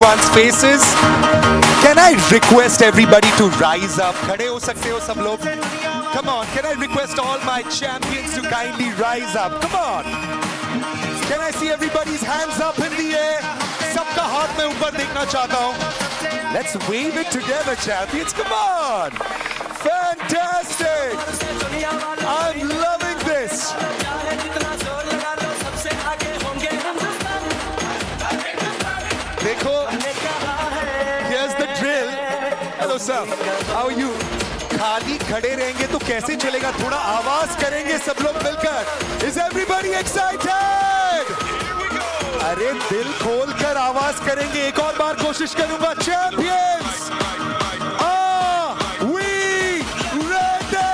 one's faces. Can I request everybody to rise up? खड़े हो सकते हो सब लोग? Come on, can I request all my champions to kindly rise up? Come on. Can I see everybody's hands up in the air? सबका हाथ मैं ऊपर देखना चाहता हूँ. Let's wave it together, champions. Come on. Fantastic. I'm loving this. देखो, here's the drill. Hello sir, how are you? खाली खड़े रहेंगे तो कैसे चलेगा? थोड़ा आवाज करेंगे सब लोग मिलकर. Is everybody excited? अरे दिल खोलकर आवाज करेंगे. एक और बार कोशिश करूंगा. Champions, are we ready?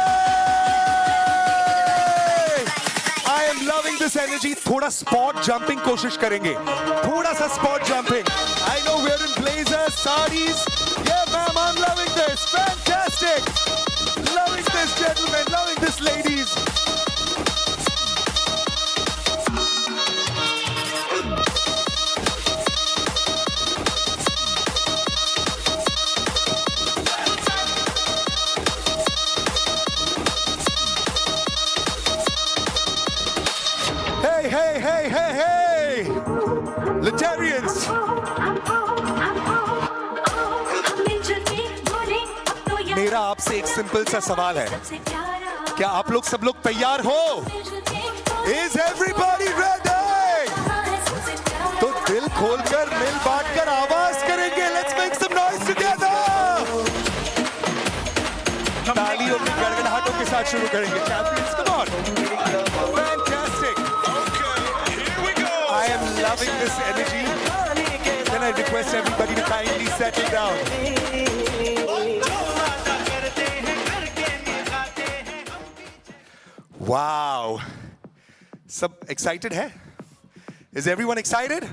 I am loving this energy. थोड़ा spot jumping कोशिश करेंगे. थोड़ा सा spot jumping. I know we're in blazers, saris. Yeah, ma'am, I'm loving this. Fantastic. Loving this, gentlemen. Loving this, ladies. Hey, hey, hey, hey, hey! Litarians! मेरा आपसे एक simple सा सवाल है. क्या आप लोग सब लोग तैयार हो? Is everybody ready? तो दिल खोलकर मिल बांटकर आवाज करेंगे. Let's make some noise together. तालियों की गड़गड़ाहटों के साथ शुरू करेंगे. Champions, come on. Fantastic. I am loving this energy. Can I request everybody to kindly settle down? Wow. Sab excited hai? Is everyone excited?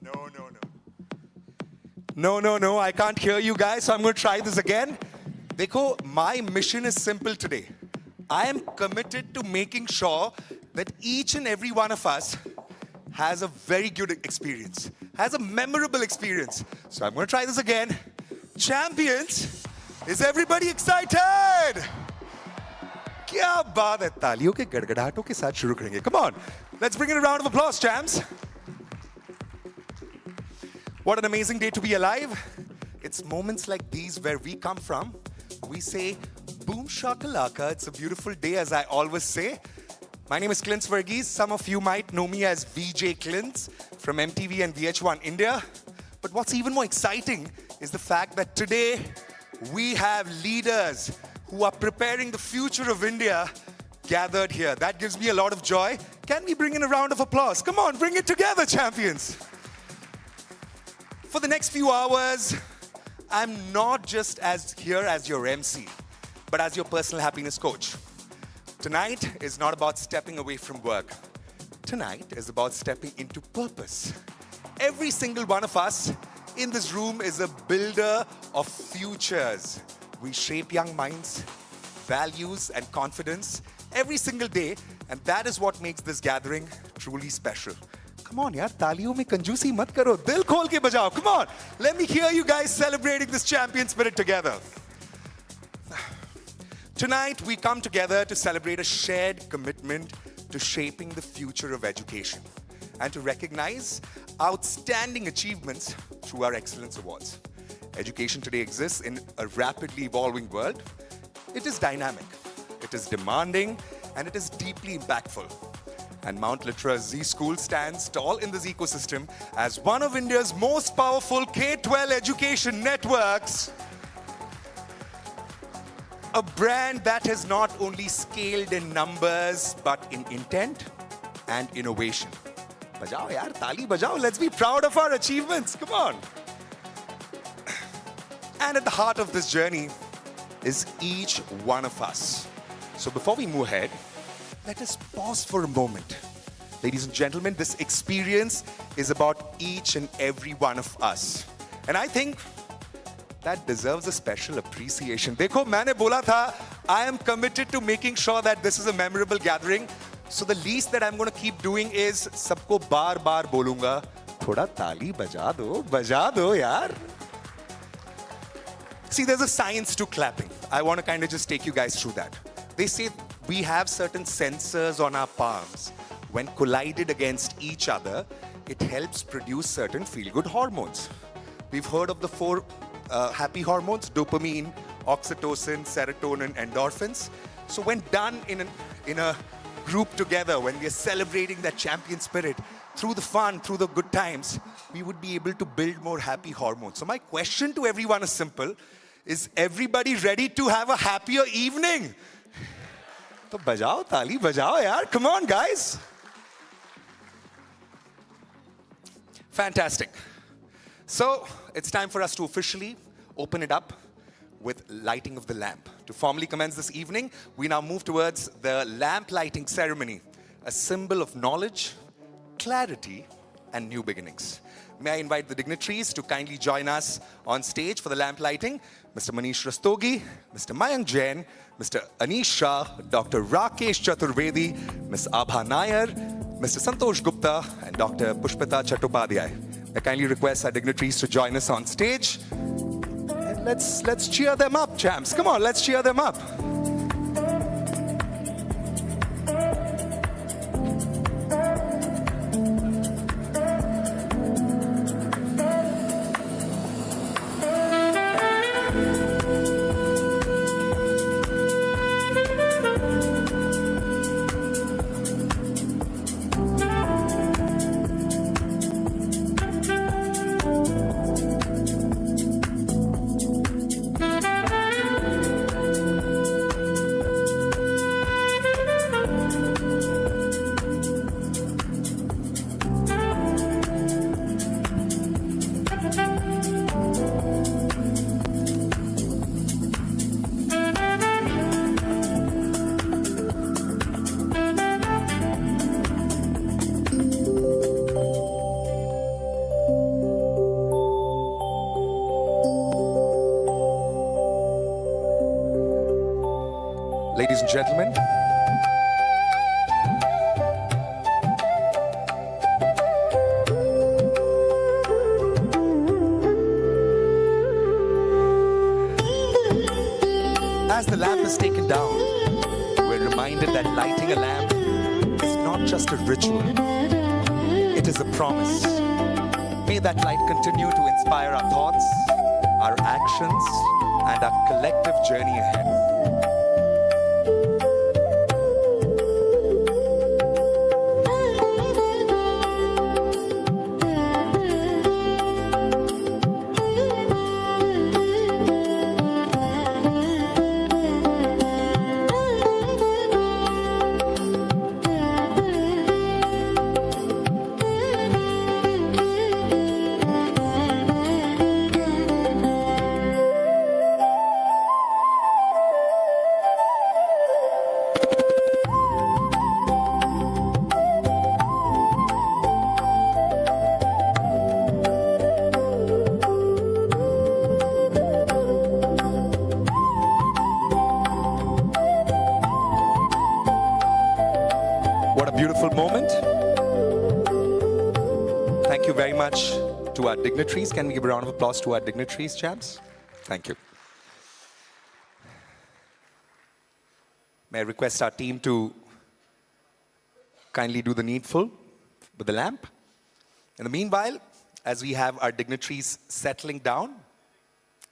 No, no, no. No, no, no. I can't hear you guys, so I'm going to try this again. Dekho, my mission is simple today. I am committed to making sure that each and every one of us has a very good experience, has a memorable experience. So I'm going to try this again. Champions, is everybody excited? क्या बात है. तालियों के गड़गड़ाहटों के साथ शुरू करेंगे. Come on, let's bring in a round of applause, champs. What an amazing day to be alive. It's moments like these where we come from. We say, boom shakalaka. It's a beautiful day, as I always say. My name is Clint Verghese. Some of you might know me as VJ Clint from MTV and VH1 India. But what's even more exciting is the fact that today we have leaders who are preparing the future of India gathered here. That gives me a lot of joy. Can we bring in a round of applause? Come on, bring it together, champions. For the next few hours, I'm not just here as your MC, but as your personal happiness coach. Tonight is not about stepping away from work. Tonight is about stepping into purpose. Every single one of us in this room is a builder of futures. We shape young minds, values, and confidence every single day, and that is what makes this gathering truly special. Come on, yaar, taaliyon mein kanjoosi mat karo. Dil khol ke bajao. Come on, let me hear you guys celebrating this champion spirit together. Tonight, we come together to celebrate a shared commitment to shaping the future of education and to recognize outstanding achievements through our Excellence Awards. Education today exists in a rapidly evolving world. It is dynamic, it is demanding, and it is deeply impactful. And Mount Litera's Z School stands tall in this ecosystem as one of India's most powerful K-12 education networks. A brand that has not only scaled in numbers, but in intent and innovation. Bajao yaar, taali bajao. Let's be proud of our achievements. Come on. And at the heart of this journey is each one of us. So before we move ahead, let us pause for a moment. Ladies and gentlemen, this experience is about each and every one of us. And I think that deserves a special appreciation. Dekho, maine bola tha, I am committed to making sure that this is a memorable gathering. So the least that I'm going to keep doing is sabko baar bolunga, thoda tali baja do, yaar. See, there's a science to clapping. I want to kind of just take you guys through that. They say we have certain sensors on our palms. When collided against each other, it helps produce certain feel-good hormones. We've heard of the four happy hormones: dopamine, oxytocin, serotonin, endorphins. So when done in a group together, when we are celebrating that champion spirit, through the fun, through the good times, we would be able to build more happy hormones. So my question to everyone is simple. Is everybody ready to have a happier evening? So bajao, tali bajao, yaar. Come on, guys. Fantastic. So it's time for us to officially open it up with lighting of the lamp. To formally commence this evening, we now move towards the lamp lighting ceremony, a symbol of knowledge, clarity, and new beginnings. May I invite the dignitaries to kindly join us on stage for the lamp lighting. Mr. Manish Rastogi, Mr. Mayank Jain, Mr. Anish Shah, Dr. Rakesh Chaturvedi, Ms. Abha Nair, Mr. Santosh Gupta, and Dr. Pushpita Chattopadhyay. I kindly request our dignitaries to join us on stage. And let's cheer them up, champs. Come on, let's cheer them up. Ladies and gentlemen, as the lamp is taken down, we're reminded that lighting a lamp is not just a ritual, it is a promise. May that light continue to inspire our thoughts, our actions, and our collective journey ahead. Beautiful moment. Thank you very much to our dignitaries. Can we give a round of applause to our dignitaries, champs? Thank you. May I request our team to kindly do the needful with the lamp. In the meanwhile, as we have our dignitaries settling down,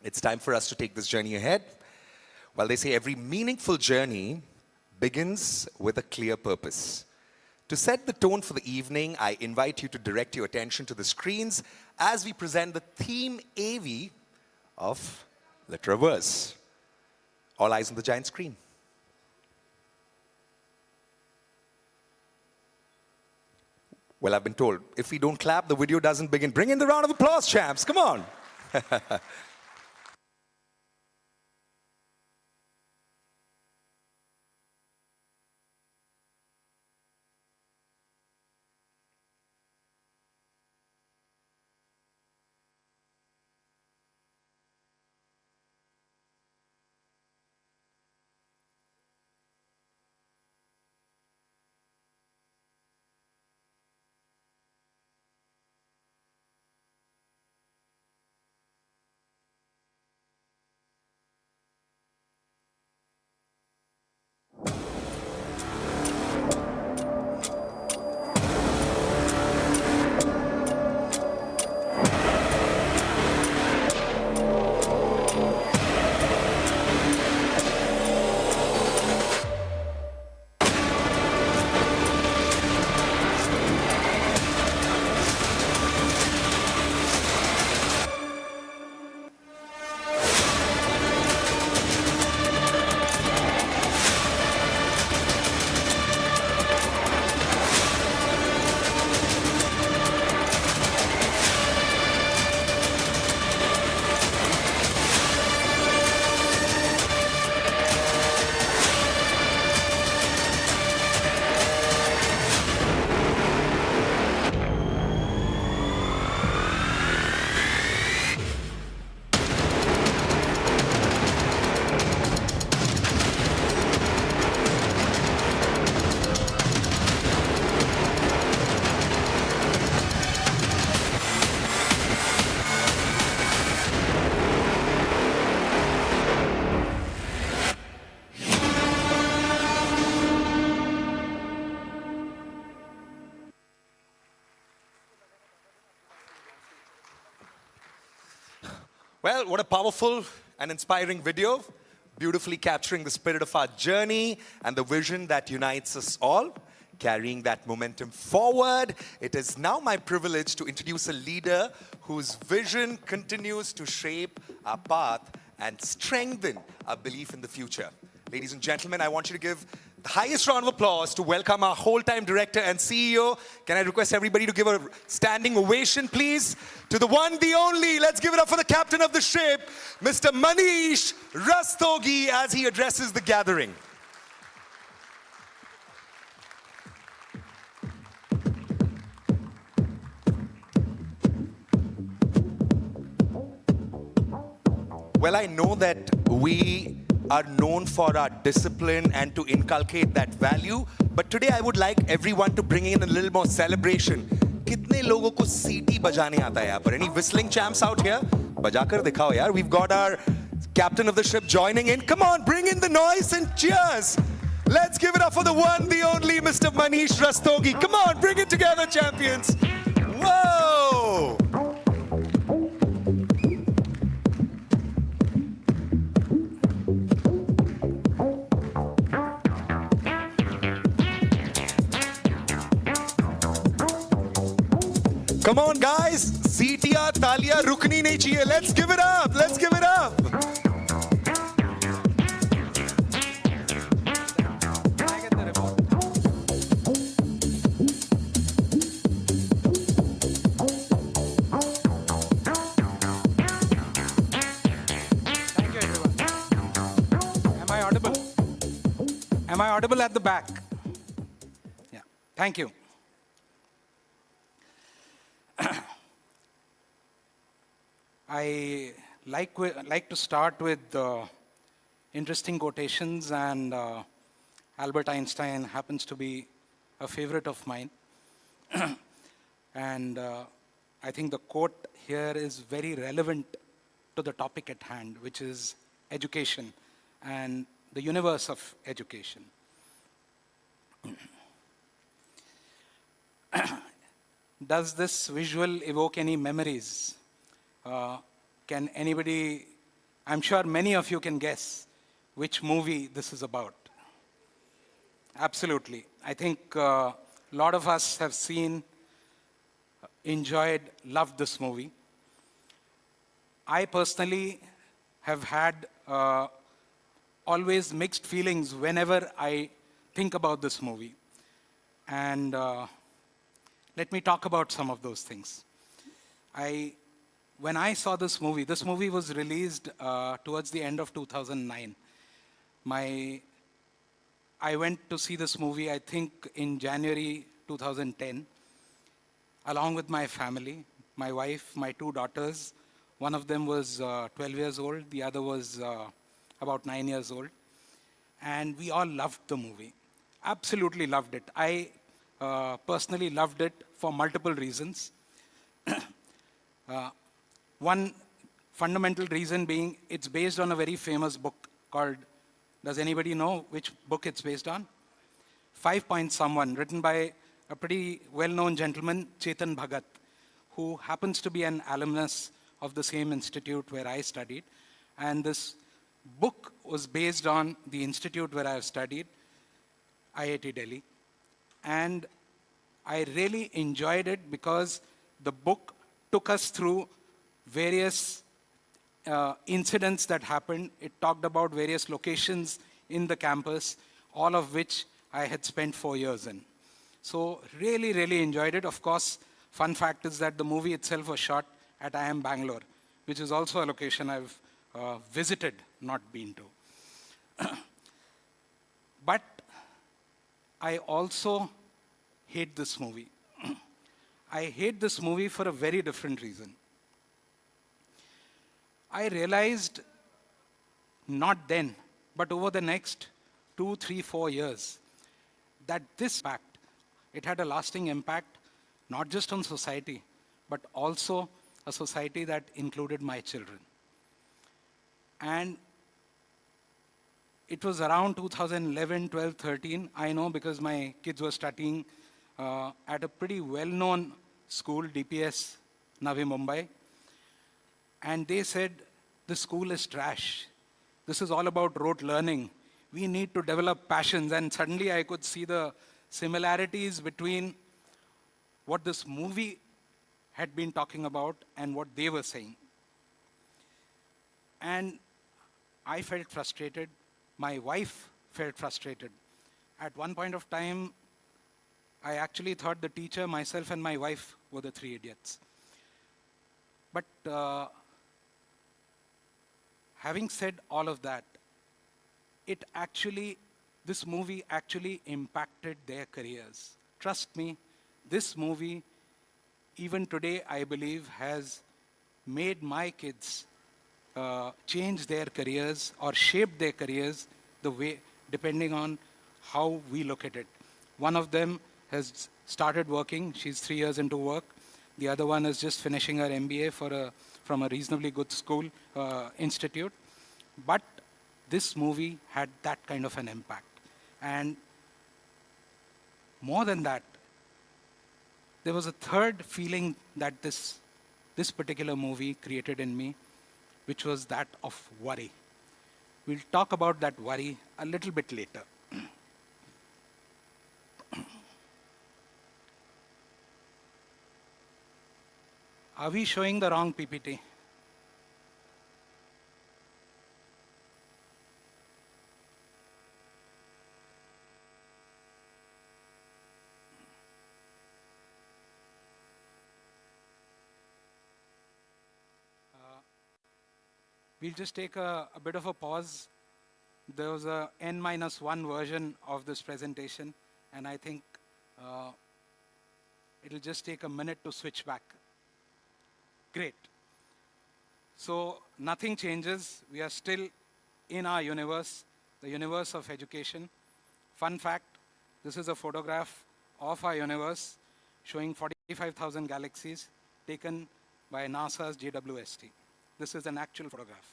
it's time for us to take this journey ahead. Well, they say every meaningful journey begins with a clear purpose. To set the tone for the evening, I invite you to direct your attention to the screens as we present the theme AV of Literaverse. All eyes on the giant screen. Well, I've been told, if we don't clap, the video doesn't begin. Bring in the round of applause, champs. Come on. Well, what a powerful and inspiring video, beautifully capturing the spirit of our journey and the vision that unites us all, carrying that momentum forward. It is now my privilege to introduce a leader whose vision continues to shape our path and strengthen our belief in the future. Ladies and gentlemen, I want you to give the highest round of applause to welcome our whole-time director and CEO. Can I request everybody to give a standing ovation, please, to the one, the only. Let's give it up for the captain of the ship, Mr. Manish Rastogi, as he addresses the gathering. Well, I know that we are known for our discipline and to inculcate that value, but today I would like everyone to bring in a little more celebration. कितने लोगों को सीटी बजाने आता है यहाँ पर? Any whistling champs out here? बजाकर दिखाओ यार. We've got our captain of the ship joining in. Come on, bring in the noise and cheers. Let's give it up for the one, the only Mr. Manish Rastogi. Come on, bring it together, champions. Whoa! Come on, guys. सीटियां तालियां रुकनी नहीं चाहिए. Let's give it up. Let's give it up. Thank you, everyone. Am I audible? Am I audible at the back? Yeah. Thank you. I like to start with interesting quotations, and Albert Einstein happens to be a favorite of mine. And I think the quote here is very relevant to the topic at hand, which is education and the universe of education. Does this visual evoke any memories? Can anybody, I'm sure many of you can guess which movie this is about. Absolutely. I think a lot of us have seen, enjoyed, loved this movie. I personally have had always mixed feelings whenever I think about this movie. And let me talk about some of those things. When I saw this movie was released towards the end of 2009. I went to see this movie, I think, in January 2010, along with my family, my wife, my two daughters. One of them was 12 years old, the other was about 9 years old. And we all loved the movie, absolutely loved it. I personally loved it for multiple reasons. One fundamental reason being it's based on a very famous book called, does anybody know which book it's based on? 5 Point Someone, written by a pretty well-known gentleman, Chetan Bhagat, who happens to be an alumnus of the same institute where I studied. And this book was based on the institute where I have studied, IIT Delhi. And I really enjoyed it because the book took us through various incidents that happened. It talked about various locations in the campus, all of which I had spent 4 years in. So really, really enjoyed it. Of course, fun fact is that the movie itself was shot at IIM Bangalore, which is also a location I've visited, not been to. But I also hate this movie. I hate this movie for a very different reason. I realized, not then, but over the next 2, 3, 4 years, that this fact, it had a lasting impact, not just on society, but also a society that included my children. And it was around 2011, 12, 13, I know because my kids were studying at a pretty well-known school, DPS, Navi Mumbai. And they said, this school is trash. This is all about rote learning. We need to develop passions. And suddenly I could see the similarities between what this movie had been talking about and what they were saying. And I felt frustrated. My wife felt frustrated. At one point of time, I actually thought the teacher, myself, and my wife were the three idiots. But having said all of that, this movie actually impacted their careers. Trust me, this movie, even today, I believe, has made my kids change their careers or shape their careers the way, depending on how we look at it. One of them has started working. She's 3 years into work. The other one is just finishing her MBA from a reasonably good school institute. But this movie had that kind of an impact. And more than that, there was a third feeling that this particular movie created in me, which was that of worry. We'll talk about that worry a little bit later. Are we showing the wrong PPT? We'll just take a bit of a pause. There was a N-1 version of this presentation, and I think it'll just take a minute to switch back. Great. So nothing changes. We are still in our universe, the universe of education. Fun fact, this is a photograph of our universe showing 45,000 galaxies taken by NASA's JWST. This is an actual photograph.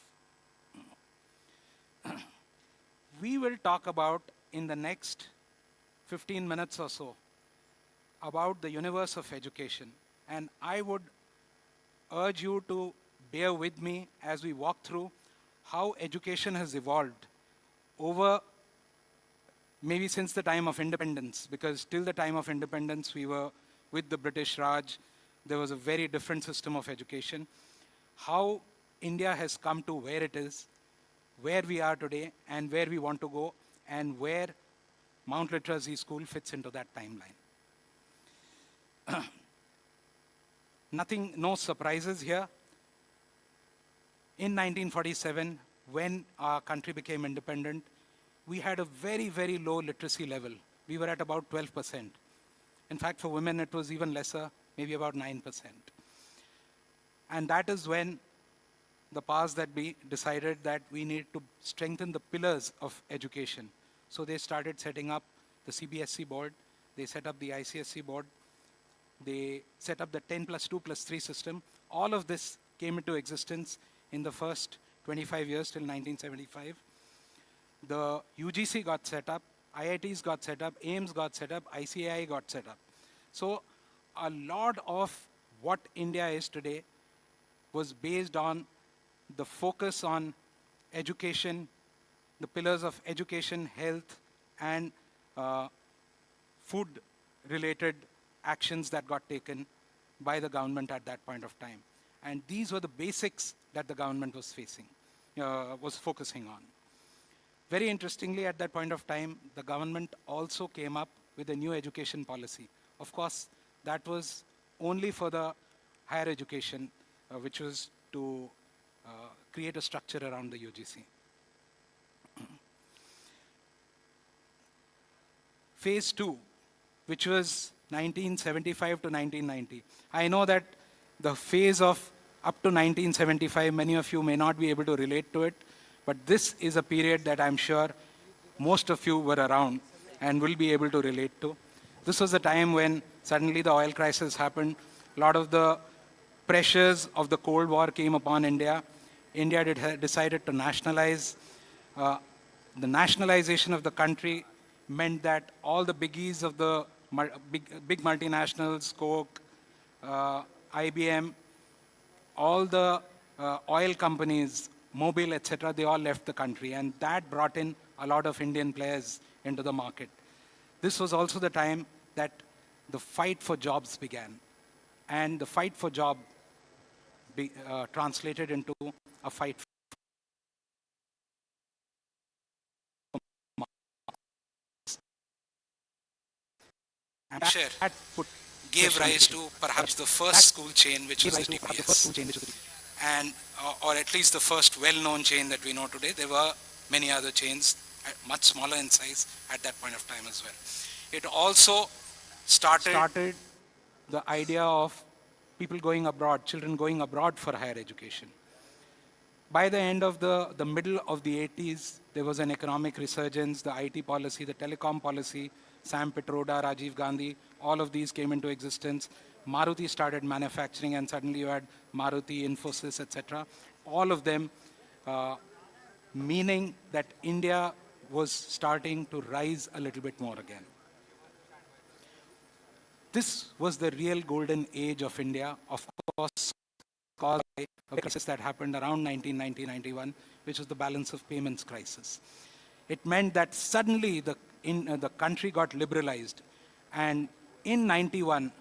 We will talk about, in the next 15 minutes or so, about the universe of education. And I would urge you to bear with me as we walk through how education has evolved over maybe since the time of independence, because till the time of independence we were with the British Raj. There was a very different system of education. How India has come to where it is, where we are today, and where we want to go, and where Mount Literacy School fits into that timeline. No surprises here. In 1947, when our country became independent, we had a very, very low literacy level. We were at about 12%. In fact, for women, it was even lesser, maybe about 9%. And that is when the powers that be decided that we need to strengthen the pillars of education. So they started setting up the CBSE board, they set up the ICSE board, they set up the 10+2+3 system. All of this came into existence in the first 25 years till 1975. The UGC got set up, IITs got set up, AIMS got set up, ICAI got set up. So a lot of what India is today was based on the focus on education, the pillars of education, health, and food-related actions that got taken by the government at that point of time. And these were the basics that the government was focusing on. Very interestingly, at that point of time, the government also came up with a new education policy. Of course, that was only for the higher education, which was to create a structure around the UGC. Phase 2, which was 1975 to 1990. I know that the phase of up to 1975, many of you may not be able to relate to it, but this is a period that I'm sure most of you were around and will be able to relate to. This was the time when suddenly the oil crisis happened. A lot of the pressures of the Cold War came upon India. India decided to nationalize. The nationalization of the country meant that all the biggies of the big multinationals, Coke, IBM, all the oil companies, Mobil, etc., they all left the country. And that brought in a lot of Indian players into the market. This was also the time that the fight for jobs began. And the fight for job translated into a fight and Share that put gave rise to perhaps the first school chain, which was the TPS, and or at least the first well-known chain that we know today. There were many other chains, much smaller in size at that point of time as well. It also started the idea of people going abroad, children going abroad for higher education. By the end of the middle of the 80s, there was an economic resurgence, the IT policy, the telecom policy, Sam Pitroda, Rajiv Gandhi, all of these came into existence. Maruti started manufacturing, and suddenly you had Maruti, Infosys, etc. All of them meaning that India was starting to rise a little bit more again. This was the real golden age of India, of course, caused by a crisis that happened around 1990-91, which was the balance of payments crisis. It meant that suddenly the country got liberalized. And in 91,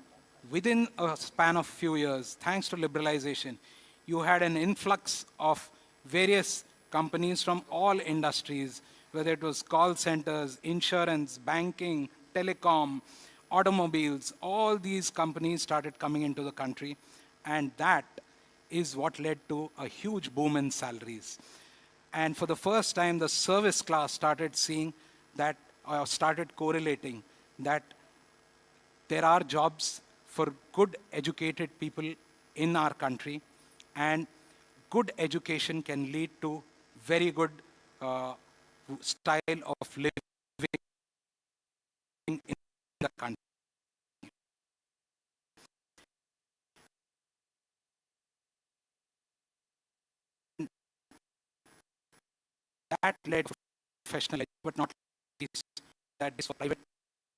within a span of few years, thanks to liberalization, you had an influx of various companies from all industries, whether it was call centers, insurance, banking, telecom, automobiles, all these companies started coming into the country. And that is what led to a huge boom in salaries. And for the first time, the service class started seeing that, started correlating that there are jobs for good educated people in our country, and good education can lead to very good style of living in the country. That led to professional education, but not least that is for private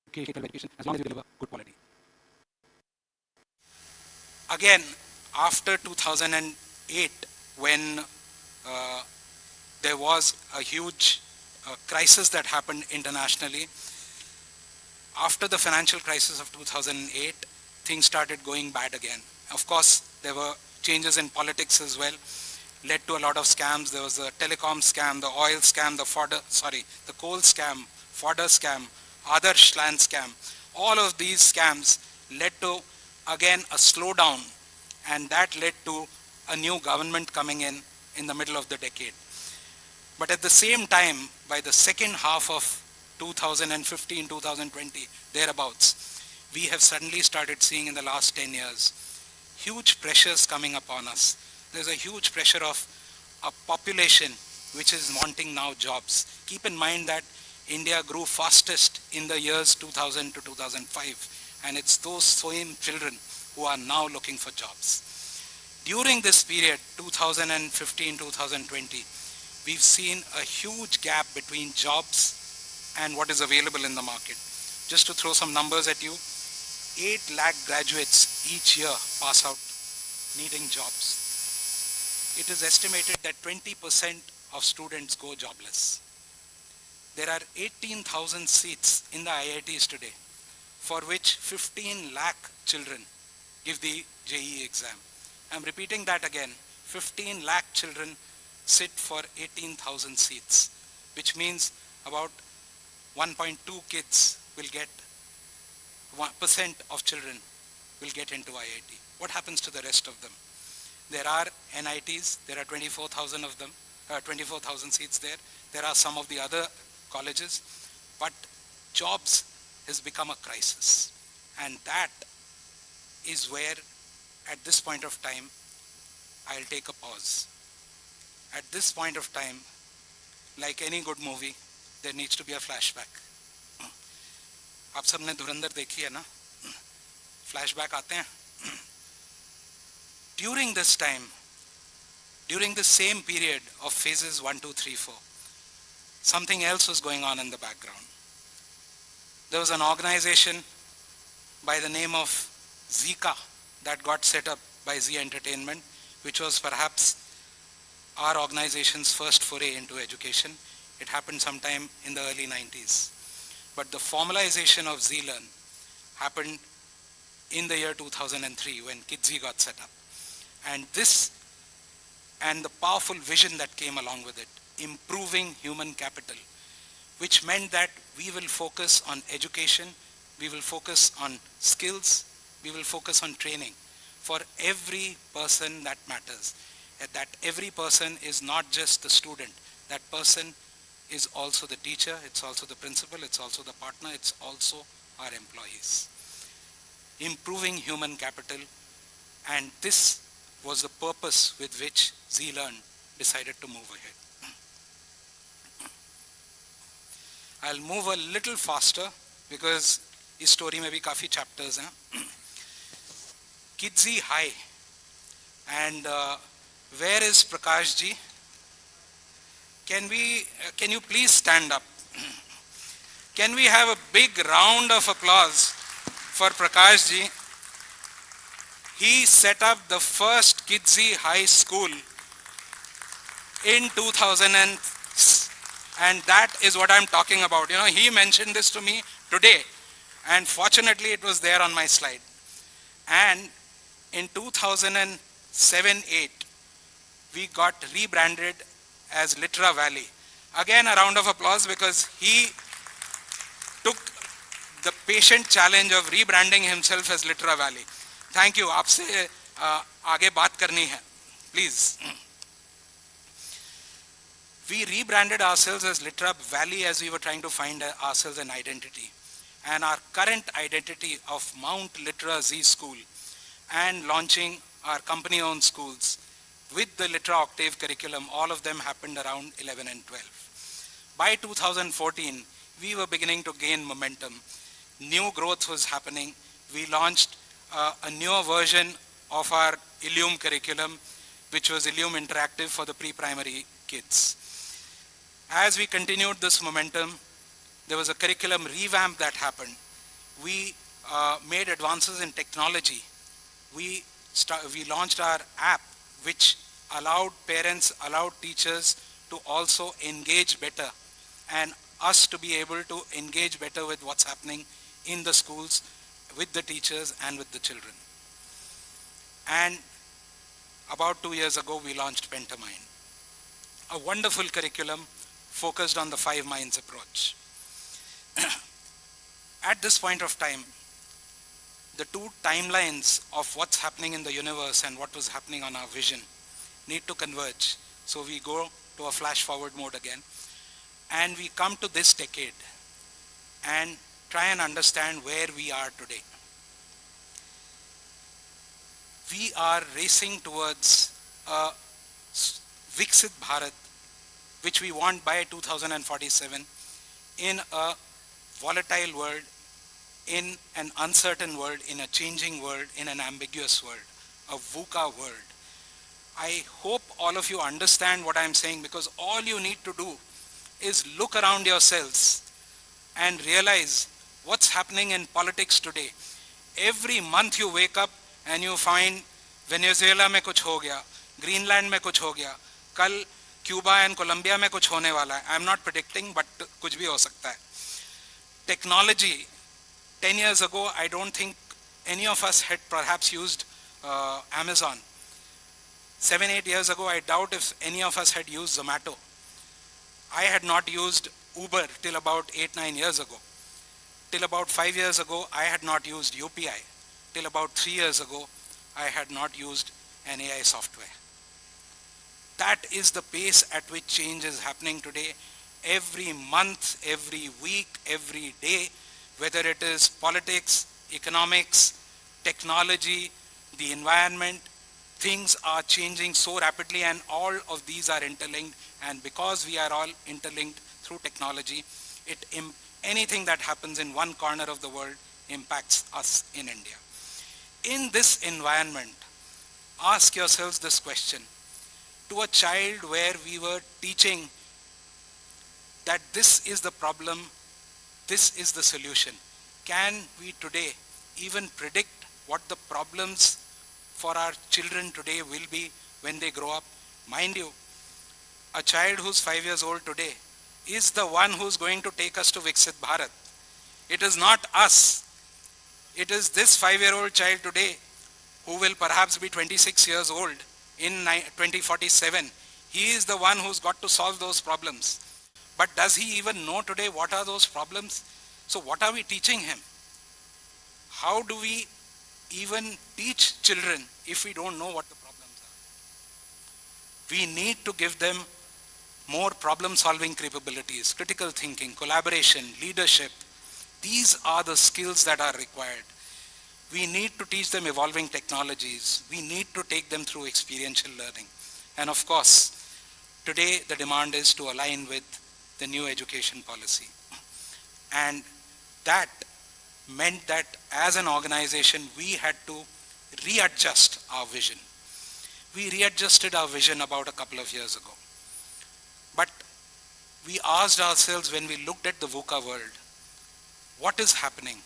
education, as long as you deliver good quality. again after 2008, when there was a huge crisis that happened internationally. After the financial crisis of 2008, things started going bad again. Of course, there were changes in politics as well, led to a lot of scams. There was the telecom scam, the oil scam, the coal scam, fodder scam, Adarsh land scam. All of these scams led to, again, a slowdown, and that led to a new government coming in the middle of the decade. But at the same time, by the second half of 2015, 2020, thereabouts, we have suddenly started seeing in the last 10 years huge pressures coming upon us. There's a huge pressure of a population which is wanting now jobs. Keep in mind that India grew fastest in the years 2000 to 2005, and it's those same children who are now looking for jobs. During this period, 2015, 2020, we've seen a huge gap between jobs and what is available in the market. Just to throw some numbers at you, 8 lakh graduates each year pass out needing jobs. It is estimated that 20% of students go jobless. There are 18,000 seats in the IITs today, for which 15 lakh children give the JEE exam. I'm repeating that again. 15 lakh children sit for 18,000 seats, which means about 1.2 kids will get, 1% of children will get into IIT. What happens to the rest of them? There are NITs, there are 24,000 of them, 24,000 seats there. There are some of the other colleges, but jobs has become a crisis. And that is where, at this point of time, I'll take a pause. At this point of time, like any good movie, there needs to be a flashback. आप सबने धुरंधर देखी है ना? Flashback आते हैं. During this time, during the same period of phases 1, 2, 3, 4, something else was going on in the background. There was an organization by the name of Zika that got set up by Z Entertainment, which was perhaps our organization's first foray into education. It happened sometime in the early 90s. But the formalization of ZLearn happened in the year 2003 when Kidsy got set up. And this and the powerful vision that came along with it, improving human capital, which meant that we will focus on education, we will focus on skills, we will focus on training for every person that matters. That every person is not just the student, that person is also the teacher, it's also the principal, it's also the partner, it's also our employees. Improving human capital, and this was the purpose with which ZLearn decided to move ahead. I'll move a little faster because this story may be kafi chapters. Kidsy High. And where is Prakash ji? Can you please stand up? Can we have a big round of applause for Prakash ji? He set up the first Kidsy High School in 2000 and that is what I'm talking about. You know, he mentioned this to me today and fortunately it was there on my slide. And in 2007-8, we got rebranded as Litera Valley. Again, a round of applause because he took the patient challenge of rebranding himself as Litera Valley. Thank you. आपसे आगे बात करनी है, please. We rebranded ourselves as Litera Valley as we were trying to find ourselves an identity. And our current identity of Mount Litera Z School and launching our company-owned schools with the Litera Octave curriculum, all of them happened around 11 and 12. By 2014, we were beginning to gain momentum. New growth was happening. We launched a newer version of our Illume curriculum, which was Illume Interactive for the pre-primary kids. As we continued this momentum, there was a curriculum revamp that happened. We made advances in technology. We launched our app, which allowed parents, allowed teachers to also engage better and us to be able to engage better with what's happening in the schools, with the teachers and with the children. And about 2 years ago, we launched Pentamind, a wonderful curriculum focused on the 5 minds approach. At this point of time, the two timelines of what's happening in the universe and what was happening on our vision need to converge. So we go to a flash forward mode again, and we come to this decade and try and understand where we are today. We are racing towards a Viksit Bharat, which we want by 2047, in a volatile world, in an uncertain world, in a changing world, in an ambiguous world, a VUCA world. I hope all of you understand what I'm saying, because all you need to do is look around yourselves and realize what's happening in politics today. Every month you wake up and you find Venezuela में कुछ हो गया, Greenland में कुछ हो गया, कल Cuba and Colombia में कुछ होने वाला है. I'm not predicting, but कुछ भी हो सकता है. Technology, 10 years ago, I don't think any of us had perhaps used Amazon. 7-8 years ago, I doubt if any of us had used Zomato. I had not used Uber till about 8-9 years ago. Till about 5 years ago, I had not used UPI. Till about 3 years ago, I had not used an AI software. That is the pace at which change is happening today. Every month, every week, every day, whether it is politics, economics, technology, the environment, things are changing so rapidly, and all of these are interlinked. And because we are all interlinked through technology, anything that happens in one corner of the world impacts us in India. In this environment, ask yourselves this question. To a child where we were teaching that this is the problem, this is the solution, can we today even predict what the problems for our children today will be when they grow up? Mind you, a child who's 5 years old today is the one who's going to take us to Viksit Bharat. It is not us. It is this 5-year-old child today who will perhaps be 26 years old in 2047. He is the one who's got to solve those problems. But does he even know today what are those problems? So what are we teaching him? How do we even teach children if we don't know what the problems are? We need to give them more problem-solving capabilities, critical thinking, collaboration, leadership. These are the skills that are required. We need to teach them evolving technologies. We need to take them through experiential learning. And of course, today the demand is to align with the new education policy. And that meant that as an organization, we had to readjust our vision. We readjusted our vision about a couple of years ago. But we asked ourselves when we looked at the VUCA world, what is happening?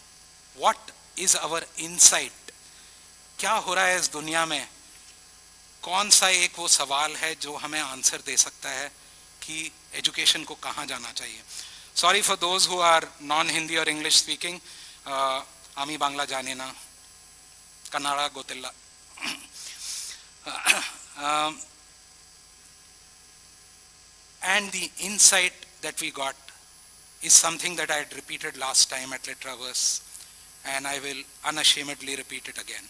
What is our insight? क्या हो रहा है इस दुनिया में? कौन सा एक वो सवाल है जो हमें आंसर दे सकता है कि एजुकेशन को कहाँ जाना चाहिए? Sorry for those who are non-Hindi or English speaking. Ami Bangla jane na, Kannada gotilla. And the insight that we got is something that I had repeated last time at Literaverse, and I will unashamedly repeat it again.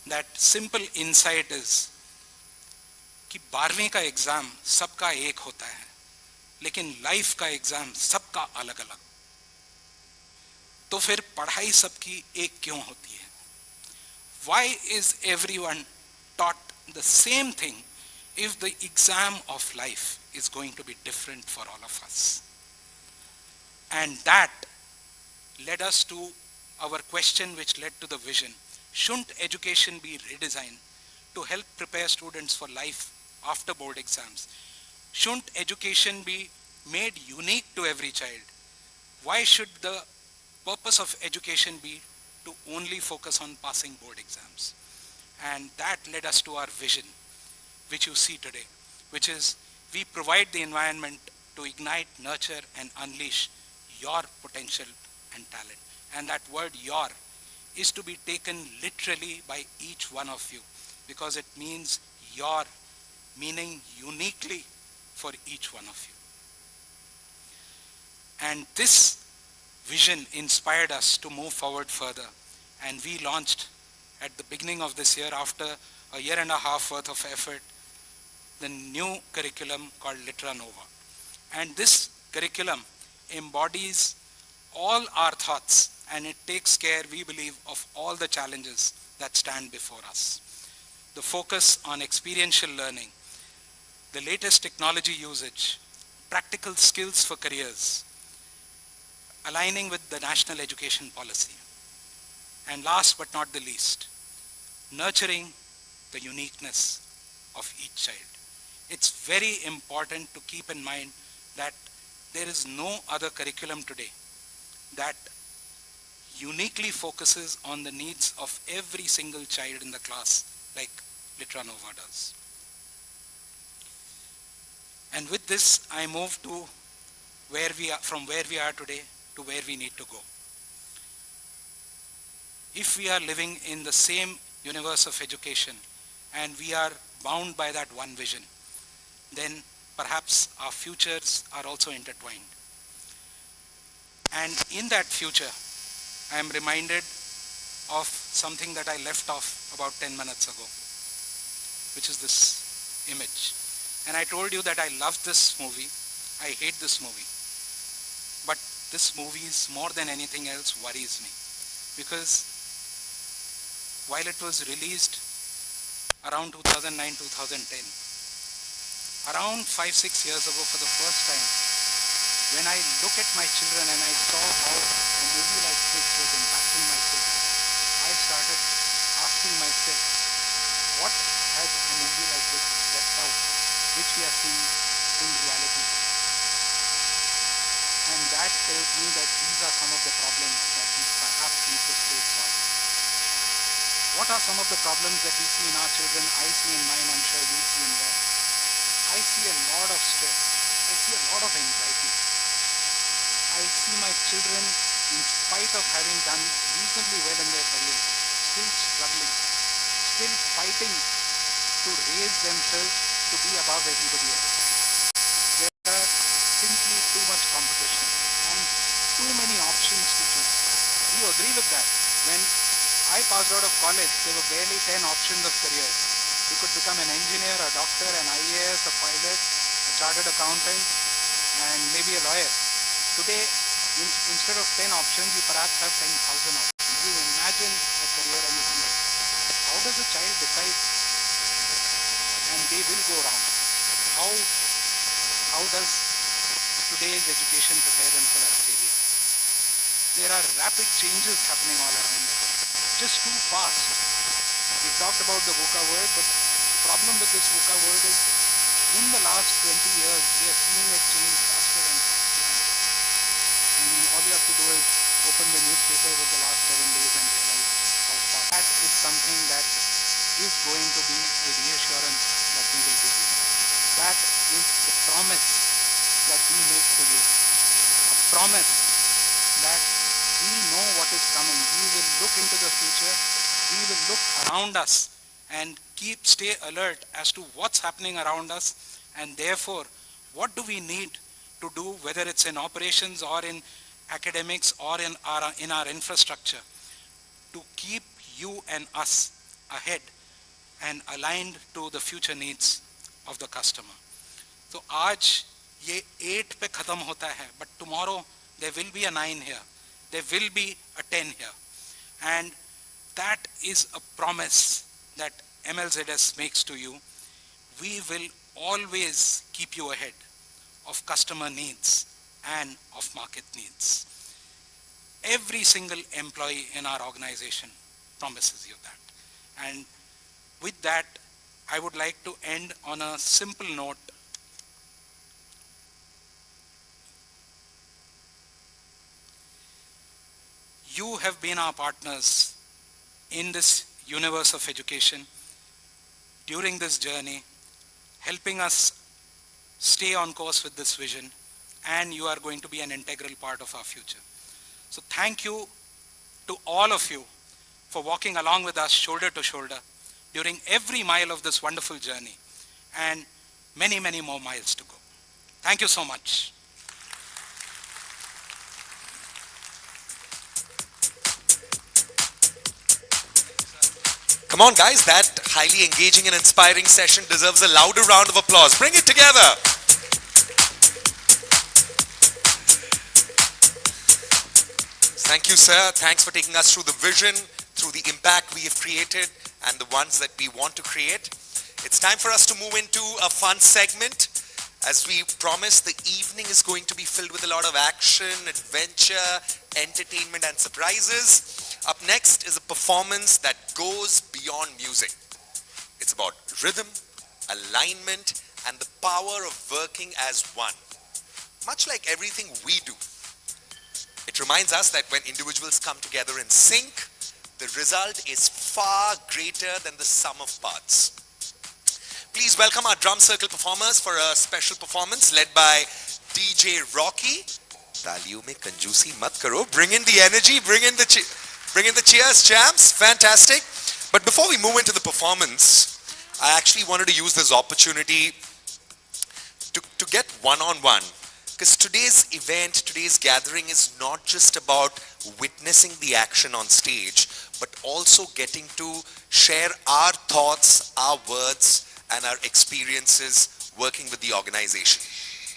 That simple insight is कि 12वीं का exam सबका एक होता है, लेकिन life का exam सबका अलग अलग. तो फिर पढ़ाई सबकी एक क्यों होती है? Why is everyone taught the same thing if the exam of life is going to be different for all of us? And that led us to our question, which led to the vision. Shouldn't education be redesigned to help prepare students for life after board exams? Shouldn't education be made unique to every child? Why should the purpose of education be to only focus on passing board exams? And that led us to our vision, which you see today, which is we provide the environment to ignite, nurture, and unleash your potential and talent. And that word your is to be taken literally by each one of you, because it means your, meaning uniquely for each one of you. And this vision inspired us to move forward further. And we launched at the beginning of this year, after a year and a half worth of effort, the new curriculum called Literanova. And this curriculum embodies all our thoughts, and it takes care, we believe, of all the challenges that stand before us. The focus on experiential learning, the latest technology usage, practical skills for careers, aligning with the national education policy. And last but not the least, nurturing the uniqueness of each child. It's very important to keep in mind that there is no other curriculum today that uniquely focuses on the needs of every single child in the class like Literanova does. And with this, I move to from where we are today to where we need to go. If we are living in the same universe of education and we are bound by that one vision, then perhaps our futures are also intertwined. And in that future, I am reminded of something that I left off about 10 minutes ago, which is this image. And I told you that I love this movie, I hate this movie. But this movie, more than anything else, worries me. Because while it was released around 2009-2010, around 5-6 years ago for the first time, when I look at my children and I saw how a movie like this was impacting my children, I started asking myself, what has a movie like this left out, which we are seeing in reality? And that tells me that these are some of the problems that we perhaps need to still solve. What are some of the problems that we see in our children? I see in mine, I'm sure you see in yours. I see a lot of stress. I see a lot of anxiety. I see my children, in spite of having done reasonably well in their career, still struggling, still fighting to raise themselves to be above everybody else. There are simply too much competition and too many options to choose. Do you agree with that? When I passed out of college, there were barely 10 options of careers. You could become an engineer, a doctor, an IAS, a pilot, a chartered accountant, and maybe a lawyer. Today, instead of 10 options, you perhaps have 10,000 options. You imagine a career and you think, how does a child decide? And they will go wrong. How does today's education prepare them for that failure? There are rapid changes happening all around us, just too fast. We talked about the VUCA word, but the problem with this VUCA word is in the last 20 years, we are seeing it change faster and faster. I mean, all you have to do is open the newspapers of the last 7 days and realize how fast. That is something that is going to be the reassurance that we will give you. That is the promise that we make to you. A promise that we know what is coming. We will look into the future. We will look around us and stay alert as to what's happening around us, and therefore, what do we need to do, whether it's in operations or in academics or in our infrastructure, to keep you and us ahead and aligned to the future needs of the customer. So आज ये 8 पे खत्म होता है, but tomorrow there will be a 9 here, there will be a 10 here, and that is a promise that MLZS makes to you. We will always keep you ahead of customer needs and of market needs. Every single employee in our organization promises you that. And with that, I would like to end on a simple note. You have been our partners in this universe of education during this journey, helping us stay on course with this vision, and you are going to be an integral part of our future. So thank you to all of you for walking along with us shoulder to shoulder during every mile of this wonderful journey, and many, many more miles to go. Thank you so much. Come on, guys, that highly engaging and inspiring session deserves a louder round of applause. Bring it together. Thank you, sir. Thanks for taking us through the vision, through the impact we have created, and the ones that we want to create. It's time for us to move into a fun segment. As we promised, the evening is going to be filled with a lot of action, adventure, entertainment, and surprises. Up next is a performance that goes beyond music. It's about rhythm, alignment, and the power of working as one. Much like everything we do, it reminds us that when individuals come together in sync, the result is far greater than the sum of parts. Please welcome our drum circle performers for a special performance led by DJ Rocky. Taliyon mein kanjusi mat karo. Bring in the energy, bring in the cheers, champs. Fantastic. But before we move into the performance, I actually wanted to use this opportunity to get one-on-one. Because today's event, today's gathering is not just about witnessing the action on stage, but also getting to share our thoughts, our words, and our experiences working with the organization.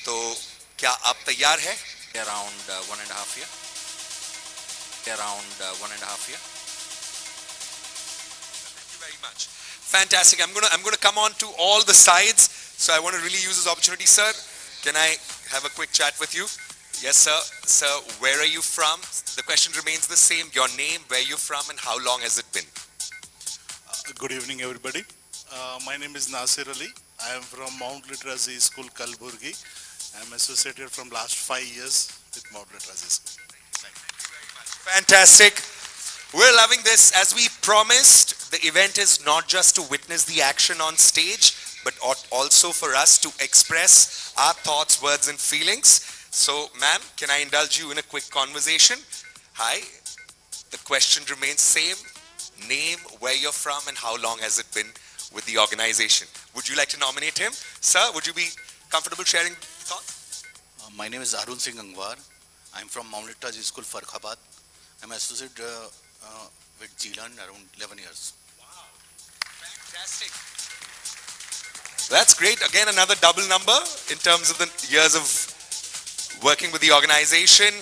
So, kya aap taiyar hai? Around 1.5 year. Around 1.5 year. Thank you very much. Fantastic. I'm gonna come on to all the sides. So I want to really use this opportunity, sir. Can I have a quick chat with you? Yes, sir. Sir, where are you from? The question remains the same. Your name, where you're from, and how long has it been? Good evening, everybody. My name is Nasir Ali. I am from Mount Literacy School, Kalburgi. I am associated from last 5 years with Mount Literacy School. Thank you very much. Fantastic. We're loving this. As we promised, the event is not just to witness the action on stage, but also for us to express our thoughts, words, and feelings. So, ma'am, can I indulge you in a quick conversation? Hi, the question remains same. Name, where you're from, and how long has it been with the organization? Would you like to nominate him? Sir, would you be comfortable sharing thoughts? My name is Arun Singh Angwar. I'm from Mount Literacy School, Farkhabad. I'm associate with ZLearn around 11 years. Wow, fantastic. That's great. Again, another double number in terms of the years of working with the organization.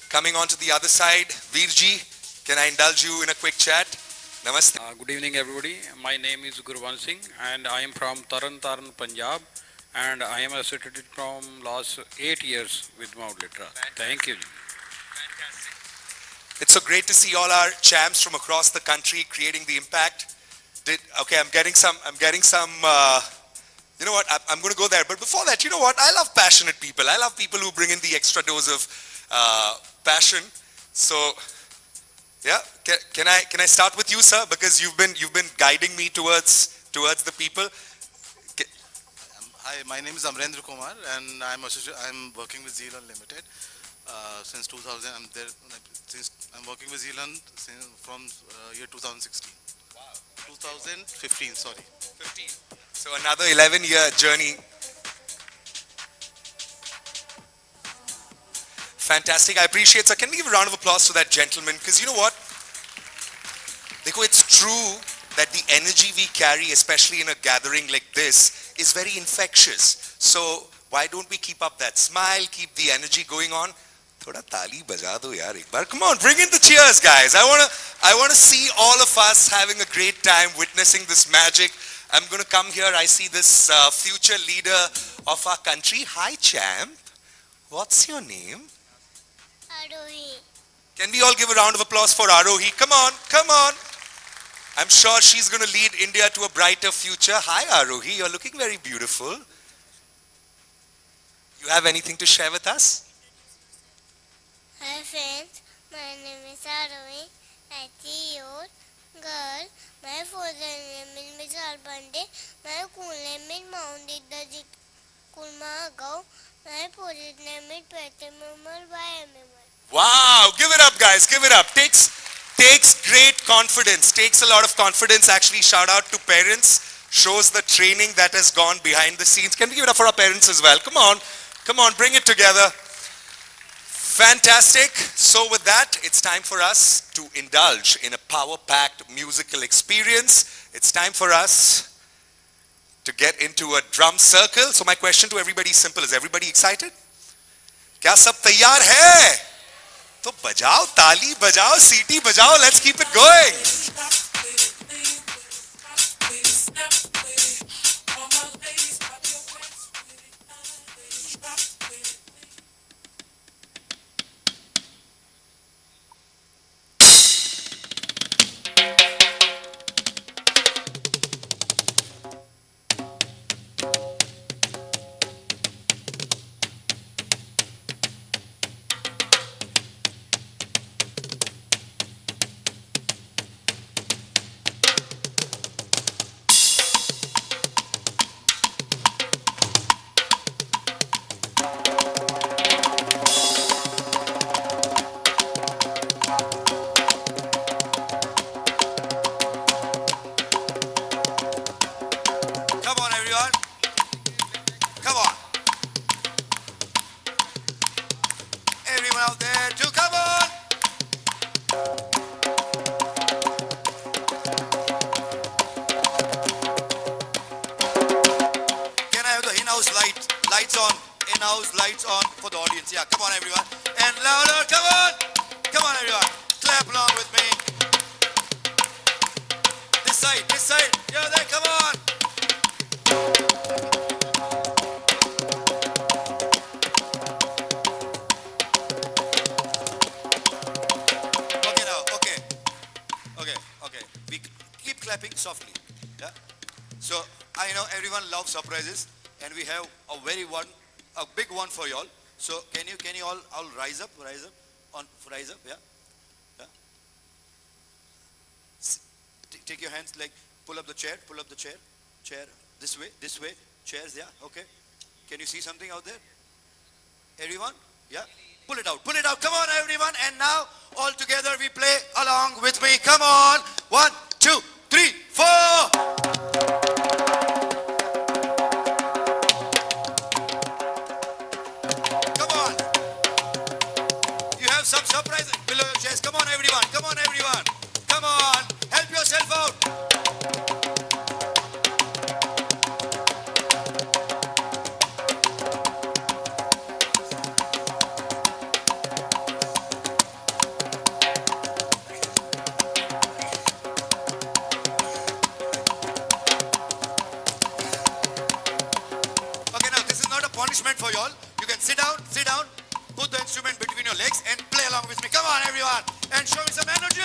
Coming on to the other side, Veerji, can I indulge you in a quick chat? Namaste. Good evening, everybody. My name is Gurvan Singh, and I am from Taran Taran, Punjab, and I am associated from last 8 years with Mount Litra. Thank you. Fantastic. It's so great to see all our champs from across the country creating the impact. Okay, I'm getting some. You know what? I'm going to go there. But before that, you know what? I love passionate people. I love people who bring in the extra dose of passion. So. Yeah, can I start with you, sir? Because you've been guiding me towards the people. Hi, my name is Amrendra Kumar, and I'm working with ZLearn Limited since 2000. I'm working with ZLearn from year 2016. Wow. 2015, sorry. 15. So another 11-year journey. Fantastic. I appreciate, sir. Can we give a round of applause to that gentleman? Because you know what? It's true that the energy we carry, especially in a gathering like this, is very infectious. So why don't we keep up that smile, keep the energy going on? Thoda tali baja do yaar ek bar. Come on, bring in the cheers, guys. I wanna see all of us having a great time witnessing this magic. I'm gonna come here. I see this future leader of our country. Hi, champ. What's your name? Arohi. Can we all give a round of applause for Arohi? Come on, come on. I'm sure she's going to lead India to a brighter future. Hi Arohi, you're looking very beautiful. You have anything to share with us? Hi friends, my name is Arohi. I see your girl. My father name is Mr. Bande. My school name is Mount Literacy School Mahagaon. My project name is Petamimmal Biomimmal. Wow, give it up guys, give it up. Takes great confidence, takes a lot of confidence. Actually, shout out to parents, shows the training that has gone behind the scenes. Can we give it up for our parents as well? Come on, bring it together. Fantastic. So with that, it's time for us to indulge in a power-packed musical experience. It's time for us to get into a drum circle. So my question to everybody is simple. Is everybody excited? Kya sab taiyar hai? तो बजाओ ताली बजाओ सीटी बजाओ let's keep it going. Lights on for the audience. Yeah, come on everyone. And louder, come on. Come on everyone. Clap along with me. This side. You're there, come on. Okay now, okay. We keep clapping softly. Yeah. So I know everyone loves surprises, and we have a big one for you all. So can you all rise up, yeah. Take your hands, like pull up the chair. Chair, this way, chairs, yeah, okay. Can you see something out there? Everyone? Yeah? Pull it out, come on everyone. And now, all together we play along with me. Come on. 1, 2, 3, 4. Come on. You have some surprises below your chest. Come on everyone, come on. Help yourself out. Okay, now this is not a punishment for y'all. You can sit down, put the instrument between your legs and play along with me. Come on everyone, and show me some energy.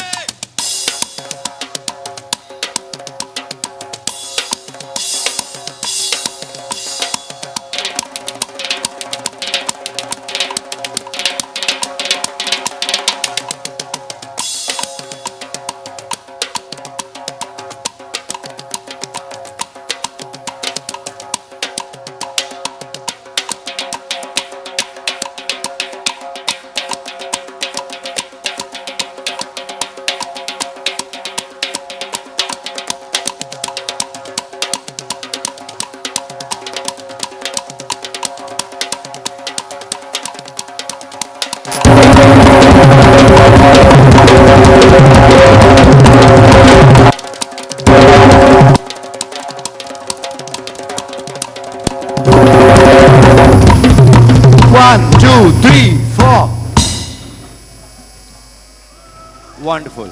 Wonderful.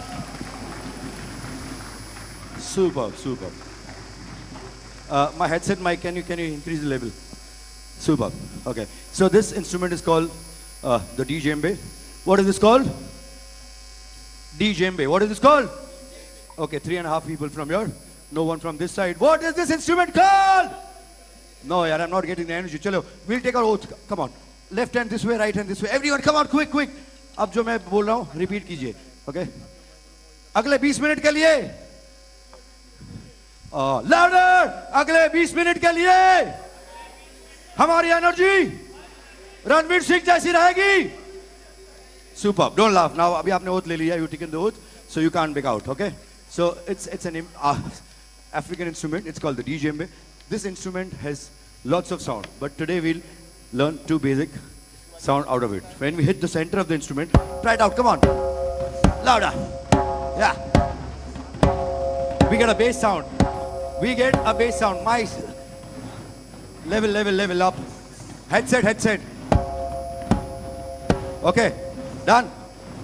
Superb. My headset mic, can you increase the level? Superb. Okay. So this instrument is called the djembe. What is this called? Djembe. What is this called? Okay, 3.5 people from here. No one from this side. What is this instrument called? No, yaar, I'm not getting the energy. Chalo, we'll take our oath. Come on. Left hand this way, right hand this way. Everyone, come on, quick. अब जो मैं बोल रहा हूँ, repeat कीजिए. Okay? अगले 20 minute के लिए लाउडर अगले 20 मिनट के लिए हमारी एनर्जी रणवीर सिंह जैसी रहेगी. Superb. Don't laugh. Now अभी आपने oath ले लिया. You taken the oath, so you can't back out. Okay? So it's an African instrument. It's called the djembe. This instrument has lots of sound, but today we'll learn 2 basic sound out of it. When we hit the center of the instrument, try it out. Come on. Louder. Yeah. We get a bass sound. My level up. Headset. Okay. Done.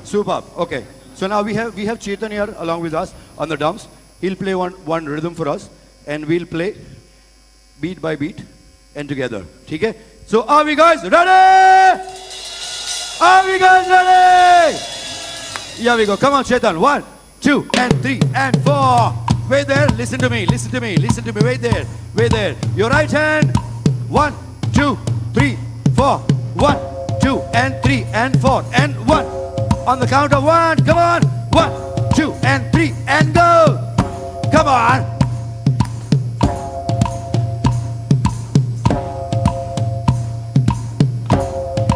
Superb. Okay. So now we have Chetan here along with us on the drums. He'll play one rhythm for us, and we'll play beat by beat and together. Okay? So are we guys ready? Here we go. Come on, Chetan. 1, 2, and 3, and 4. Wait there. Listen to me. Wait there. Your right hand. 1, 2, 3, 4. 1, 2, and 3, and 4, and 1. On the count of 1. Come on. 1, 2, and 3, and go. Come on.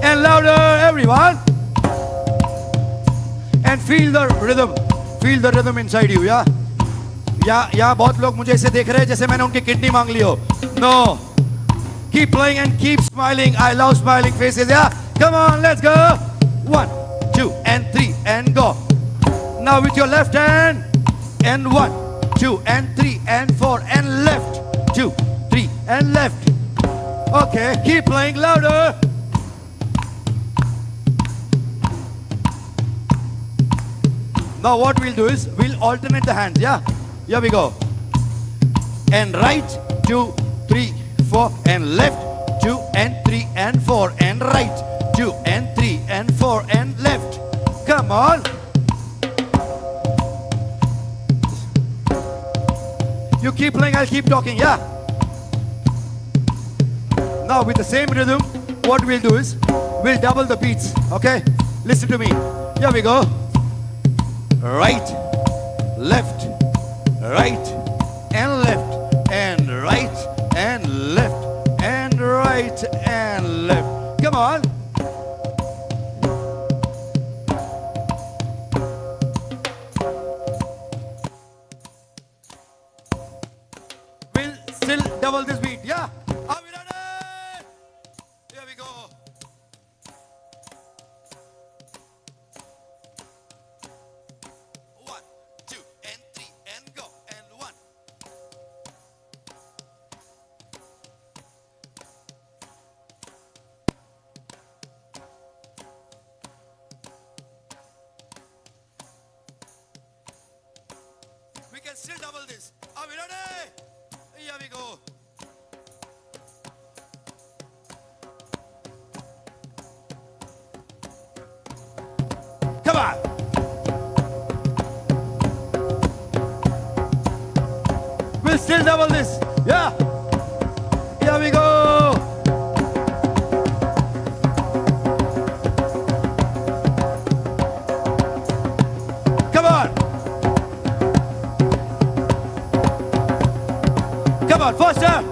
And louder, everyone. And feel the rhythm inside you, yeah? यहाँ बहुत लोग मुझे ऐसे देख रहे हैं जैसे मैंने उनकी किडनी मांग ली हो. No. Keep playing and keep smiling. I love smiling faces, yeah? Come on, let's go. 1, 2, and 3, and go. Now with your left hand. And 1, 2, and 3, and 4, and left. 2, 3, and left. Okay, keep playing louder. Now what we'll do is, we'll alternate the hands, yeah? Here we go. And right, 2, 3, 4, and left, 2, and 3, and 4, and right, 2, and 3, and 4, and left. Come on. You keep playing, I'll keep talking, yeah? Now with the same rhythm, what we'll do is, we'll double the beats, okay? Listen to me. Here we go. Right, left, and left, and can still double this. Are we ready? Here we go. Come on. We'll still double this. Yeah. Here we go. Come on. Come on, faster.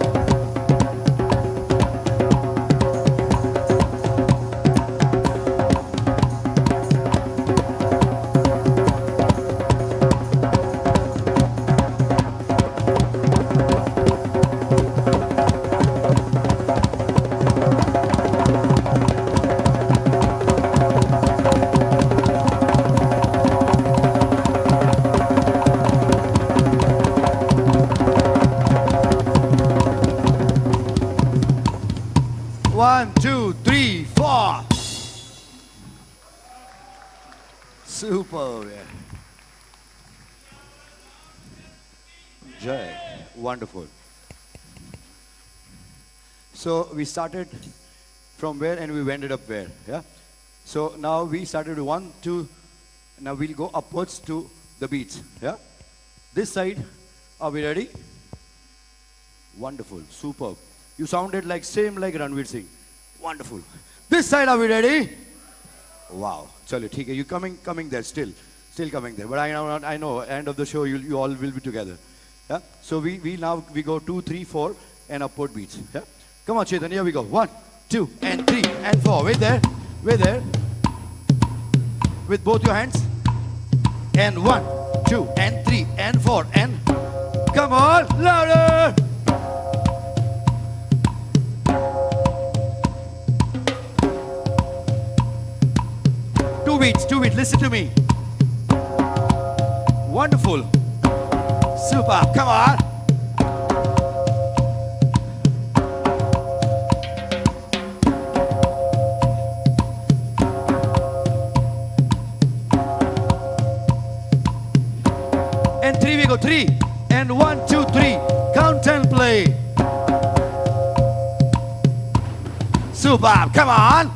One, two, three, four. Super. Jay, wonderful. So we started from where and we ended up where, yeah? So now we started with 1, 2, now we'll go upwards to the beats, yeah? This side, are we ready? Wonderful, superb. You sounded like same like Ranveer Singh. Wonderful. This side, are we ready? Wow. Chalo, theek hai. You coming there still coming there. But I know, end of the show, you all will be together. Yeah. So we now go 2, 3, 4 and upward beats. Yeah. Come on, Chetan. Here we go. 1, 2, and 3, and 4. Wait there. With both your hands. And 1, 2, and 3, and 4, and come on, louder. Two beats, listen to me. Wonderful. Super, come on. And 3 we go, 3. And 1, 2, 3. Count and play. Super, come on.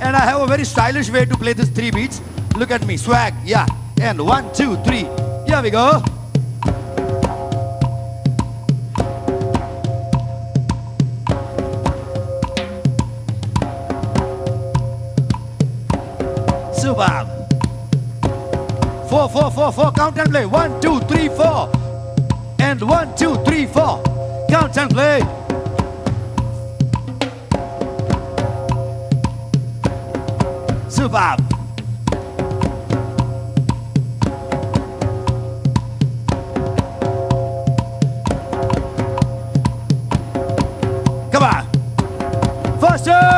And I have a very stylish way to play these 3 beats. Look at me, swag, yeah. And 1, 2, 3. Here we go. Superb. 4, 4, 4, 4. Count and play. 1, 2, 3, 4. And 1, 2, 3, 4. Count and play. Superb. Come on. Faster.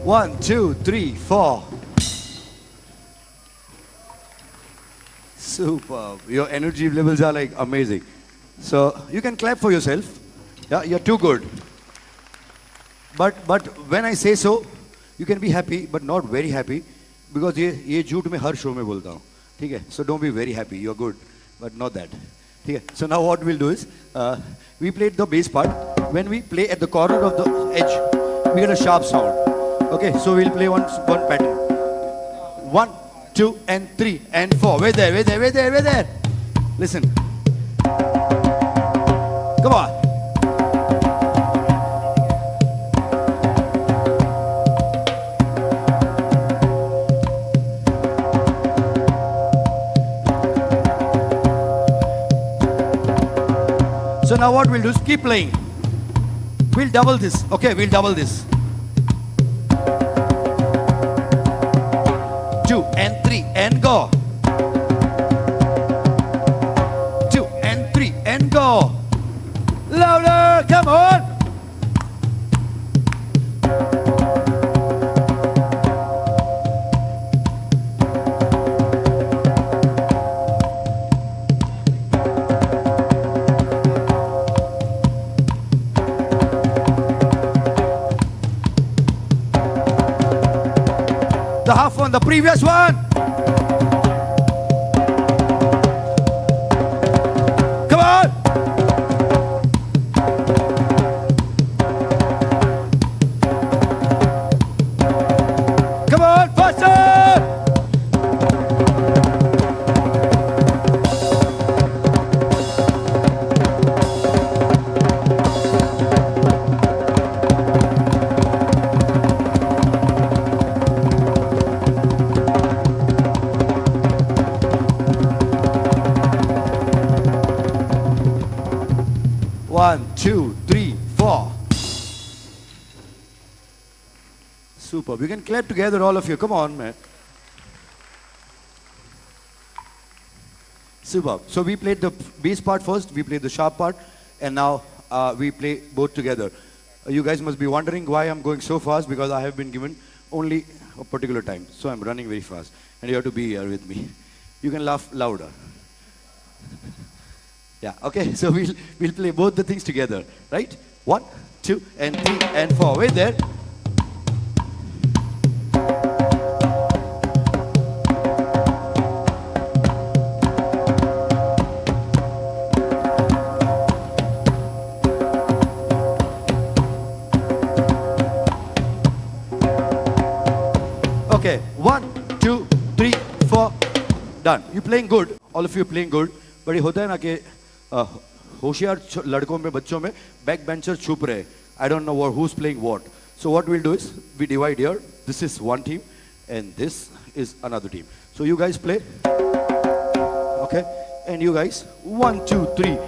One, two, three, 4. Superb. Your energy levels are like amazing. So you can clap for yourself. Yeah, you're too good. But when I say so, you can be happy, but not very happy, because ये झूठ में हर show में बोलता हूँ. ठीक है? So don't be very happy. You're good, but not that. ठीक है? So now what we'll do is, we played the bass part. When we play at the corner of the edge, we get a sharp sound. Okay, so we'll play one pattern. 1, 2, and 3, and 4. Wait there. Listen. Come on. So now what we'll do is keep playing. We'll double this. Okay, we'll double this. 2 and 3 and go. 2 and 3 and go. Louder, come on. The half on the previous one. Come on. Come on, faster. One, two, three, four. Superb. You can clap together, all of you. Come on, man. Superb. So we played the bass part first, we played the sharp part, and now we play both together. You guys must be wondering why I'm going so fast, because I have been given only a particular time. So I'm running very fast, and you have to be here with me. You can laugh louder. Yeah, okay, so we'll play both the things together, right? 1, 2, and 3, and 4. Wait there. Okay, 1, 2, 3, 4, done. You're playing good. All of you playing good. But ये होता है ना कि होशियार लड़कों में बच्चों में बैक बेंचर छुप रहे. I don't know who's playing what. So what we'll do is we divide here. This is one team and this is another team. So you guys play. Okay? And you guys 1, 2, 3.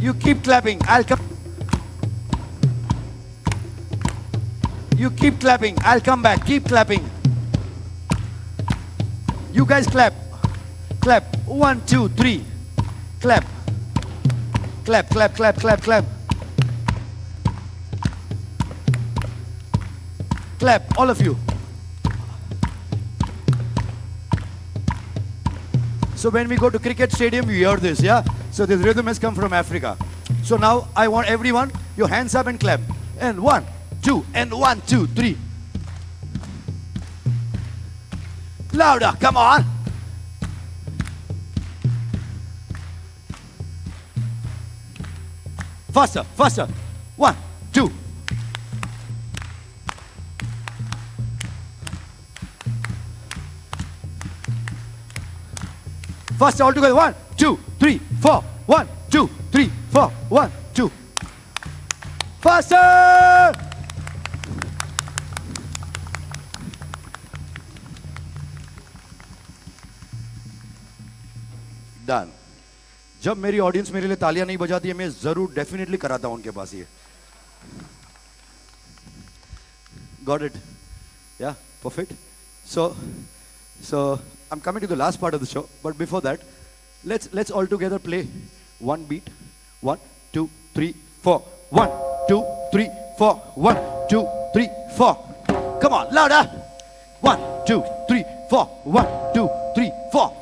You keep clapping. I'll come. You keep clapping. I'll come back. Keep clapping. You guys clap. Clap. 1, 2, 3. Clap. Clap, clap, clap, clap, clap. Clap, all of you. So when we go to cricket stadium, you hear this, yeah? So this rhythm has come from Africa. So now I want everyone, your hands up and clap. And 1, 2, and 1, 2, 3. Louder, come on. Faster, faster. 1, 2. Faster all together. 1, 2, 3, 4. 1, 2, 3, 4. 1, 2. Faster! Done. जब मेरी audience मेरे लिए तालियां नहीं बजाती है, मैं जरूर डेफिनेटली कराता हूं उनके पास ये. Got it? Yeah, perfect. So I'm coming to the last part of the show, but before that, let's all together play one beat. 1, 2, 3, 4. 1, 2, 3, 4. 1, 2, 3, 4. Come on, louder. 1, 2, 3, 4. 1, 2, 3, 4.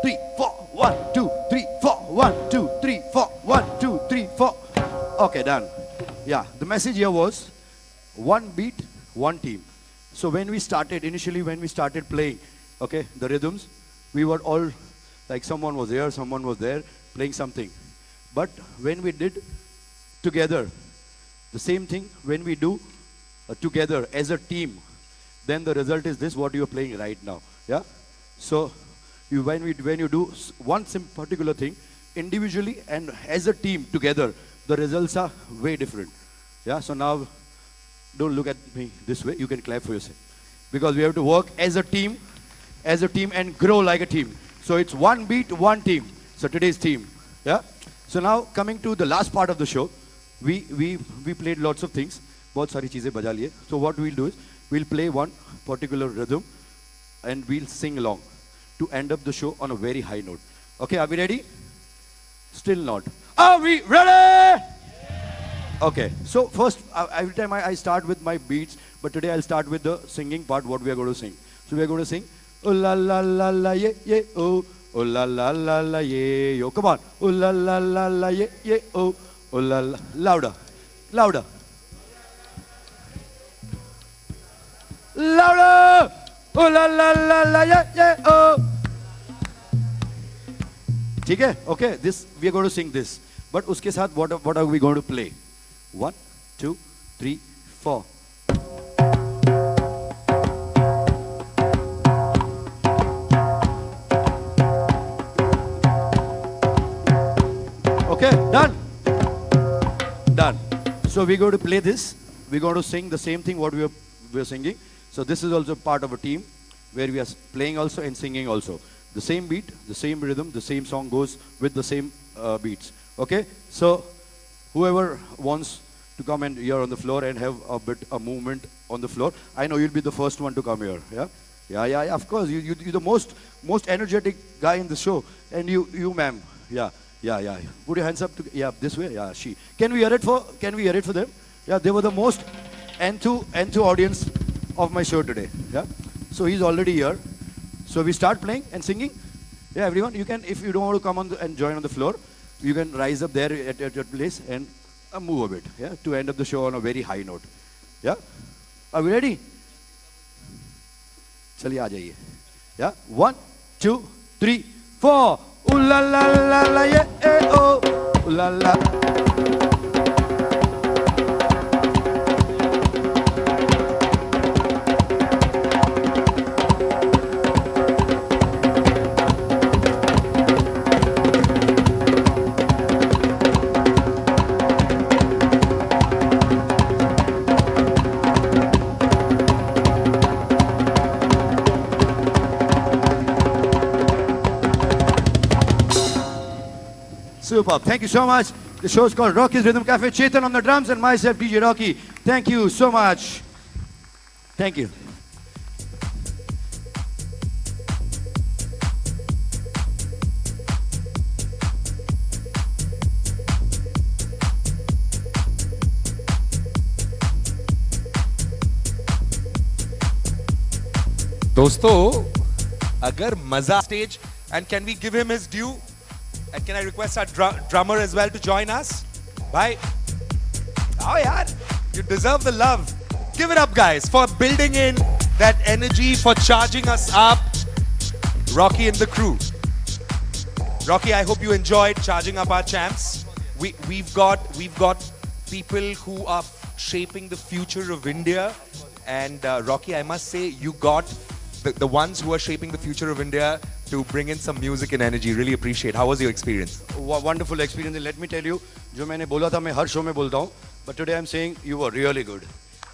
3, 4. 1, 2, 3, 4. 1, 2, 3, 4. 1, 2, 3, 4. Okay, done. Yeah, the message here was one beat, one team. So initially when we started playing, okay, the rhythms, we were all like someone was here, someone was there playing something. But when we did together, the same thing, when we do together as a team, then the result is this, what you are playing right now. Yeah. So when you do one particular thing individually and as a team together, the results are way different. Yeah. So now don't look at me this way. You can clap for yourself, because we have to work as a team as a team and grow like a team. So it's one beat, one team. So today's team. Yeah. So now coming to the last part of the show, we played lots of things. बहुत सारी चीजें बजा लिए. So what we'll do is we'll play one particular rhythm and we'll sing along to end up the show on a very high note. Okay, are we ready? Still not. Are we ready? Okay, so first, every time I start with my beats, but today I'll start with the singing part, what we are going to sing. So we are going to sing, oh la la la la ye ye oh, oh la la la la ye yo. Come on, oh la la la la ye ye oh, oh la la. Louder, louder. Louder! Oh la la la la yeah yeah oh. ठीक है? Okay, this we are going to sing this. But उसके साथ what are we going to play? 1, 2, 3, 4. Okay, done. Done. So we're going to play this. We're going to sing the same thing what we are singing. So this is also part of a team where we are playing also and singing also. The same beat, the same rhythm, the same song goes with the same beats. Okay? So whoever wants to come and here on the floor and have a movement on the floor, I know you'll be the first one to come here. Yeah? Yeah, of course. You're the most energetic guy in the show. And you ma'am. Yeah. Put your hands up. Yeah, this way. Yeah, she. Can we hear it for them? Yeah, they were the most enthu audience of my show today. Yeah. So he's already here. So we start playing and singing. Yeah, everyone, you can, if you don't want to come on and join on the floor, you can rise up there at your place and move a bit. Yeah, to end up the show on a very high note. Yeah. Are we ready? चलिए आ जाइए. Yeah. 1, 2, 3, 4. Ooh la la la la yeah oh. Ooh la la. Superb. Thank you so much. The show is called Rocky's Rhythm Cafe. Chetan on the drums and myself, DJ Rocky. Thank you so much. Thank you. दोस्तों, अगर मजा stage, and can we give him his due? And can I request our drummer as well to join us? Bye. Oh yeah, you deserve the love. Give it up, guys, for building in that energy, for charging us up. Rocky and the crew. Rocky, I hope you enjoyed charging up our champs. We've got people who are shaping the future of India. And Rocky, I must say, you got the ones who are shaping the future of India to bring in some music and energy. Really appreciate. How was your experience? Wonderful experience. And let me tell you, जो मैंने बोला था मैं हर show में बोलता हूँ, but today I'm saying you were really good.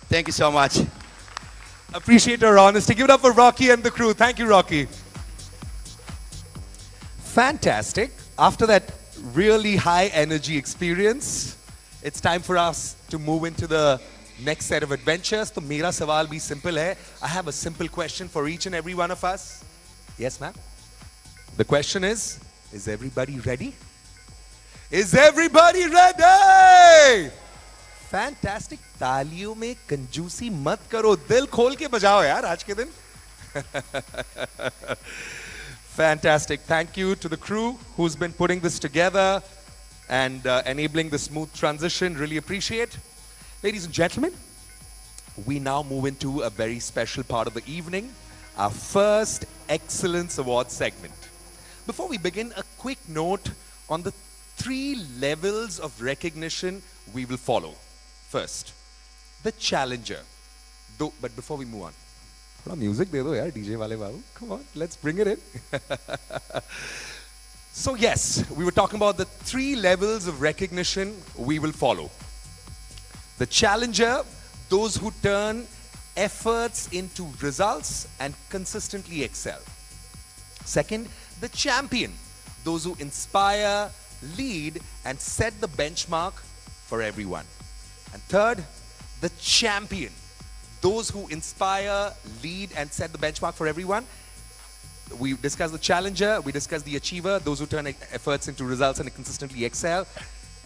Thank you so much. Appreciate your honesty. Give it up for Rocky and the crew. Thank you, Rocky. Fantastic. After that really high energy experience, it's time for us to move into the next set of adventures. So मेरा सवाल भी simple है. I have a simple question for each and every one of us. Yes, ma'am. The question is everybody ready? Is everybody ready? Fantastic. तालियों में कंजूसी मत करो. दिल खोल के बजाओ यार आज के दिन. Fantastic. Thank you to the crew who's been putting this together and enabling the smooth transition. Really appreciate. Ladies and gentlemen, we now move into a very special part of the evening, our first Excellence Award segment. Before we begin, a quick note on the 3 levels of recognition we will follow. First, the challenger. But before we move on, थोड़ा music दे दो यार DJ वाले बाबू. Come on, let's bring it in. So yes, we were talking about the 3 levels of recognition we will follow. The challenger, those who turn efforts into results and consistently excel. Second, the champion, those who inspire, lead, and set the benchmark for everyone. And third, the champion, those who inspire, lead, and set the benchmark for everyone. We discussed the challenger, we discussed the achiever, those who turn efforts into results and consistently excel,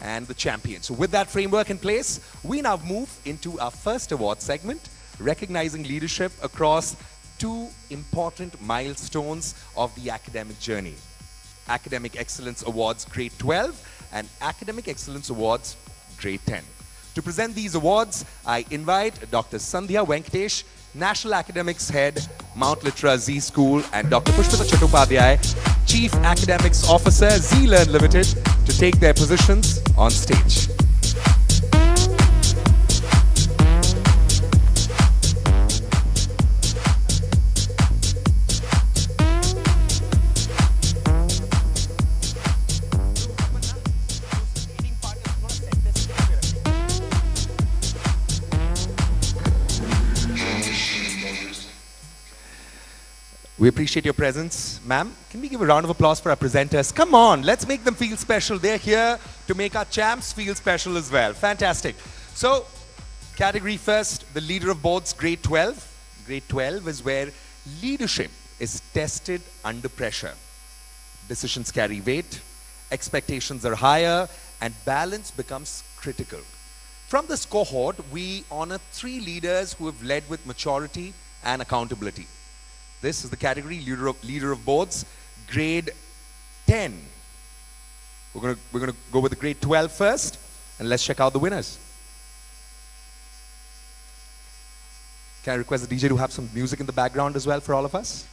and the champion. So with that framework in place, we now move into our first award segment, recognizing leadership across two important milestones of the academic journey. Academic Excellence Awards Grade 12 and Academic Excellence Awards Grade 10. To present these awards, I invite Dr. Sandhya Venkatesh, National Academics Head, Mount Litera Z School, and Dr. Pushpita Chattopadhyay, Chief Academics Officer, ZLearn Limited, to take their positions on stage. We appreciate your presence. Ma'am, can we give a round of applause for our presenters? Come on, let's make them feel special. They're here to make our champs feel special as well. Fantastic. So, category first, the leader of boards, grade 12. Grade 12 is where leadership is tested under pressure. Decisions carry weight, expectations are higher, and balance becomes critical. From this cohort, we honor 3 leaders who have led with maturity and accountability. This is the category leader of boards, grade 10. We're gonna go with the grade 12 first, and let's check out the winners. Can I request the DJ to have some music in the background as well for all of us?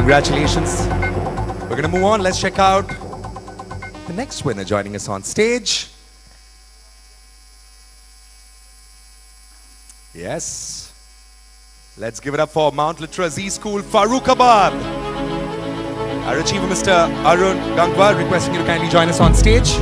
Congratulations. We're going to move on. Let's check out the next winner joining us on stage. Yes. Let's give it up for Mount Litera Z School, Farrukhabad. Our achiever, Mr. Arun Gangwar, requesting you to kindly join us on stage.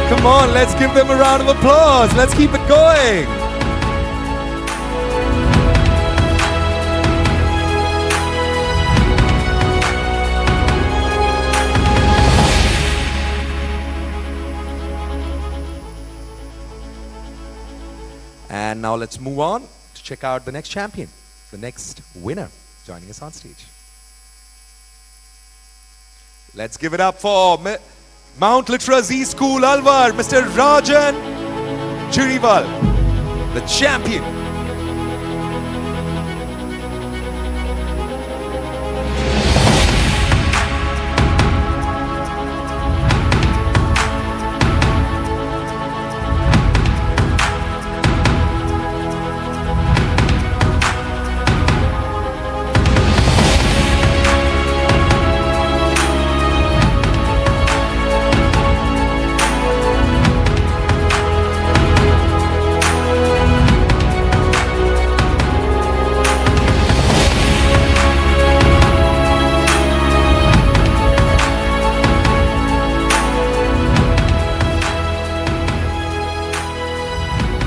Come on, let's give them a round of applause. Let's keep it going. And now let's move on to check out the next champion, the next winner joining us on stage. Let's give it up for Mount Litera Z School, Alwar, Mr. Rajan Chirival, the champion.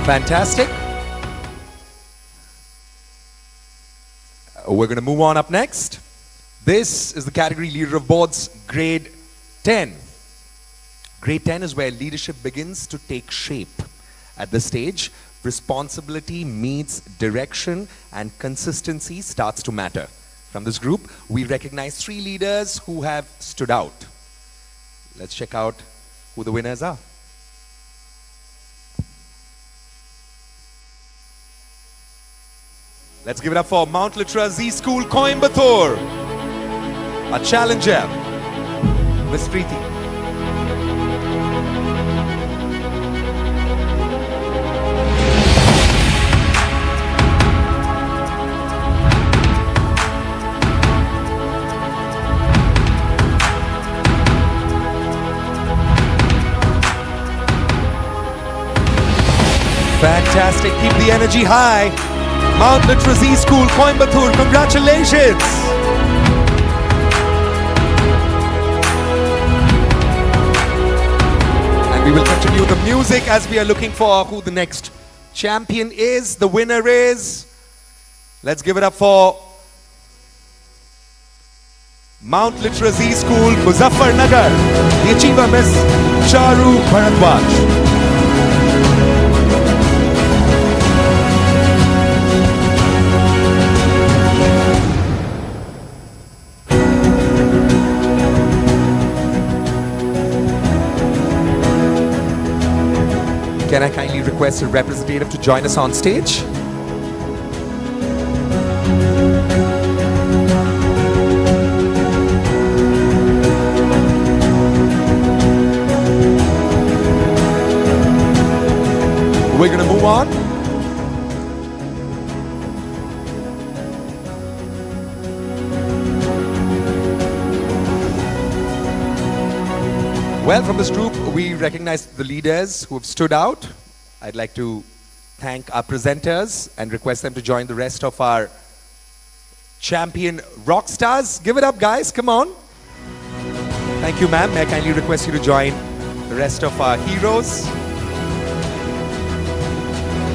Fantastic. We're going to move on up next. This is the category leader of boards, grade 10. Grade 10 is where leadership begins to take shape. At this stage, responsibility meets direction and consistency starts to matter. From this group, we recognize 3 leaders who have stood out. Let's check out who the winners are. Let's give it up for Mount Literacy School, Coimbatore. A challenger, Miss Preeti. Fantastic, keep the energy high. Mount Literacy School, Coimbatore, congratulations. And we will continue the music as we are looking for who the next champion is. The winner is, let's give it up for Mount Literacy School, Muzaffarnagar. The achiever, Miss Charu Bharadwaj. Can I kindly request a representative to join us on stage? We're going to move on. Well, from this group, we recognize the leaders who have stood out. I'd like to thank our presenters and request them to join the rest of our champion rock stars. Give it up, guys. Come on. Thank you, ma'am. May I kindly request you to join the rest of our heroes.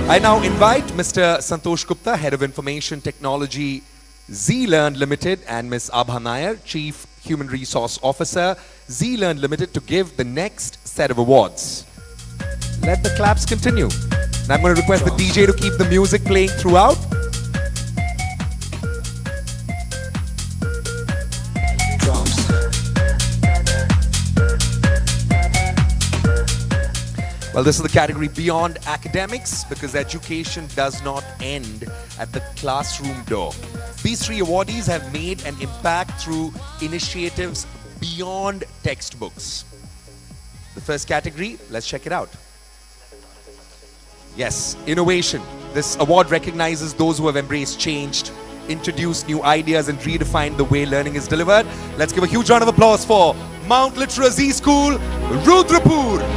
I now invite Mr. Santosh Gupta, Head of Information Technology, ZLearn Limited, and Ms. Abha Nair, Chief Human Resource Officer, ZLearn Limited, to give the next set of awards. Let the claps continue. And I'm going to request the DJ to keep the music playing throughout. Well, this is the category beyond academics, because education does not end at the classroom door. These 3 awardees have made an impact through initiatives beyond textbooks. The first category, let's check it out. Yes, innovation. This award recognizes those who have embraced change, introduced new ideas, and redefined the way learning is delivered. Let's give a huge round of applause for Mount Literacy School, Rudrapur.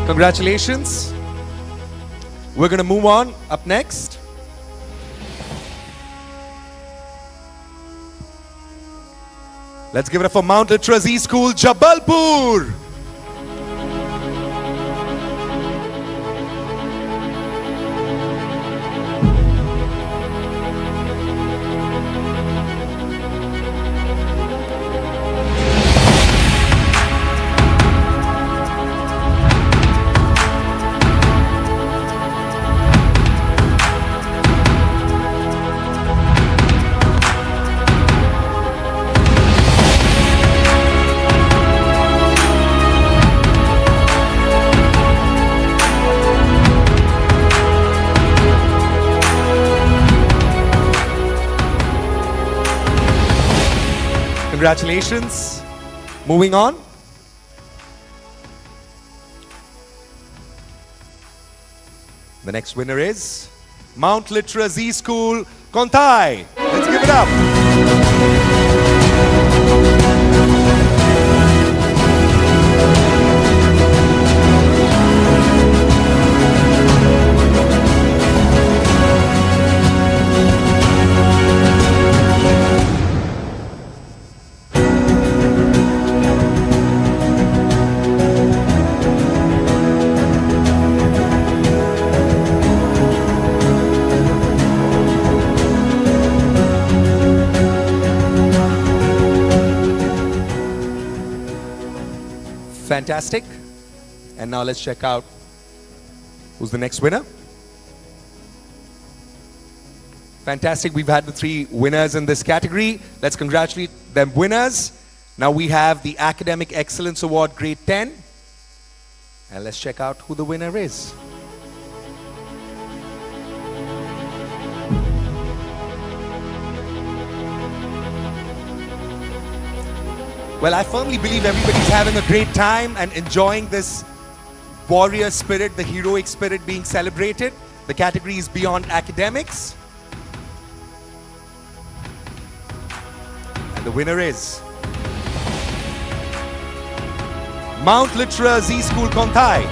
Congratulations. We're going to move on. Up next, let's give it up for Mount Literacy School, Jabalpur. Congratulations. Moving on. The next winner is Mount Literacy School, Kontai. Let's give it up. Fantastic. And now let's check out who's the next winner. Fantastic. We've had the 3 winners in this category. Let's congratulate them winners. Now we have the Academic Excellence Award Grade 10. And let's check out who the winner is. Well, I firmly believe everybody's having a great time and enjoying this warrior spirit, the heroic spirit being celebrated. The category is Beyond Academics. And the winner is Mount Literacy School, Kontai.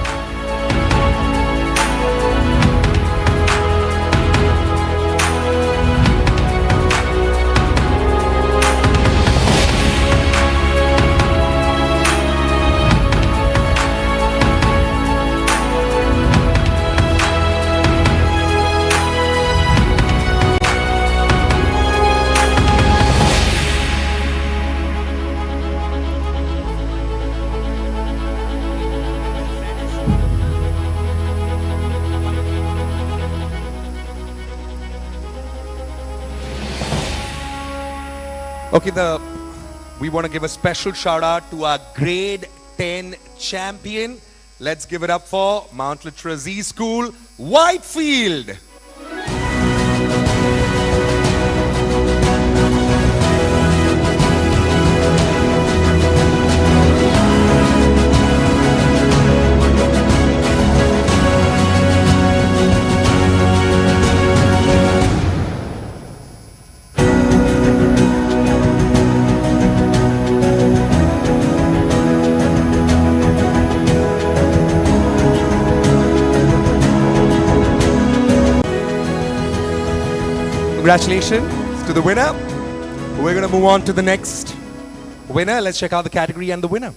Okay, we want to give a special shout out to our grade 10 champion. Let's give it up for Mount Literacy School, Whitefield. Congratulations to the winner. We're going to move on to the next winner. Let's check out the category and the winner.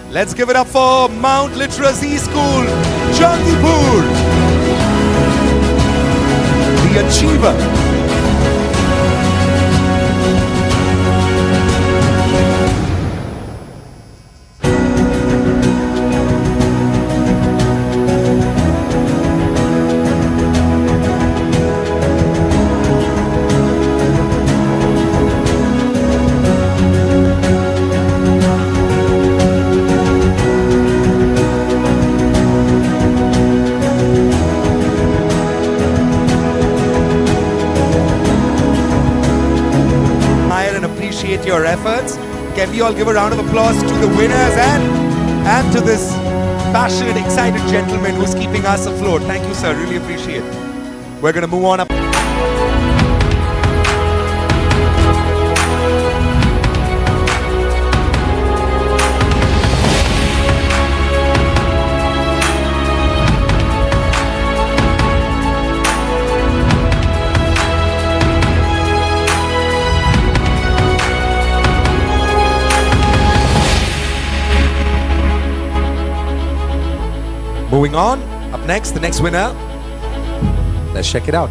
Let's give it up for Mount Literacy School, Jangipur. The Achiever. Your efforts. Can we all give a round of applause to the winners and to this passionate, excited gentleman who's keeping us afloat. Thank you, sir. Really appreciate it. We're going to move on up. Moving on, up next, the next winner. Let's check it out.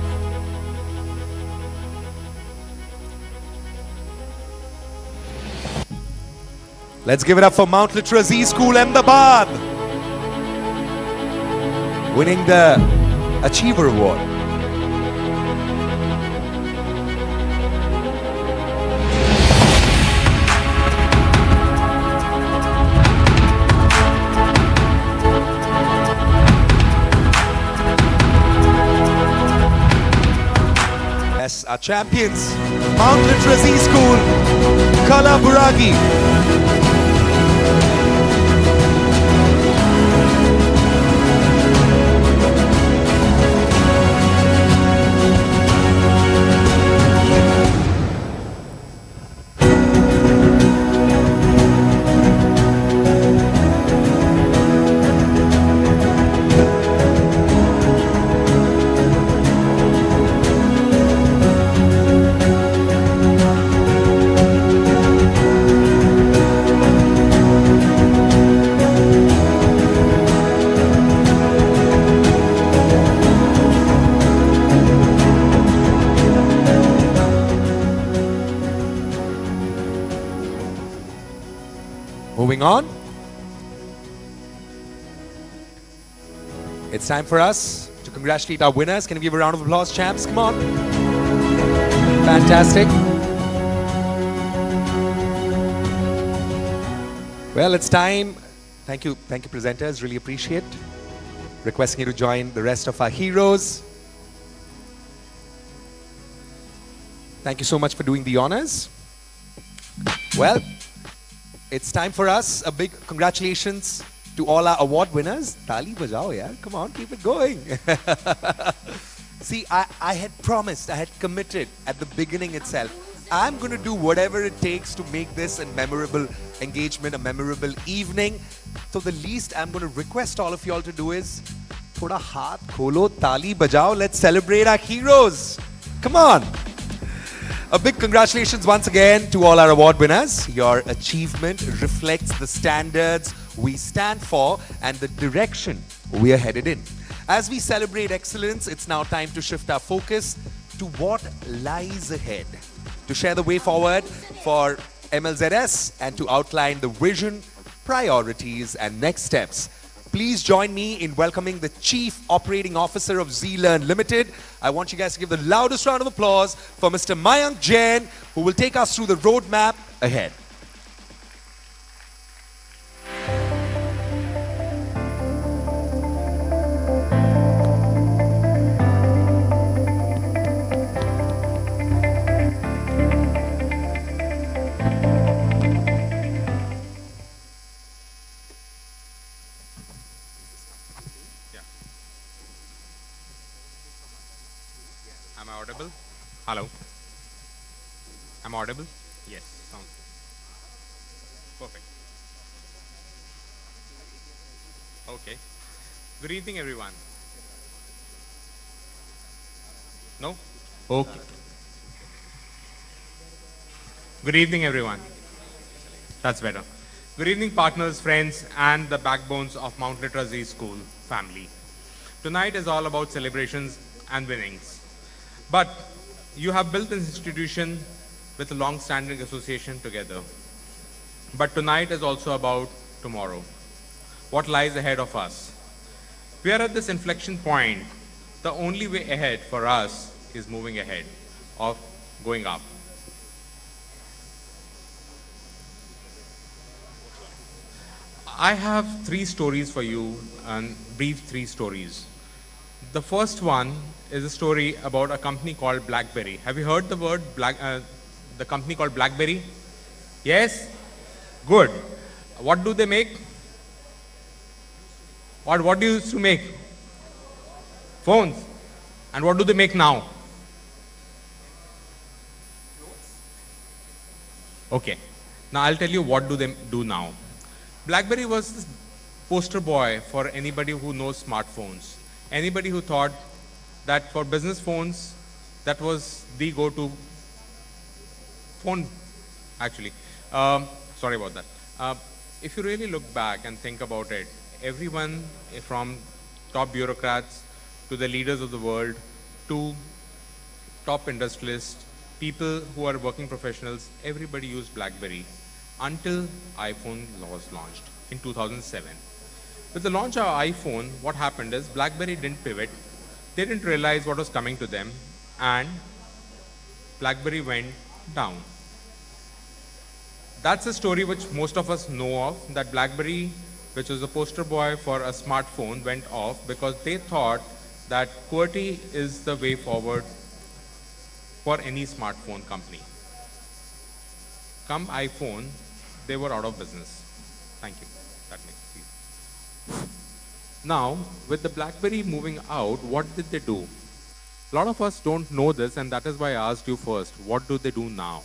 Let's give it up for Mount Literacy School, Ahmedabad, winning the Achiever Award. Our champions, Mount Literacy School, Kalaburagi. Moving on. It's time for us to congratulate our winners. Can you give a round of applause, champs? Come on. Fantastic. Well, it's time. Thank you, presenters. Really appreciate. Requesting you to join the rest of our heroes. Thank you so much for doing the honors. Well, it's time for us. A big congratulations to all our award winners. Tali bajao, yaar. Come on, keep it going. See, I had promised, I had committed at the beginning itself. I'm going to do whatever it takes to make this a memorable engagement, a memorable evening. So the least I'm going to request all of you all to do is thoda haath kholo, tali bajao. Let's celebrate our heroes. Come on. A big congratulations once again to all our award winners. Your achievement reflects the standards we stand for and the direction we are headed in. As we celebrate excellence, it's now time to shift our focus to what lies ahead. To share the way forward for MLZS and to outline the vision, priorities and next steps. Please join me in welcoming the Chief Operating Officer of ZLearn Limited. I want you guys to give the loudest round of applause for Mr. Mayank Jain, who will take us through the roadmap ahead. Am I audible? Hello? Am I audible? Yes, sounds good. Perfect. Okay. Good evening, everyone. No? Okay. Good evening, everyone. That's better. Good evening, partners, friends, and the backbones of Mount Literacy School family. Tonight is all about celebrations and winnings. But you have built this institution with a long-standing association together. But tonight is also about tomorrow. What lies ahead of us? We are at this inflection point. The only way ahead for us is moving ahead, of going up. I have 3 stories for you, and brief 3 stories. The first one is a story about a company called BlackBerry. Have you heard the word the company called BlackBerry? Yes? Good. What do they make? What do you used to make? Phones. And what do they make now? Okay. Now I'll tell you what do they do now. BlackBerry was this poster boy for anybody who knows smartphones. Anybody who thought that for business phones, that was the go-to phone, actually. Sorry about that. If you really look back and think about it, everyone from top bureaucrats to the leaders of the world to top industrialists, people who are working professionals, everybody used BlackBerry until iPhone was launched in 2007. With the launch of iPhone, what happened is BlackBerry didn't pivot. They didn't realize what was coming to them, and BlackBerry went down. That's a story which most of us know of, that BlackBerry, which was the poster boy for a smartphone, went off because they thought that QWERTY is the way forward for any smartphone company. Come iPhone, they were out of business. Thank you. That makes it easy. Now, with the BlackBerry moving out, what did they do? A lot of us don't know this, and that is why I asked you first, what do they do now?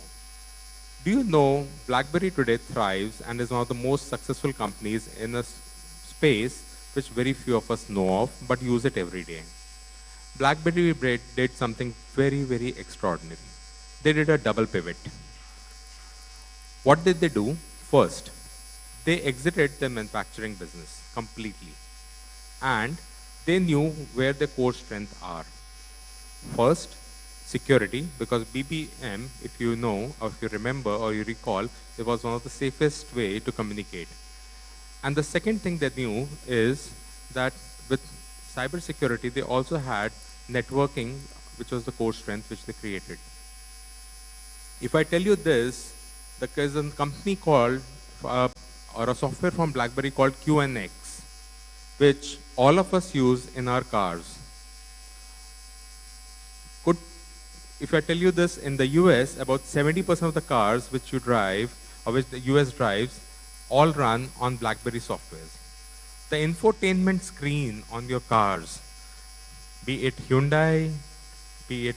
Do you know BlackBerry today thrives and is one of the most successful companies in a space which very few of us know of, but use it every day? BlackBerry did something very, very extraordinary. They did a double pivot. What did they do? First, they exited the manufacturing business completely. And they knew where their core strengths are. First, security, because BBM, if you know, or if you remember, or you recall, it was one of the safest way to communicate. And the second thing they knew is that with cybersecurity, they also had networking, which was the core strength which they created. If I tell you this, there's a company called, or a software from BlackBerry called QNX, which all of us use in our cars. If I tell you this, in the US, about 70% of the cars which you drive, or which the US drives, all run on BlackBerry softwares. The infotainment screen on your cars, be it Hyundai, be it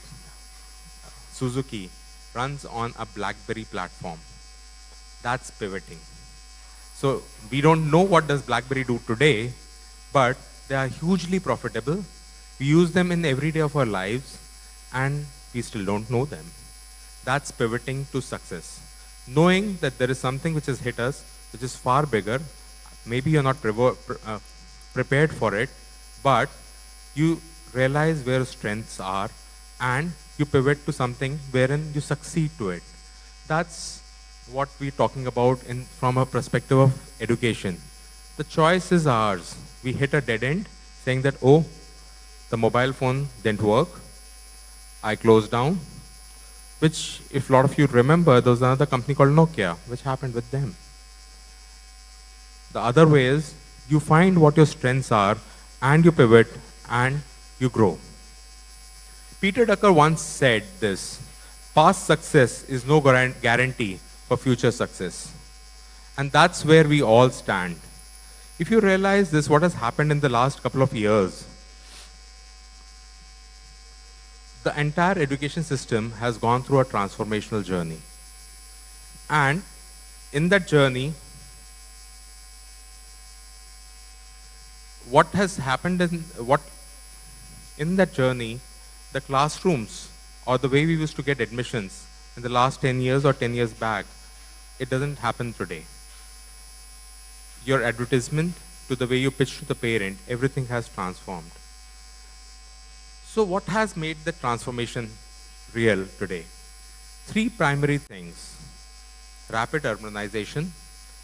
Suzuki, runs on a BlackBerry platform. That's pivoting. So we don't know what does BlackBerry do today, but they are hugely profitable. We use them in every day of our lives, and we still don't know them. That's pivoting to success. Knowing that there is something which has hit us, which is far bigger. Maybe you're not prepared for it, but you realize where strengths are, and you pivot to something wherein you succeed to it. That's what we're talking about from a perspective of education. The choice is ours. We hit a dead end saying that, oh, the mobile phone didn't work. I closed down, which, if a lot of you remember, there was another company called Nokia, which happened with them. The other way is you find what your strengths are, and you pivot, and you grow. Peter Drucker once said this: past success is no guarantee for future success. And that's where we all stand. If you realize this, what has happened in the last couple of years, the entire education system has gone through a transformational journey. And in that journey, what has happened in that journey, the classrooms, or the way we used to get admissions in the last 10 years or 10 years back, it doesn't happen today. Your advertisement to the way you pitch to the parent, everything has transformed. So what has made the transformation real today? 3 primary things: rapid urbanization,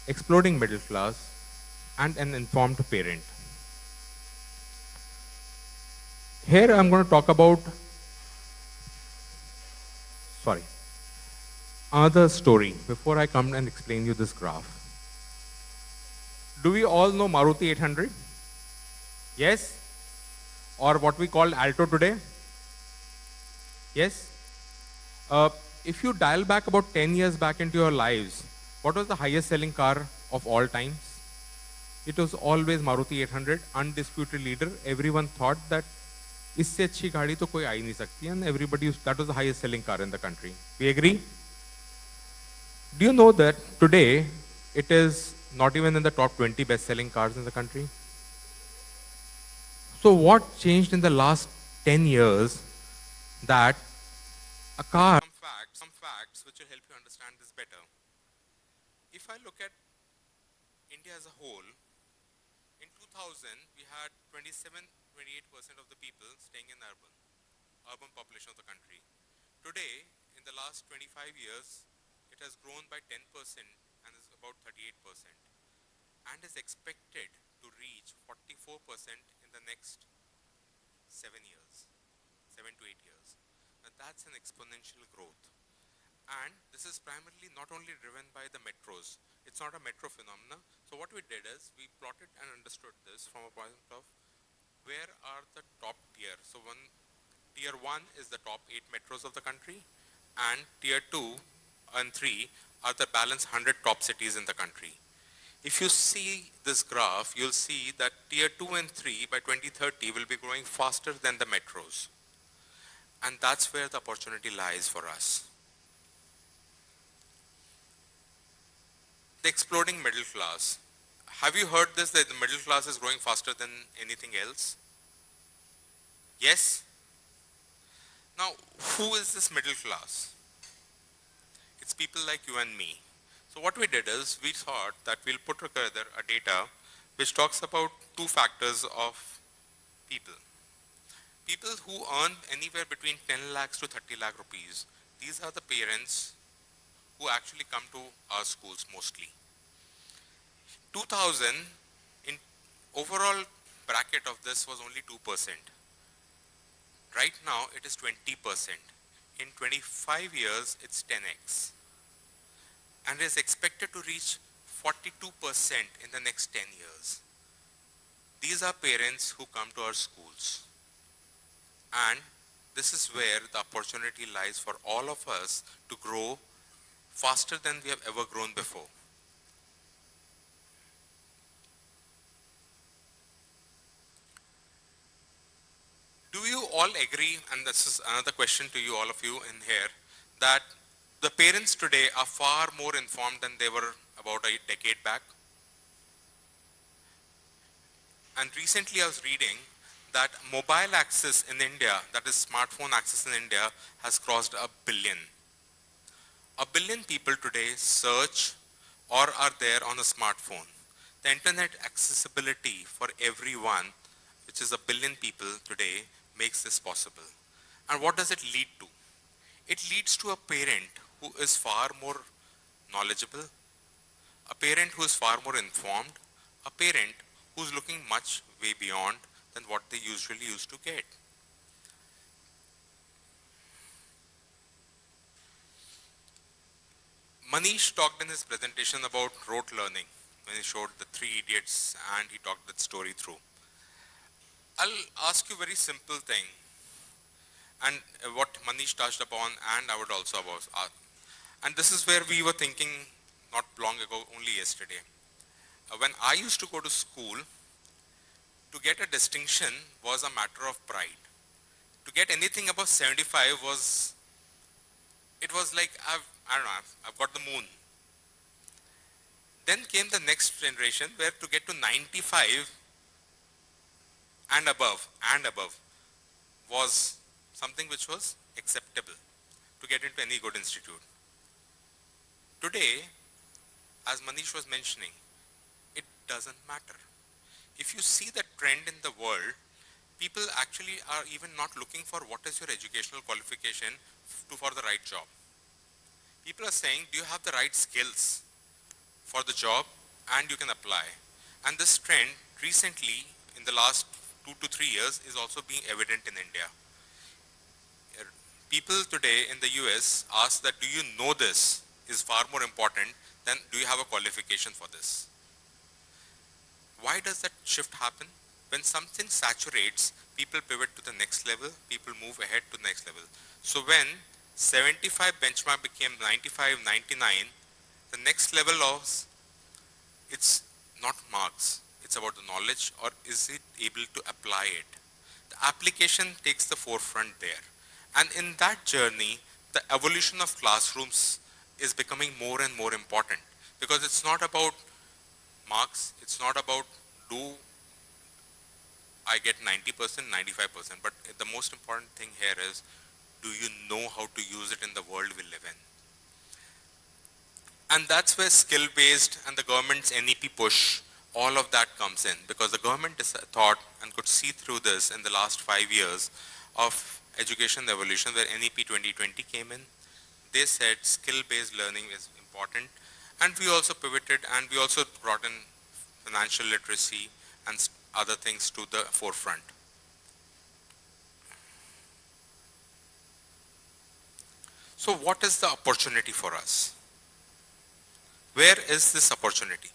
exploding middle class, and an informed parent. Here I'm going to talk about, another story before I come and explain you this graph. Do we all know Maruti 800? Yes? Or what we call Alto today? Yes? If you dial back about 10 years back into your lives, what was the highest selling car of all times? It was always Maruti 800, undisputed leader. Everyone thought that इससे अच्छी गाड़ी तो कोई आ ही नहीं सकती, and everybody, that was the highest selling car in the country. We agree? Do you know that today it is not even in the top 20 best selling cars in the country? So what changed in the last 10 years that a car... Some facts which will help you understand this better. If I look at India as a whole, in 2000 we had 27-28% of the people staying in urban population of the country. Today, in the last 25 years, it has grown by 10% and is about 38%, and is expected to reach 44% in the next 7 to 8 years. Now that's an exponential growth. And this is primarily not only driven by the metros. It's not a metro phenomena. So what we did is we plotted and understood this from a point of where are the top tier. So tier 1 is the top 8 metros of the country, and tier 2 and 3 are the balance 100 top cities in the country. If you see this graph, you'll see that tier 2 and 3 by 2030 will be growing faster than the metros. And that's where the opportunity lies for us. The exploding middle class. Have you heard this, that the middle class is growing faster than anything else? Yes? Now, who is this middle class? It's people like you and me. So what we did is, we thought that we'll put together a data which talks about 2 factors of people. people who earn anywhere between 10 lakhs to 30 lakh rupees, these are the parents who actually come to our schools mostly. 2000, in overall bracket of this was only 2%. Right now, it is 20%. In 25 years, it's 10x. And is expected to reach 42% in the next 10 years. These are parents who come to our schools. And this is where the opportunity lies for all of us to grow faster than we have ever grown before. Do you all agree, and this is another question to you, all of you in here, that the parents today are far more informed than they were about a decade back? And recently I was reading that mobile access in India, that is smartphone access in India, has crossed 1 billion. 1 billion people today search or are there on a smartphone. The internet accessibility for everyone, which is 1 billion people today, makes this possible. And what does it lead to? It leads to a parent who is far more knowledgeable, a parent who is far more informed, a parent who's looking much way beyond than what they usually used to get. Manish talked in his presentation about rote learning when he showed the 3 idiots and he talked that story through. I'll ask you a very simple thing, and what Manish touched upon, and I would also ask. And this is where we were thinking not long ago, only yesterday. When I used to go to school, to get a distinction was a matter of pride. To get anything above 75 was like, I've got the moon. Then came the next generation where to get to 95 and above was something which was acceptable to get into any good institute. Today, as Manish was mentioning, it doesn't matter. If you see the trend in the world, people actually are even not looking for what is your educational qualification for the right job. People are saying, do you have the right skills for the job, and you can apply. And this trend recently, in the last 2 to 3 years, is also being evident in India. People today in the US ask that, do you know this, is far more important than do you have a qualification for this. Why does that shift happen? When something saturates, people pivot to the next level, people move ahead to the next level. So when 75 benchmark became 95, 99, the next level of, it's not marks, it's about the knowledge, or is it able to apply it? The application takes the forefront there. And in that journey, the evolution of classrooms is becoming more and more important, because it's not about marks, it's not about do I get 90%, 95%, but the most important thing here is, do you know how to use it in the world we live in? And that's where skill-based and the government's NEP push, all of that comes in, because the government thought and could see through this in the last 5 years of education evolution, where NEP 2020 came in. They said skill-based learning is important, and we also pivoted and we also brought in financial literacy and other things to the forefront. So what is the opportunity for us? Where is this opportunity?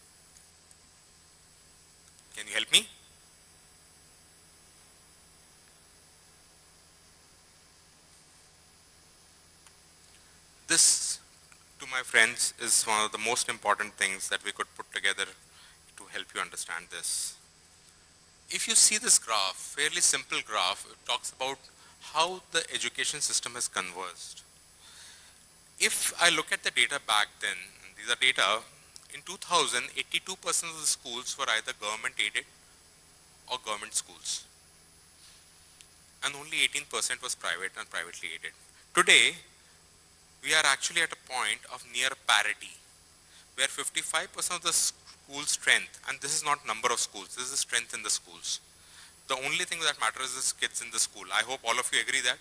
Can you help me? This, to my friends, is one of the most important things that we could put together to help you understand this. If you see this graph, fairly simple graph, it talks about how the education system has converged. If I look at the data back then, these are data, in 2000, 82% of the schools were either government aided or government schools. And only 18% was private and privately aided. Today, we are actually at a point of near parity, where 55% of the school strength, and this is not number of schools, this is strength in the schools. the only thing that matters is kids in the school. I hope all of you agree that.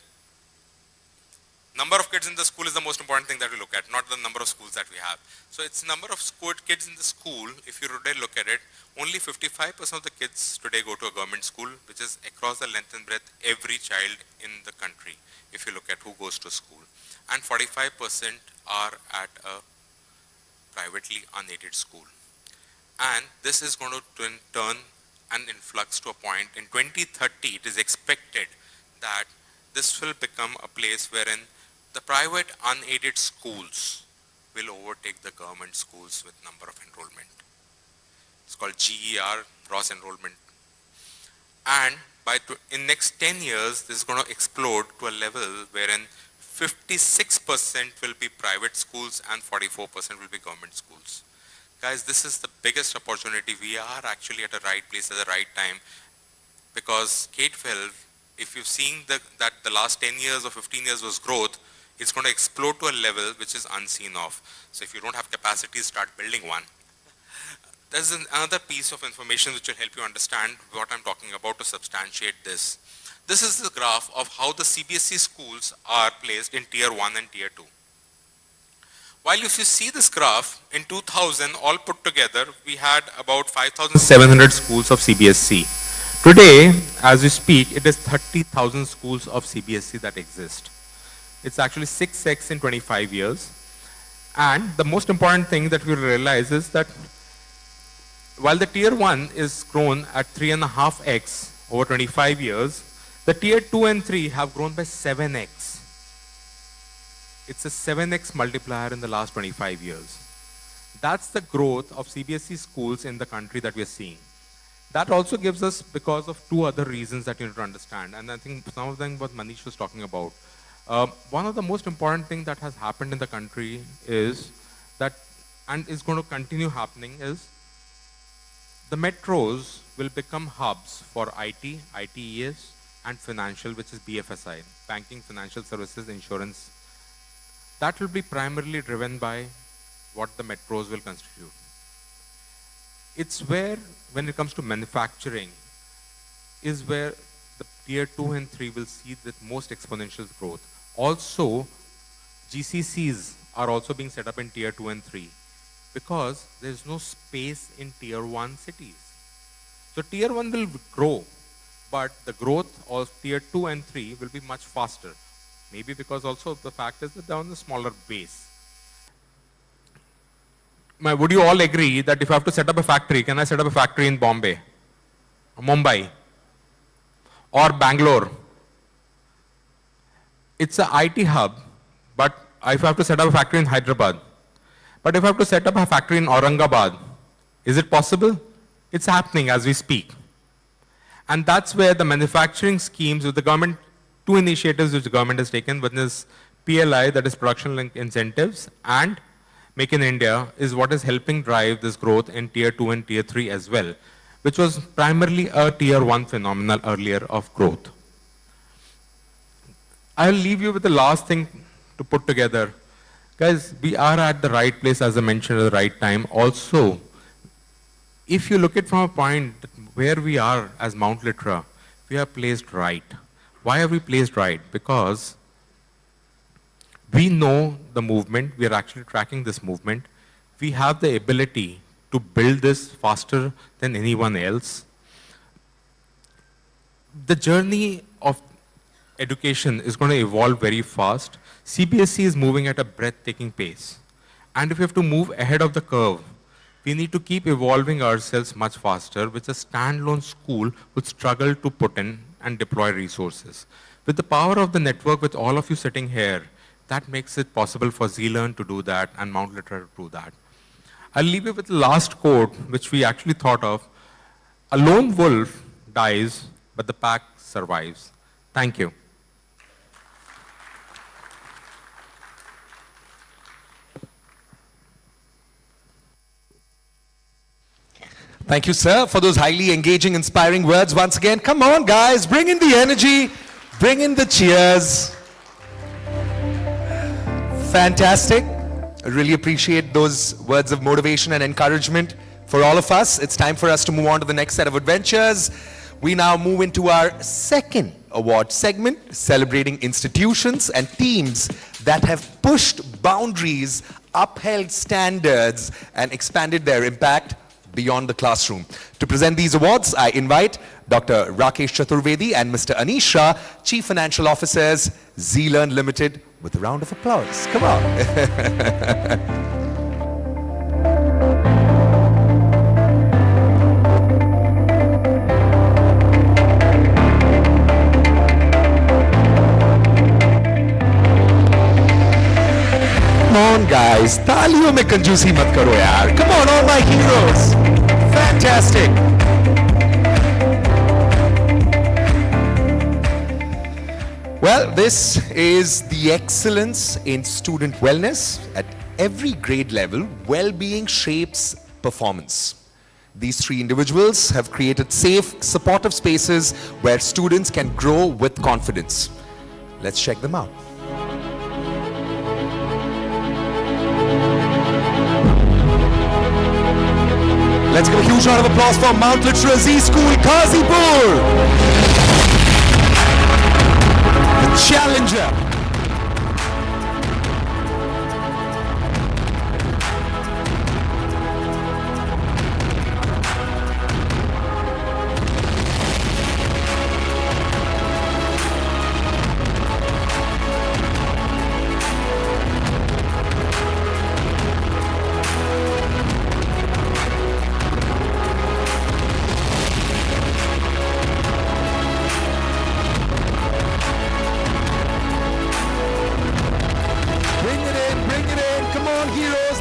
Number of kids in the school is the most important thing that we look at, not the number of schools that we have. So it's number of kids in the school. If you today look at it, only 55% of the kids today go to a government school, which is across the length and breadth every child in the country, if you look at who goes to school. And 45% are at a privately unaided school. And this is going to turn an influx to a point. In 2030, it is expected that this will become a place wherein the private unaided schools will overtake the government schools with number of enrollment. It's called GER, gross enrollment. And in next 10 years, this is going to explode to a level wherein 56% will be private schools and 44% will be government schools. Guys, this is the biggest opportunity. We are actually at the right place at the right time, because K-12, if you've seen that the last 10 years or 15 years was growth, it's going to explode to a level which is unseen of. So if you don't have capacity, start building one. There's another piece of information which will help you understand what I'm talking about to substantiate this. This is the graph of how the CBSE schools are placed in Tier 1 and Tier 2. While if you see this graph, in 2000, all put together, we had about 5,700 schools of CBSE. Today, as we speak, it is 30,000 schools of CBSE that exist. It's actually 6x in 25 years. And the most important thing that we realize is that while the Tier 1 is grown at 3.5x over 25 years, the Tier 2 and 3 have grown by 7x. It's a 7x multiplier in the last 25 years. That's the growth of CBSE schools in the country that we're seeing. That also gives us, because of two other reasons that you need to understand, and I think some of them what Manish was talking about. One of the most important things that has happened in the country is that, and is going to continue happening, is the metros will become hubs for IT, ITES, and financial, which is BFSI, banking, financial services, insurance. That will be primarily driven by what the metros will constitute. It's where, when it comes to manufacturing, is where the Tier 2 and 3 will see the most exponential growth. Also, GCCs are also being set up in Tier 2 and 3 because there's no space in Tier 1 cities. So Tier 1 will grow, but the growth of Tier 2 and 3 will be much faster. Maybe because also the fact is that they're on a smaller base. Would you all agree that if I have to set up a factory, can I set up a factory in Bombay, or Mumbai, or Bangalore? It's an IT hub, but if I have to set up a factory in Hyderabad, but if I have to set up a factory in Aurangabad, is it possible? It's happening as we speak. And that's where the manufacturing schemes with the government, two initiatives which the government has taken, one is PLI, that is production linked incentives, and Make in India is what is helping drive this growth in Tier 2 and Tier 3 as well, which was primarily a Tier 1 phenomenon earlier of growth. I'll leave you with the last thing to put together. Guys, we are at the right place, as I mentioned, at the right time. Also, if you look at from a point where we are as Mount Litera, we are placed right. Why are we placed right? Because we know the movement, we are actually tracking this movement. We have the ability to build this faster than anyone else. The journey of education is going to evolve very fast. CBSE is moving at a breathtaking pace. And if we have to move ahead of the curve, we need to keep evolving ourselves much faster, which a standalone school would struggle to put in and deploy resources. With the power of the network, with all of you sitting here, that makes it possible for ZLearn to do that and Mount Litera to do that. I'll leave you with the last quote, which we actually thought of. A lone wolf dies, but the pack survives. Thank you. Thank you, sir, for those highly engaging, inspiring words. Once again, come on, guys, bring in the energy, bring in the cheers. Fantastic. I really appreciate those words of motivation and encouragement for all of us. It's time for us to move on to the next set of adventures. We now move into our second award segment, celebrating institutions and teams that have pushed boundaries, upheld standards, and expanded their impact beyond the classroom. To present these awards, I invite Dr. Rakesh Chaturvedi and Mr. Anish Shah, Chief Financial Officers, ZLearn Limited, with a round of applause. Come on. Come on guys, तालियों में कंजूसी मत करो यार. Come on, all my heroes. Fantastic. Well, this is the excellence in student wellness. At every grade level, well-being shapes performance. These three individuals have created safe, supportive spaces where students can grow with confidence. Let's check them out. Let's give a huge round of applause for Mount Literacy School, Ghazipur. The challenger.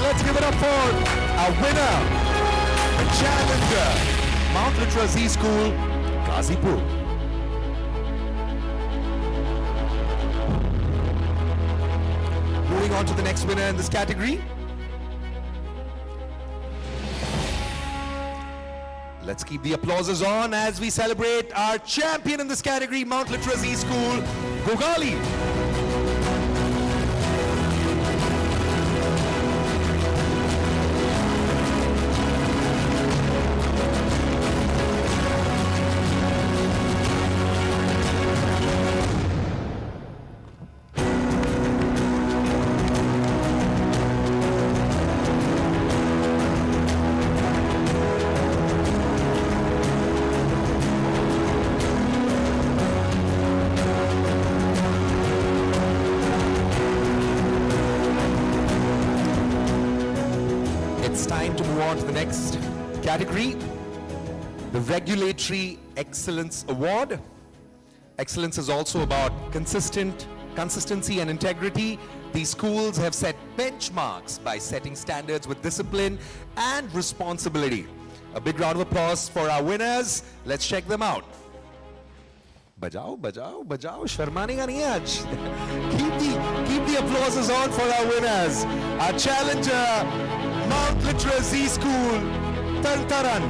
Let's give it up for our winner, the challenger, Mount Literacy School, Ghazipur. Moving on to the next winner in this category. Let's keep the applauses on as we celebrate our champion in this category, Mount Literacy School, Gogali. It's time to move on to the next category, the Regulatory Excellence Award. Excellence is also about consistency and integrity. These schools have set benchmarks by setting standards with discipline and responsibility. A big round of applause for our winners. Let's check them out. Bajao, bajao, bajao. Sharmane ka nahi hai aaj. Keep the applauses on for our winners. Our challenger, Mount Literacy School, Taran.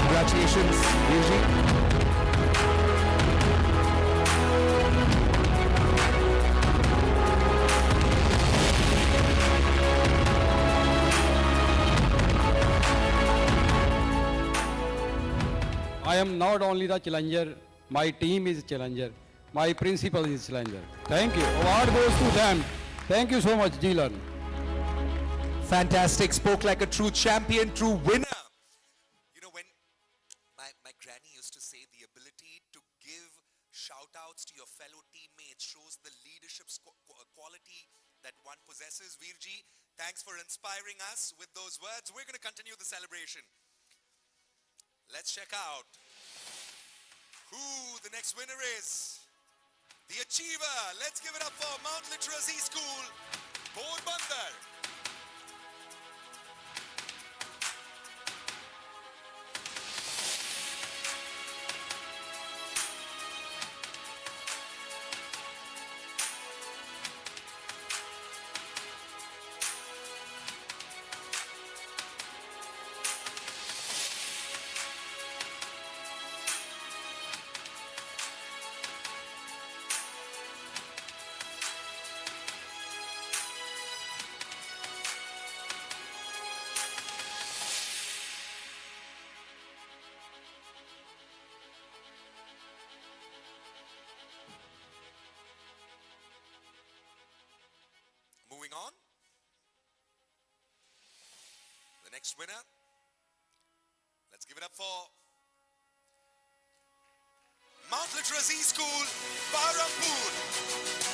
Congratulations, Virji. I am not only the challenger, my team is challenger, my principal is challenger. Thank you. Award goes to them. Thank you so much, ZLearn. Fantastic. Spoke like a true champion, true winner. You know, when my granny used to say the ability to give shout-outs to your fellow teammates shows the leadership quality that one possesses. Virji, thanks for inspiring us with those words. We're going to continue the celebration. Let's check out who the next winner is. The achiever. Let's give it up for Mount Literacy School, Porbandar. next winner, let's give it up for Mount Literacy School, Parampur.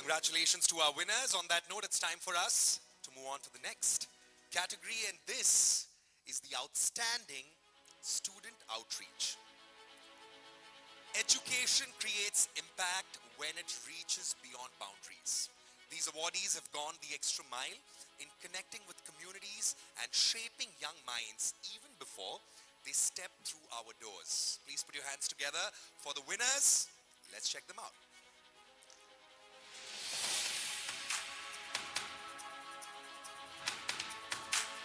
Congratulations to our winners. On that note, it's time for us to move on to the next category, and this is the Outstanding Student Outreach. Education creates impact when it reaches beyond boundaries. These awardees have gone the extra mile in connecting with communities and shaping young minds even before they step through our doors. Please put your hands together for the winners. Let's check them out.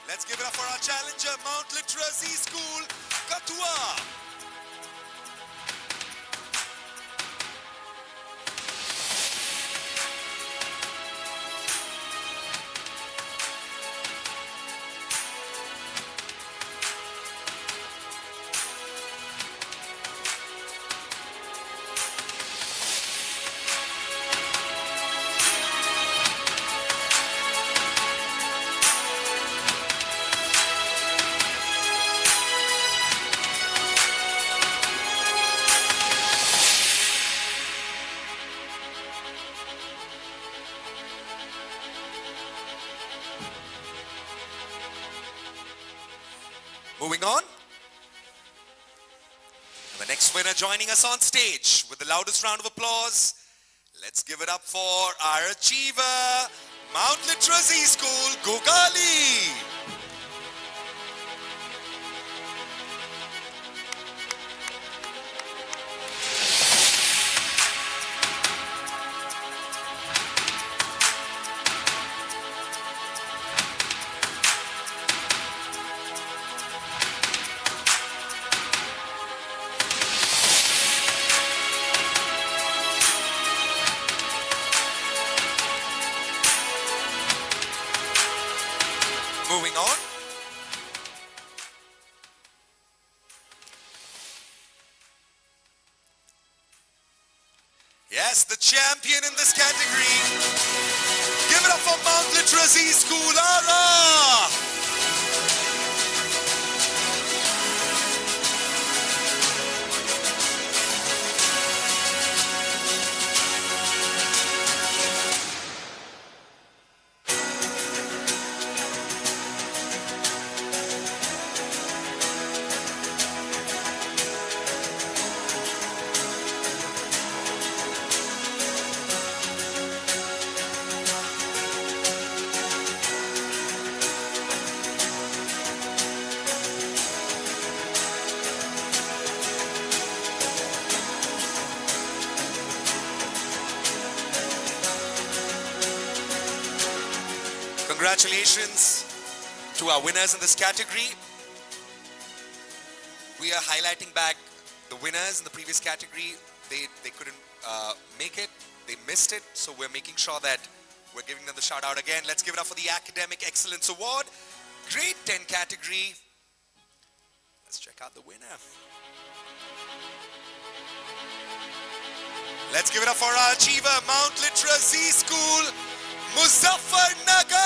Let's give it up for our challenger, Mount Literacy School, Kathua. Moving on. The next winner joining us on stage with the loudest round of applause. Let's give it up for our achiever, Mount Literacy School, Gogali. Moving on. Yes, the champion in this category. Give it up for Mount Literacy School, Ara. Congratulations to our winners in this category. We are highlighting back the winners in the previous category. They couldn't make it. They missed it. So we're making sure that we're giving them the shout out again. Let's give it up for the Academic Excellence Award, Grade 10 category. Let's check out the winner. Let's give it up for our achiever, Mount Literacy School, Muzaffarnagar.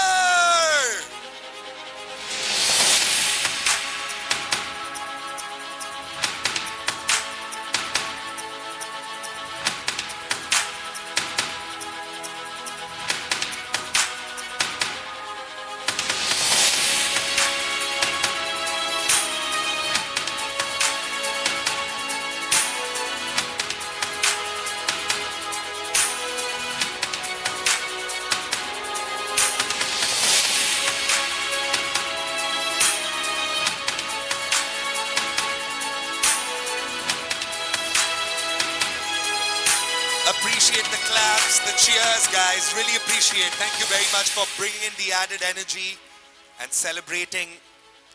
appreciate the claps, the cheers, guys. Really appreciate. Thank you very much for bringing in the added energy and celebrating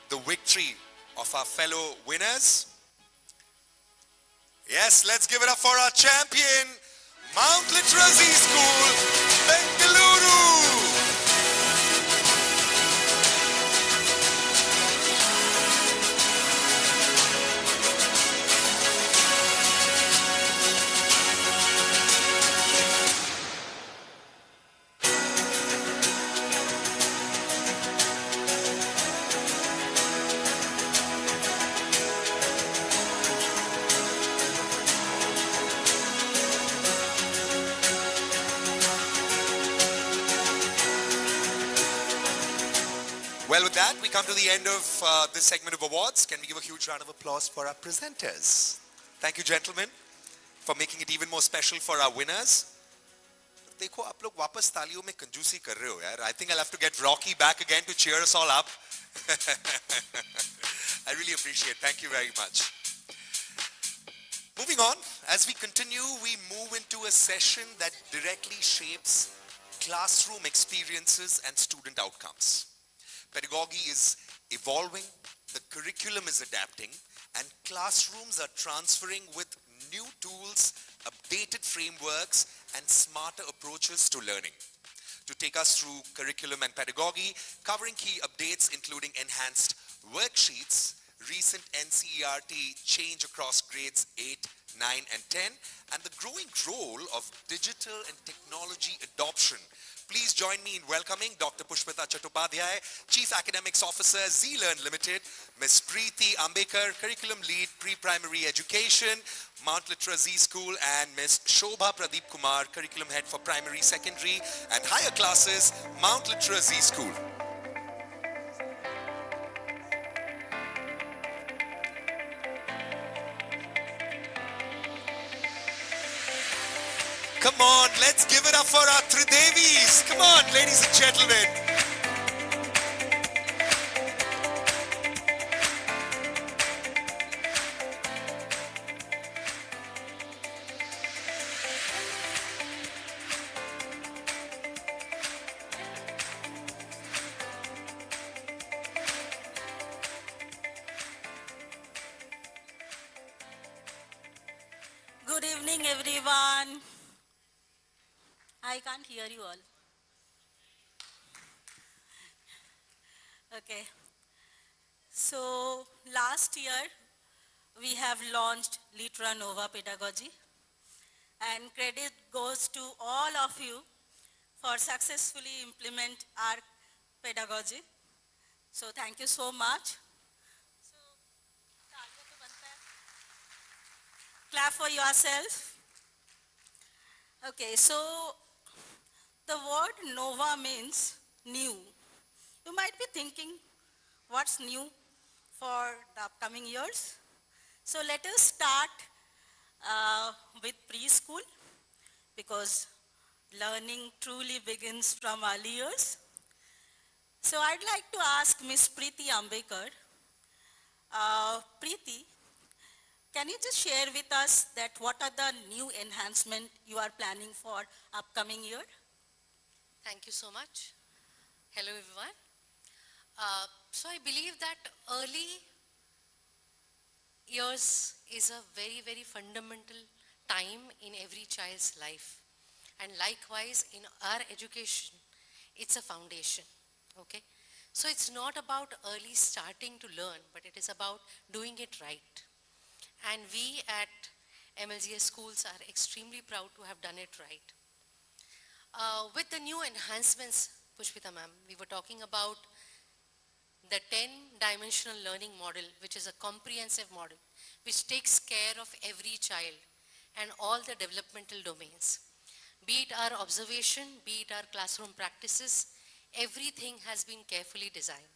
the victory of our fellow winners. Yes, let's give it up for our champion, Mount Literacy School, Bengaluru. Well, with that, we come to the end of this segment of awards. Can we give a huge round of applause for our presenters? Thank you, gentlemen, for making it even more special for our winners. देखो आप लोग वापस तालियों में कंजूसी कर रहे हो यार. I think I'll have to get Rocky back again to cheer us all up. I really appreciate it. Thank you very much. Moving on, as we continue, we move into a session that directly shapes classroom experiences and student outcomes. Pedagogy is evolving, the curriculum is adapting, and classrooms are transferring with new tools, updated frameworks, and smarter approaches to learning. To take us through curriculum and pedagogy, covering key updates including enhanced worksheets, recent NCERT change across grades 8, 9, and 10, and the growing role of digital and technology adoption. Please join me in welcoming Dr. Pushpita Chattopadhyay, Chief Academics Officer, ZLearn Limited, Ms. Preeti Ambekar, Curriculum Lead, Pre-Primary Education, Mount Literacy School, and Ms. Shobha Pradeep Kumar, Curriculum Head for Primary, Secondary, and Higher Classes, Mount Literacy School. Come on, let's give it up for our Tridevis. Come on, ladies and gentlemen. Good evening, everyone. I can't hear you all. Okay. So last year, we have launched Litera Nova Pedagogy, and credit goes to all of you for successfully implement our pedagogy. So thank you so much. So, clap for yourself. Okay, so the word Nova means new. You might be thinking, what's new for the upcoming years? So let us start with preschool, because learning truly begins from early years. So I'd like to ask Ms. Preeti Ambekar. Preeti, can you just share with us that what are the new enhancements you are planning for upcoming year? Thank you so much. Hello, everyone. So I believe that early years is a very, very fundamental time in every child's life. And likewise, in our education, it's a foundation, okay? So it's not about early starting to learn, but it is about doing it right. And we at MLGS schools are extremely proud to have done it right. With the new enhancements, Pushpita ma'am, we were talking about the 10-dimensional learning model, which is a comprehensive model, which takes care of every child and all the developmental domains. Be it our observation, be it our classroom practices, everything has been carefully designed.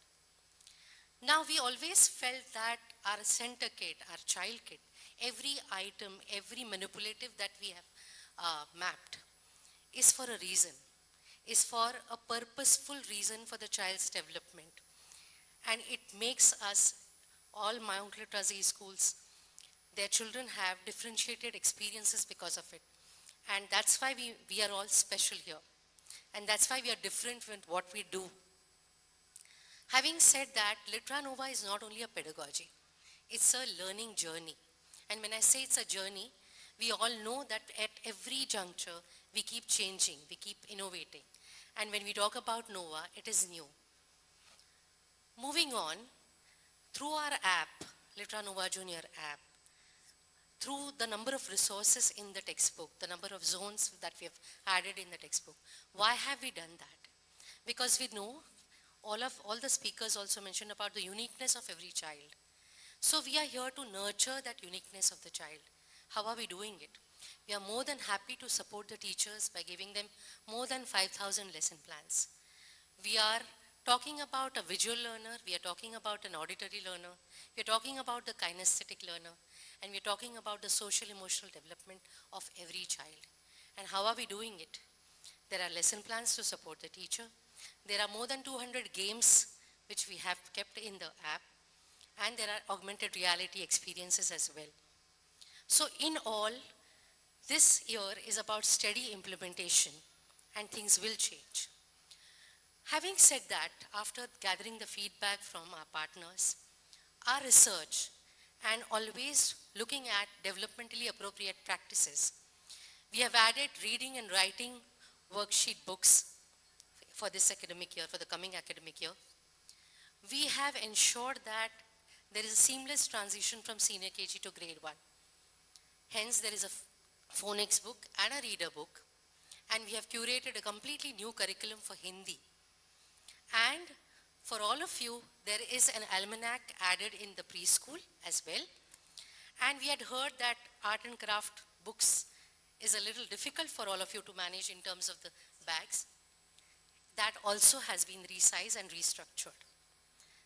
Now, we always felt that our center kit, our child kit, every item, every manipulative that we have mapped is for a reason, is for a purposeful reason for the child's development. And it makes us, all Mount Literacy schools, their children have differentiated experiences because of it. And that's why we are all special here. And that's why we are different with what we do. Having said that, Litranova is not only a pedagogy, it's a learning journey. And when I say it's a journey, we all know that at every juncture, we keep changing, we keep innovating. And when we talk about Nova, it is new. Moving on, through our app, Litranova Junior app, through the number of resources in the textbook, the number of zones that we have added in the textbook. Why have we done that? Because we know, all the speakers also mentioned about the uniqueness of every child. So we are here to nurture that uniqueness of the child. How are we doing it? We are more than happy to support the teachers by giving them more than 5,000 lesson plans. We are talking about a visual learner, we are talking about an auditory learner, we are talking about the kinesthetic learner, and we are talking about the social emotional development of every child. And how are we doing it? There are lesson plans to support the teacher. There are more than 200 games which we have kept in the app, and there are augmented reality experiences as well. So in all, this year is about steady implementation, and things will change. Having said that, after gathering the feedback from our partners, our research, and always looking at developmentally appropriate practices, we have added reading and writing worksheet books for this academic year, for the coming academic year. We have ensured that there is a seamless transition from senior KG to grade 1. Hence, there is a phonics book and a reader book, and we have curated a completely new curriculum for Hindi. And for all of you, there is an almanac added in the preschool as well. And we had heard that art and craft books is a little difficult for all of you to manage in terms of the bags. That also has been resized and restructured.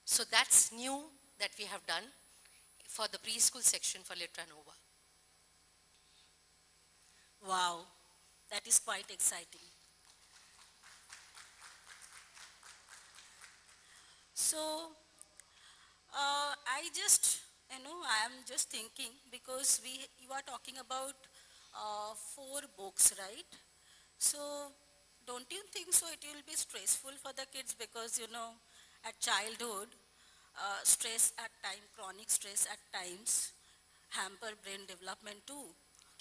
So that's new that we have done for the preschool section for Litranova. Wow, that is quite exciting. So, I am just thinking because you are talking about 4 books, right? So, don't you think so it will be stressful for the kids because, at childhood, stress at times, chronic stress at times, hamper brain development too.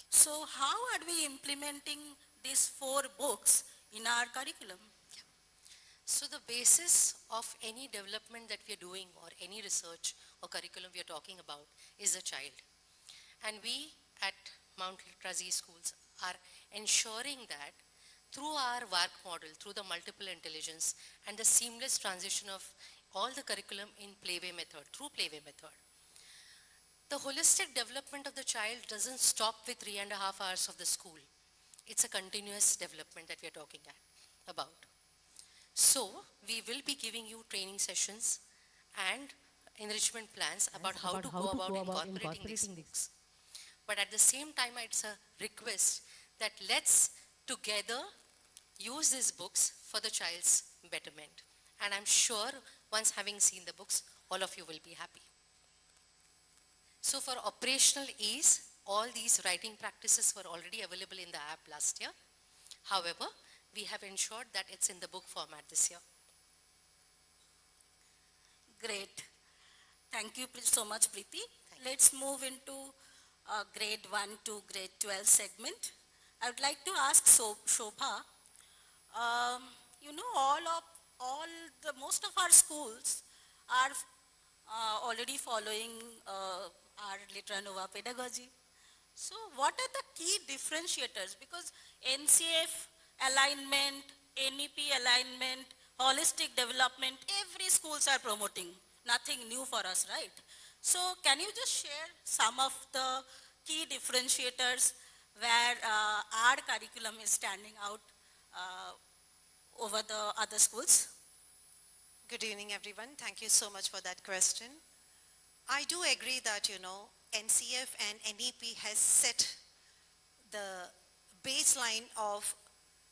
So, how are we implementing these 4 books in our curriculum? So the basis of any development that we are doing or any research or curriculum we are talking about is a child. And we at Mount Literacy schools are ensuring that through our work model, through the multiple intelligence and the seamless transition of all the curriculum in playway method, through playway method, the holistic development of the child doesn't stop with 3.5 hours of the school. It's a continuous development that we are talking about. So, we will be giving you training sessions and enrichment plans about how to go about incorporating these books. But at the same time, it's a request that let's together use these books for the child's betterment. And I'm sure once having seen the books, all of you will be happy. So for operational ease, all these writing practices were already available in the app last year. However, we have ensured that it's in the book format this year. Great. Thank you so much, Preeti. Let's move into grade 1 to grade 12 segment. I would like to ask Shobha, most of our schools are already following our Litranova pedagogy. So what are the key differentiators? Because NCF alignment, NEP alignment, holistic development, every schools are promoting. Nothing new for us, right? So can you just share some of the key differentiators where our curriculum is standing out over the other schools? Good evening, everyone. Thank you so much for that question. I do agree that, NCF and NEP has set the baseline of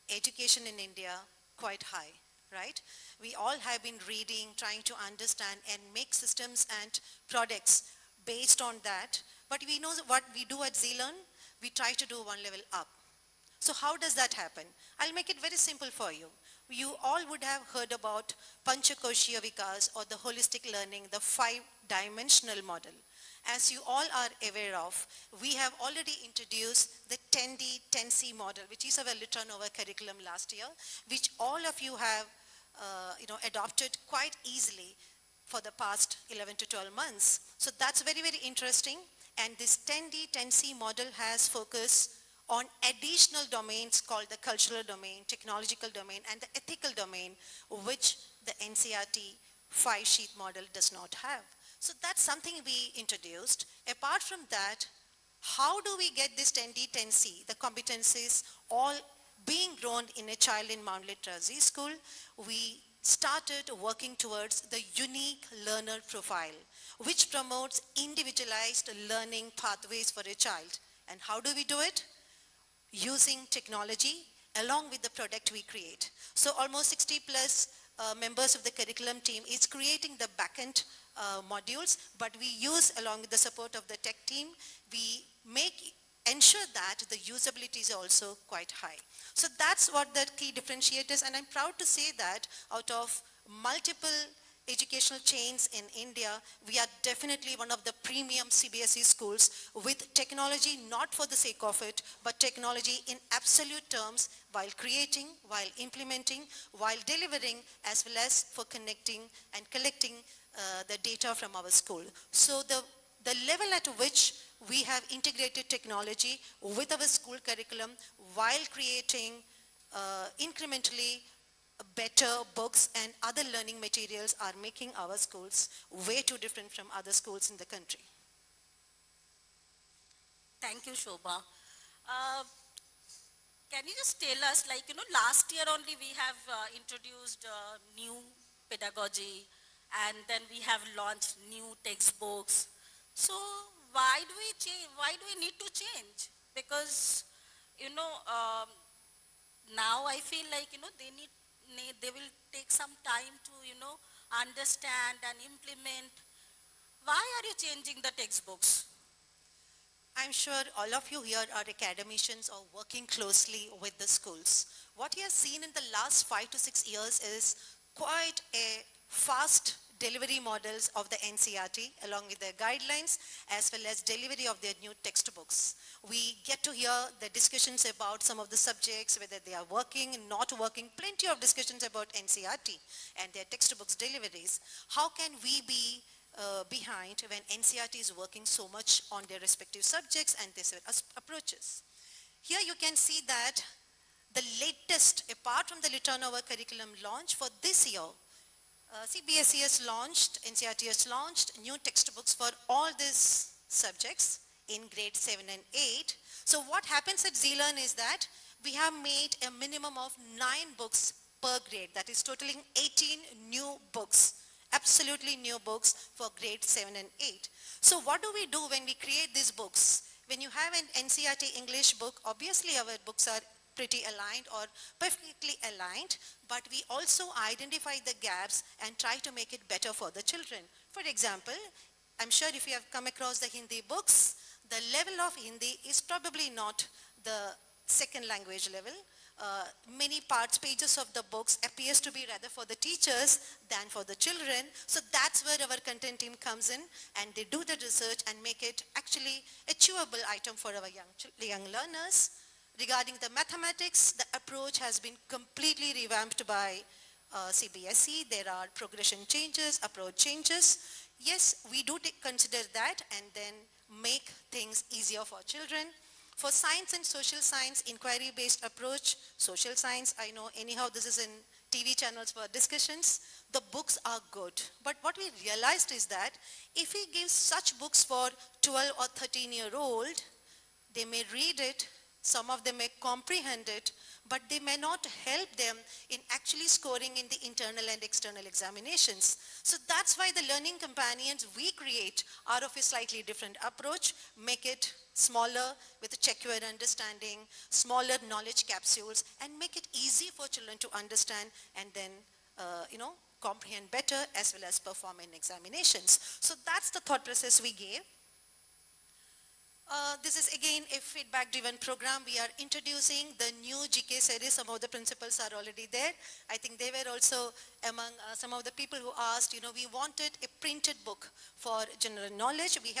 education in India quite high, right? We all have been reading, trying to understand and make systems and products based on that. But we know what we do at ZLearn, we try to do one level up. So how does that happen? I'll make it very simple for you. You all would have heard about Panchakoshya Vikas or the holistic learning, the 5-dimensional model. As you all are aware of, we have already introduced the 10D, 10C model, which is our Literaverse curriculum last year, which all of you have adopted quite easily for the past 11 to 12 months. So that's very, very interesting. And this 10D, 10C model has focus on additional domains called the cultural domain, technological domain, and the ethical domain, which the NCERT 5-sheet model does not have. So that's something we introduced. Apart from that, how do we get this 10D, 10C, the competencies all being grown in a child in Mount Literacy School? We started working towards the unique learner profile, which promotes individualized learning pathways for a child. And how do we do it? Using technology along with the product we create. So almost 60 plus members of the curriculum team is creating the backend modules, but we use, along with the support of the tech team, we ensure that the usability is also quite high. So that's what the key differentiators, and I'm proud to say that out of multiple educational chains in India, we are definitely one of the premium CBSE schools with technology not for the sake of it, but technology in absolute terms, while creating, while implementing, while delivering, as well as for connecting and collecting the data from our school. So the level at which we have integrated technology with our school curriculum while creating incrementally better books and other learning materials are making our schools way too different from other schools in the country. Thank you, Shobha. Can you just tell us, last year only we have introduced new pedagogy, and then we have launched new textbooks. So why do we change? Why do we need to change? Because, now I feel like, they will take some time to, understand and implement. Why are you changing the textbooks? I'm sure all of you here are academicians or working closely with the schools. What you have seen in the last 5 to 6 years is quite a fast delivery models of the NCERT along with their guidelines as well as delivery of their new textbooks. We get to hear the discussions about some of the subjects, whether they are working, not working, plenty of discussions about NCERT and their textbooks deliveries. How can we be behind when NCERT is working so much on their respective subjects and their approaches? Here you can see that the latest, apart from the Literaverse curriculum launch for this year, CBSE has launched, NCERT has launched new textbooks for all these subjects in grade 7 and 8. So what happens at ZLearn is that we have made a minimum of 9 books per grade, that is totaling 18 new books, absolutely new books for grade 7 and 8. So what do we do when we create these books? When you have an NCERT English book, obviously our books are pretty aligned or perfectly aligned, but we also identify the gaps and try to make it better for the children. For example, I'm sure if you have come across the Hindi books, the level of Hindi is probably not the second language level. Many pages of the books appears to be rather for the teachers than for the children. So that's where our content team comes in and they do the research and make it actually a chewable item for our young learners. Regarding the mathematics, the approach has been completely revamped by CBSE. There are progression changes, approach changes. Yes, we do consider that and then make things easier for children. For science and social science, inquiry-based approach, social science, I know anyhow this is in TV channels for discussions, the books are good. But what we realized is that if we give such books for 12 or 13-year-old, they may read it, some of them may comprehend it, but they may not help them in actually scoring in the internal and external examinations. So that's why the learning companions we create are of a slightly different approach, make it smaller with a check your understanding, smaller knowledge capsules, and make it easy for children to understand and then, comprehend better as well as perform in examinations. So that's the thought process we gave. This is again a feedback-driven program. We are introducing the new GK series. Some of the principals are already there. I think they were also among some of the people who asked, we wanted a printed book for general knowledge. We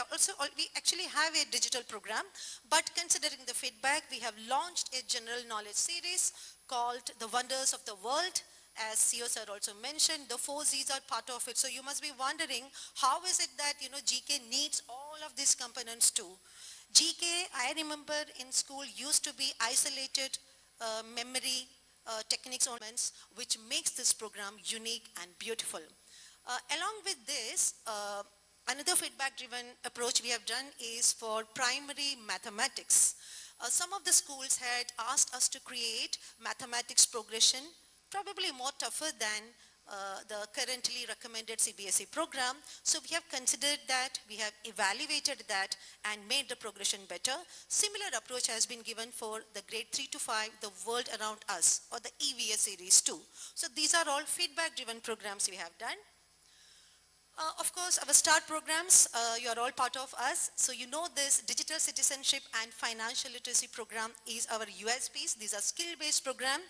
actually have a digital program, but considering the feedback, we have launched a general knowledge series called The Wonders of the World. As CEO sir also mentioned, the 4 Z's are part of it. So you must be wondering, how is it that, GK needs all of these components too? GK, I remember in school, used to be isolated memory techniques, which makes this program unique and beautiful. Along with this, another feedback-driven approach we have done is for primary mathematics. Some of the schools had asked us to create mathematics progression, probably more tougher than the currently recommended CBSE program. So we have considered that, we have evaluated that and made the progression better. Similar approach has been given for the grade 3 to 5, the world around us, or the EVS series too. So these are all feedback-driven programs we have done. Of course, our START programs, you are all part of us. So you know this digital citizenship and financial literacy program is our USPs. These are skill-based program.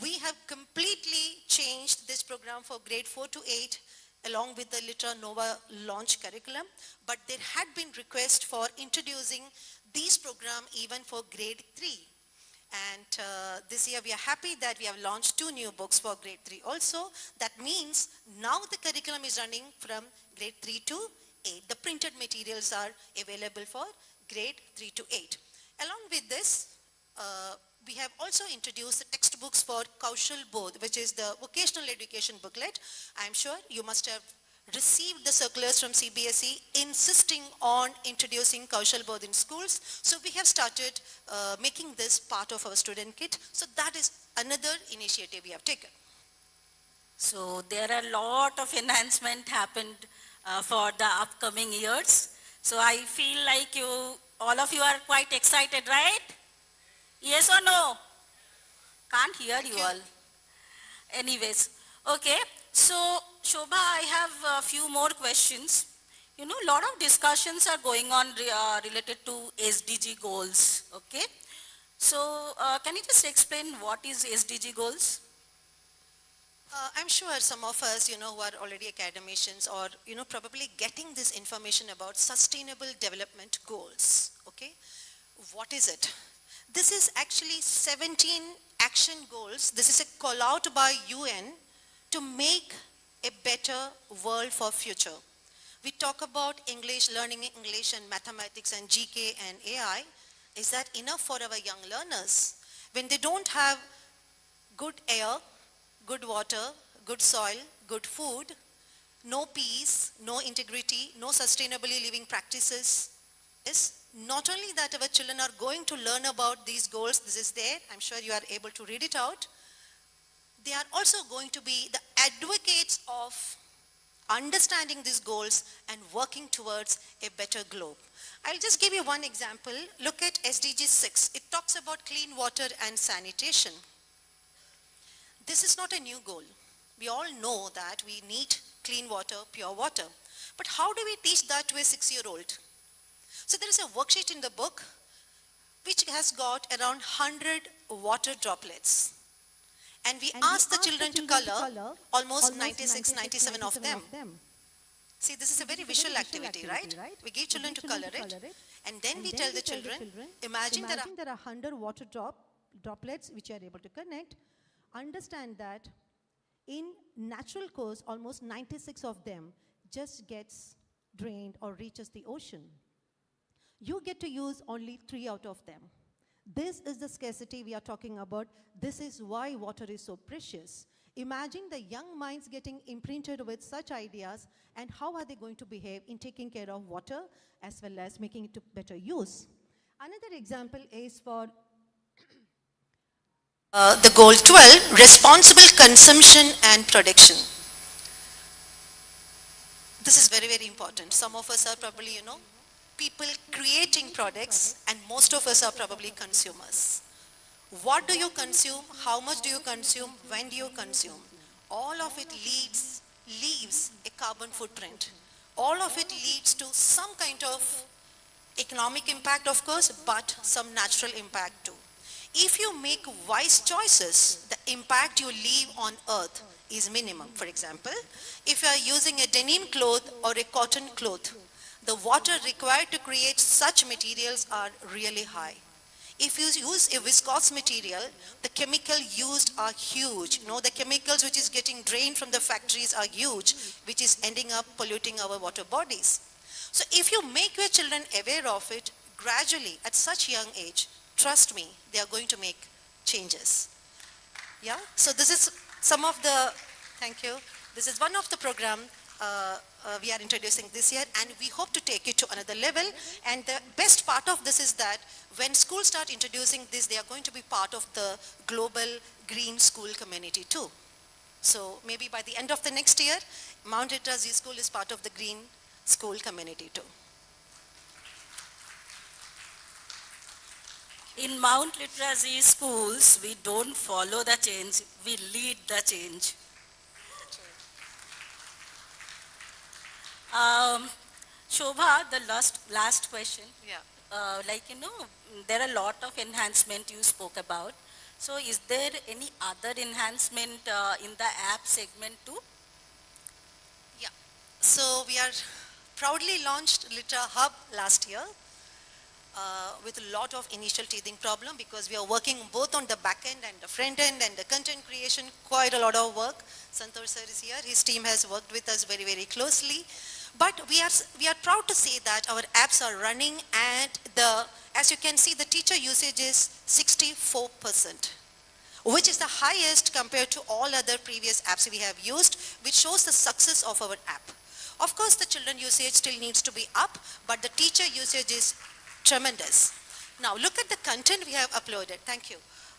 We have completely changed this program for grade 4 to 8 along with the Litera Nova launch curriculum. But there had been requests for introducing these program even for grade 3. And this year we are happy that we have launched 2 new books for grade 3 also. That means now the curriculum is running from grade 3 to 8. The printed materials are available for grade 3 to 8. Along with this, we have also introduced the textbooks for Kaushal Bodh, which is the vocational education booklet. I am sure you must have received the circulars from CBSE insisting on introducing Kaushal Bodh in schools. So we have started making this part of our student kit. So that is another initiative we have taken. So there are a lot of enhancement happened for the upcoming years. So I feel like all of you are quite excited, right? Yes or no? Can't hear you all. Anyways, okay. So, Shobha, I have a few more questions. A lot of discussions are going on related to SDG goals, okay? So, can you just explain what is SDG goals? I'm sure some of us, who are already academicians or, probably getting this information about sustainable development goals, okay? What is it? This is actually 17 action goals. This is a call out by UN to make a better world for future. We talk about English, learning English and mathematics and GK and AI. Is that enough for our young learners? When they don't have good air, good water, good soil, good food, no peace, no integrity, no sustainably living practices, is not only that our children are going to learn about these goals, this is there, I'm sure you are able to read it out. They are also going to be the advocates of understanding these goals and working towards a better globe. I'll just give you one example. Look at SDG 6. It talks about clean water and sanitation. This is not a new goal. We all know that we need clean water, pure water. But how do we teach that to a 6-year-old? So there is a worksheet in the book which has got around 100 water droplets. And we asked the children to color almost 96, 97 of them. See, this is a very visual activity, right? We give children to color it. And then we tell the children, imagine there are 100 water droplets which are able to connect. Understand that in natural course, almost 96 of them just gets drained or reaches the ocean. You get to use only 3 out of them. This is the scarcity we are talking about. This is why water is so precious. Imagine the young minds getting imprinted with such ideas, and how are they going to behave in taking care of water as well as making it to better use. Another example is for the goal 12, responsible consumption and production. This is very, very important. Some of us are probably, people creating products, and most of us are probably consumers. What do you consume? How much do you consume? When do you consume? All of it leaves a carbon footprint. All of it leads to some kind of economic impact of course, but some natural impact too. If you make wise choices, the impact you leave on earth is minimum. For example, if you are using a denim cloth or a cotton cloth, the water required to create such materials are really high. If you use a viscose material, the chemical used are huge. You know, the chemicals which is getting drained from the factories are huge, which is ending up polluting our water bodies. So if you make your children aware of it gradually at such young age, trust me, they are going to make changes. Yeah, so this is some of the, thank you. This is one of the program we are introducing this year, and we hope to take it to another level. And the best part of this is that when schools start introducing this, they are going to be part of the global green school community too. So maybe by the end of the next year, Mount Literacy School is part of the green school community too. In Mount Literacy schools, we don't follow the change, we lead the change. Shobha, the last question. Yeah. There are a lot of enhancement you spoke about. So is there any other enhancement in the app segment too? Yeah. So we are proudly launched Liter Hub last year with a lot of initial teething problem because we are working both on the back end and the front end and the content creation, quite a lot of work. Santosh sir is here. His team has worked with us very, very closely. But we are proud to say that our apps are running and as you can see, the teacher usage is 64%, which is the highest compared to all other previous apps we have used, which shows the success of our app. Of course, the children usage still needs to be up, but the teacher usage is tremendous. Now, look at the content we have uploaded. Thank you.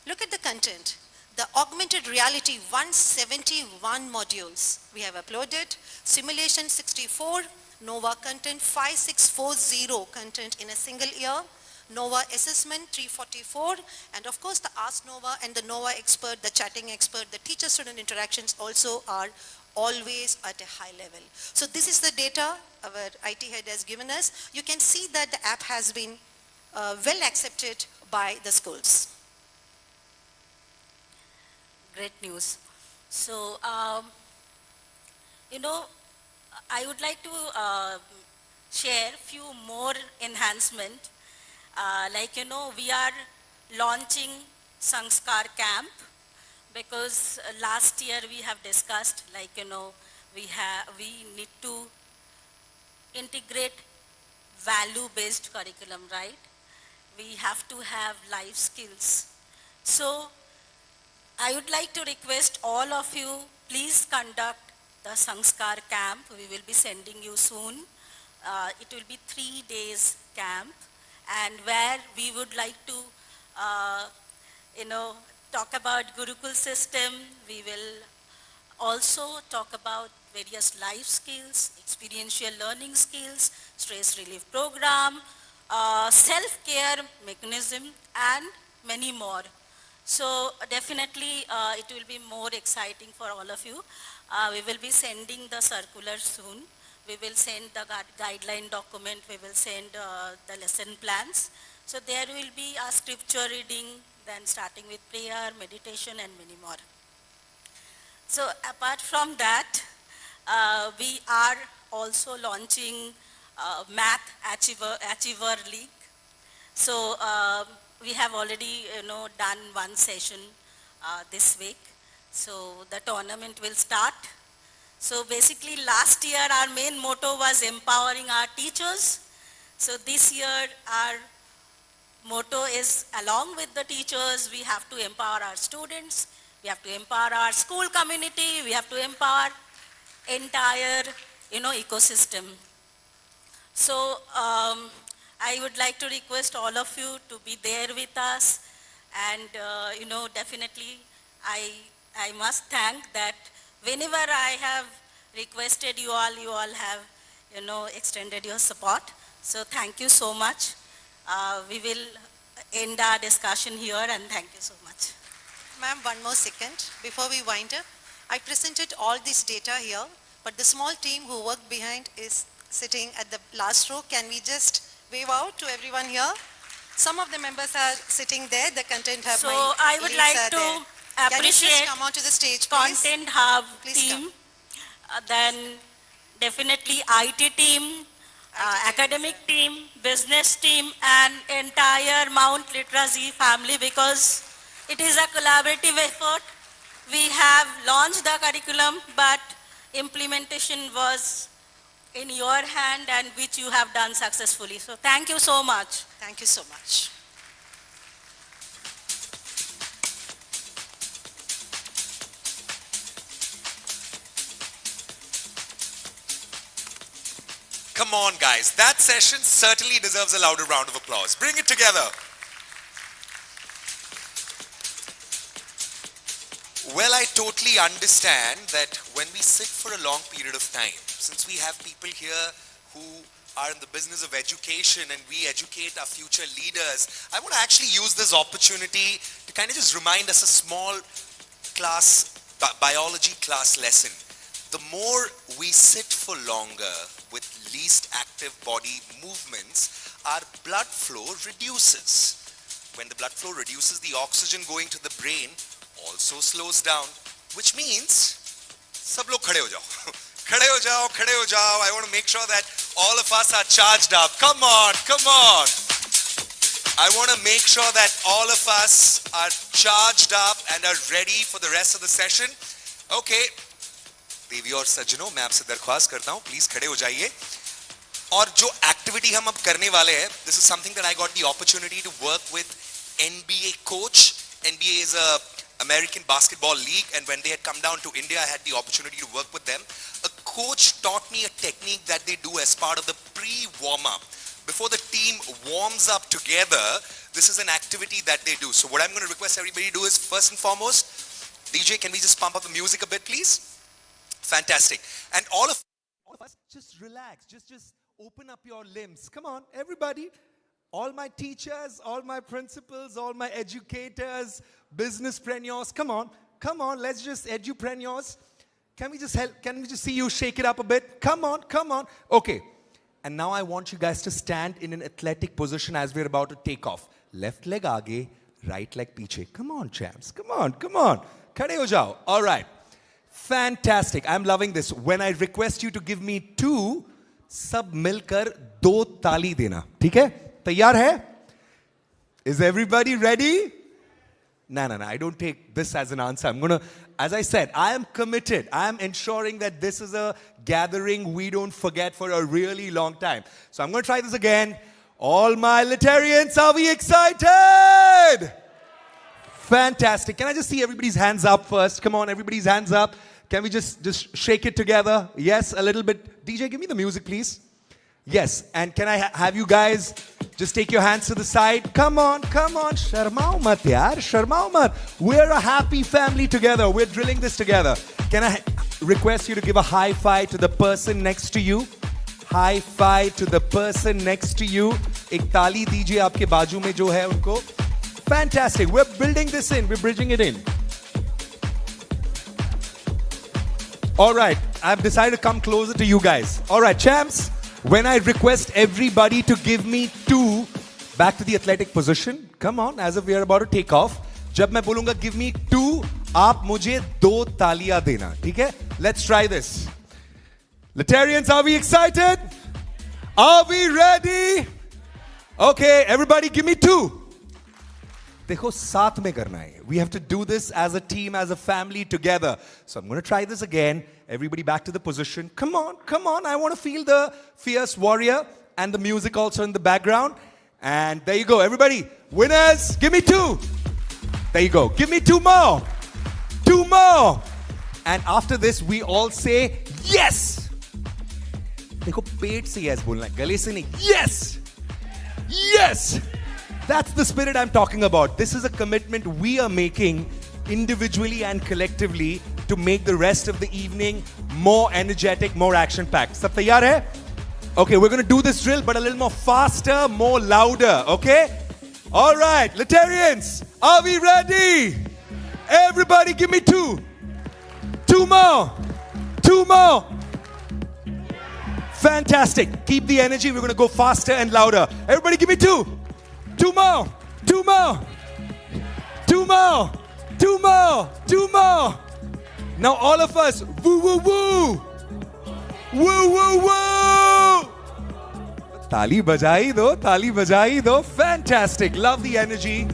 Look at the content. The augmented reality 171 modules we have uploaded, simulation 64, NOVA content 5640 content in a single year, NOVA assessment 344, and of course the Ask NOVA and the NOVA expert, the chatting expert, the teacher-student interactions also are always at a high level. So this is the data our IT head has given us. You can see that the app has been well accepted by the schools. Great news. So, I would like to share few more enhancement. We are launching Sanskar Camp because last year we have discussed, we need to integrate value-based curriculum, right? We have to have life skills. So, I would like to request all of you, please conduct the Sanskar camp. We will be sending you soon. It will be 3 days camp, and where we would like to, talk about Gurukul system. We will also talk about various life skills, experiential learning skills, stress relief program, self-care mechanism, and many more. So definitely it will be more exciting for all of you. We will be sending the circular soon. We will send the guideline document. We will send the lesson plans. So there will be a scripture reading, then starting with prayer, meditation, and many more. So apart from that, we are also launching Math Achiever League. So we have already done one session this week. So the tournament will start. So basically last year our main motto was empowering our teachers. So this year our motto is, along with the teachers, we have to empower our students, we have to empower our school community, we have to empower entire ecosystem. So I would like to request all of you to be there with us, and definitely I must thank that whenever I have requested you all have extended your support. So thank you so much. We will end our discussion here, and thank you so much. Ma'am, one more second before we wind up. I presented all this data here, but the small team who worked behind is sitting at the last row. Can we just wave out to everyone here. Some of the members are sitting there. The content hub. So I would like to Can you just appreciate come onto the stage, please? Content Hub Please team, then definitely IT team, academic team, business team, and entire Mount Literacy family, because it is a collaborative effort. We have launched the curriculum, but implementation was in your hand, and which you have done successfully. So thank you so much. Thank you so much. Come on, guys. That session certainly deserves a louder round of applause. Bring it together. Well, I totally understand that when we sit for a long period of time, since we have people here who are in the business of education and we educate our future leaders, I want to actually use this opportunity to kind of just remind us a small class, biology class lesson. The more we sit for longer with least active body movements, our blood flow reduces. When the blood flow reduces, the oxygen going to the brain also slows down, which means, sab log khade ho jao. Khade ho jao, khade ho jao. I want to make sure that all of us are charged up. Come on, come on. I want to make sure that all of us are charged up and are ready for the rest of the session. Okay. देवी और सज्जनों, मैं आपसे दरख्वास्त करता हूं, please खड़े हो जाइए. और जो एक्टिविटी हम अब करने वाले हैं, this is something that I got the opportunity to work with NBA coach. NBA is a American basketball league, and when they had come down to India, I had the opportunity to work with them. A coach taught me a technique that they do as part of the pre-warm-up. Before the team warms up together, this is an activity that they do. So what I'm going to request everybody to do is, first and foremost, DJ, can we just pump up the music a bit, please? Fantastic. And all of us, just relax. Just open up your limbs. Come on, everybody. All my teachers, all my principals, all my educators, businesspreneurs. Come on. Come on. Let's just edupreneurs. Can we just help? Can we just see you shake it up a bit? Come on. Come on. Okay. And now I want you guys to stand in an athletic position as we're about to take off. Left leg aage, right leg piche. Come on, champs. Come on. Come on. Khade ho jao. All right. Fantastic. I'm loving this. When I request you to give me 2, सब मिलकर 2 ताली देना. ठीक है? तैयार है? Is everybody ready? No. I don't take this as an answer. I'm going to, as I said, I am committed. I am ensuring that this is a gathering we don't forget for a really long time. So I'm going to try this again. All my Litarians, are we excited? Fantastic. Can I just see everybody's hands up first? Come on, everybody's hands up. Can we just shake it together? Yes, a little bit. DJ, give me the music, please. Yes, and can I have you guys just take your hands to the side? Come on. Sharmao mat yaar, sharmao mat. We're a happy family together. We're drilling this together. Can I request you to give a high five to the person next to you? High five to the person next to you. Ek taali dijiye aapke baaju mein jo hai unko. Fantastic. We're building this in. We're bridging it in. All right. I've decided to come closer to you guys. All right, champs. When I request everybody to give me 2, back to the athletic position. Come on, as if we are about to take off. जब मैं बोलूँगा give me 2, आप मुझे 2 तालियां देना. ठीक है? Let's try this. Litarians, are we excited? Are we ready? Okay, everybody give me 2. देखो साथ में करना है. We have to do this as a team, as a family together. So I'm going to try this again. Everybody back to the position. Come on. I want to feel the fierce warrior and the music also in the background. And there you go. Everybody, winners, give me 2. There you go. Give me 2 more. 2 more. And after this, we all say, yes. देखो पेट से yes बोलना है, गले से नहीं. Yes. Yes. That's the spirit I'm talking about. This is a commitment we are making individually and collectively to make the rest of the evening more energetic, more action-packed. Sab taiyar hai? Okay, we're going to do this drill, but a little more faster, more louder, okay? All right, Litarians, are we ready? Everybody give me 2. 2 more. 2 more. Fantastic. Keep the energy. We're going to go faster and louder. Everybody give me 2. 2 more. 2 more. 2 more. 2 more. 2 more. Now all of us. Woo, woo, woo. Woo, woo, woo. Tali bajai do. Fantastic. Love the energy.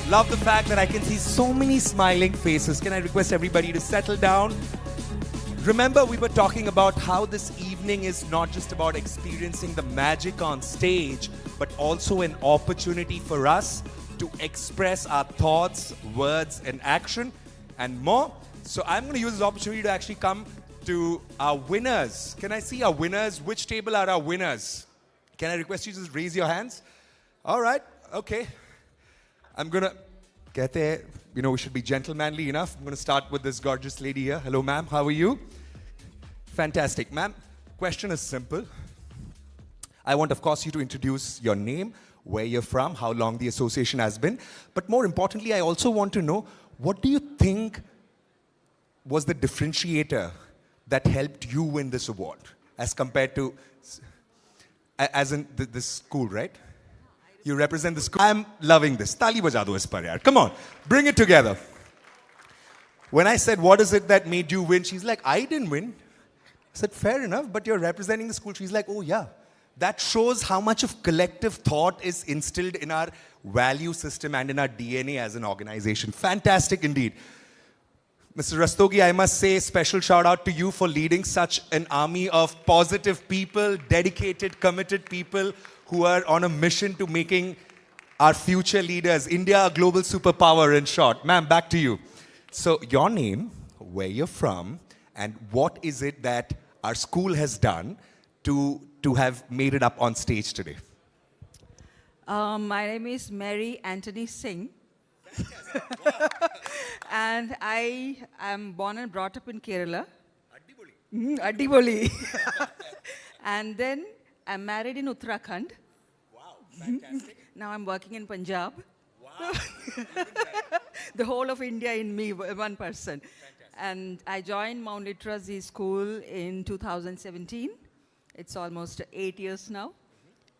Love the fact that I can see so many smiling faces. Can I request everybody to settle down? Remember, we were talking about how this evening is not just about experiencing the magic on stage, but also an opportunity for us to express our thoughts, words, and action, and more. So I'm going to use this opportunity to actually come to our winners. Can I see our winners? Which table are our winners? Can I request you to just raise your hands? All right, okay. I'm going to, we should be gentlemanly enough. I'm going to start with this gorgeous lady here. Hello, ma'am. How are you? Fantastic. Ma'am, question is simple. I want, of course, you to introduce your name, where you're from, how long the association has been. But more importantly, I also want to know, what do you think was the differentiator that helped you win this award as compared to, as in this school, right? You represent the school. I'm loving this. Tali baja do is par yaar. Come on, bring it together. When I said, what is it that made you win? She's like, I didn't win. I said, fair enough, but you're representing the school. She's like, oh yeah. That shows how much of collective thought is instilled in our value system and in our DNA as an organization. Fantastic indeed. Mr. Rastogi, I must say, special shout out to you for leading such an army of positive people, dedicated, committed people who are on a mission to making our future leaders, India a global superpower in short. Ma'am, back to you. So your name, where you're from, and what is it that our school has done to have made it up on stage today? My name is Mary Anthony Singh. And I am born and brought up in Kerala. Adiboli. And then I'm married in Uttarakhand. Wow, fantastic. Now I'm working in Punjab. Wow. The whole of India in me, one person. Fantastic. And I joined Mount Literacy School in 2017. It's almost 8 years now.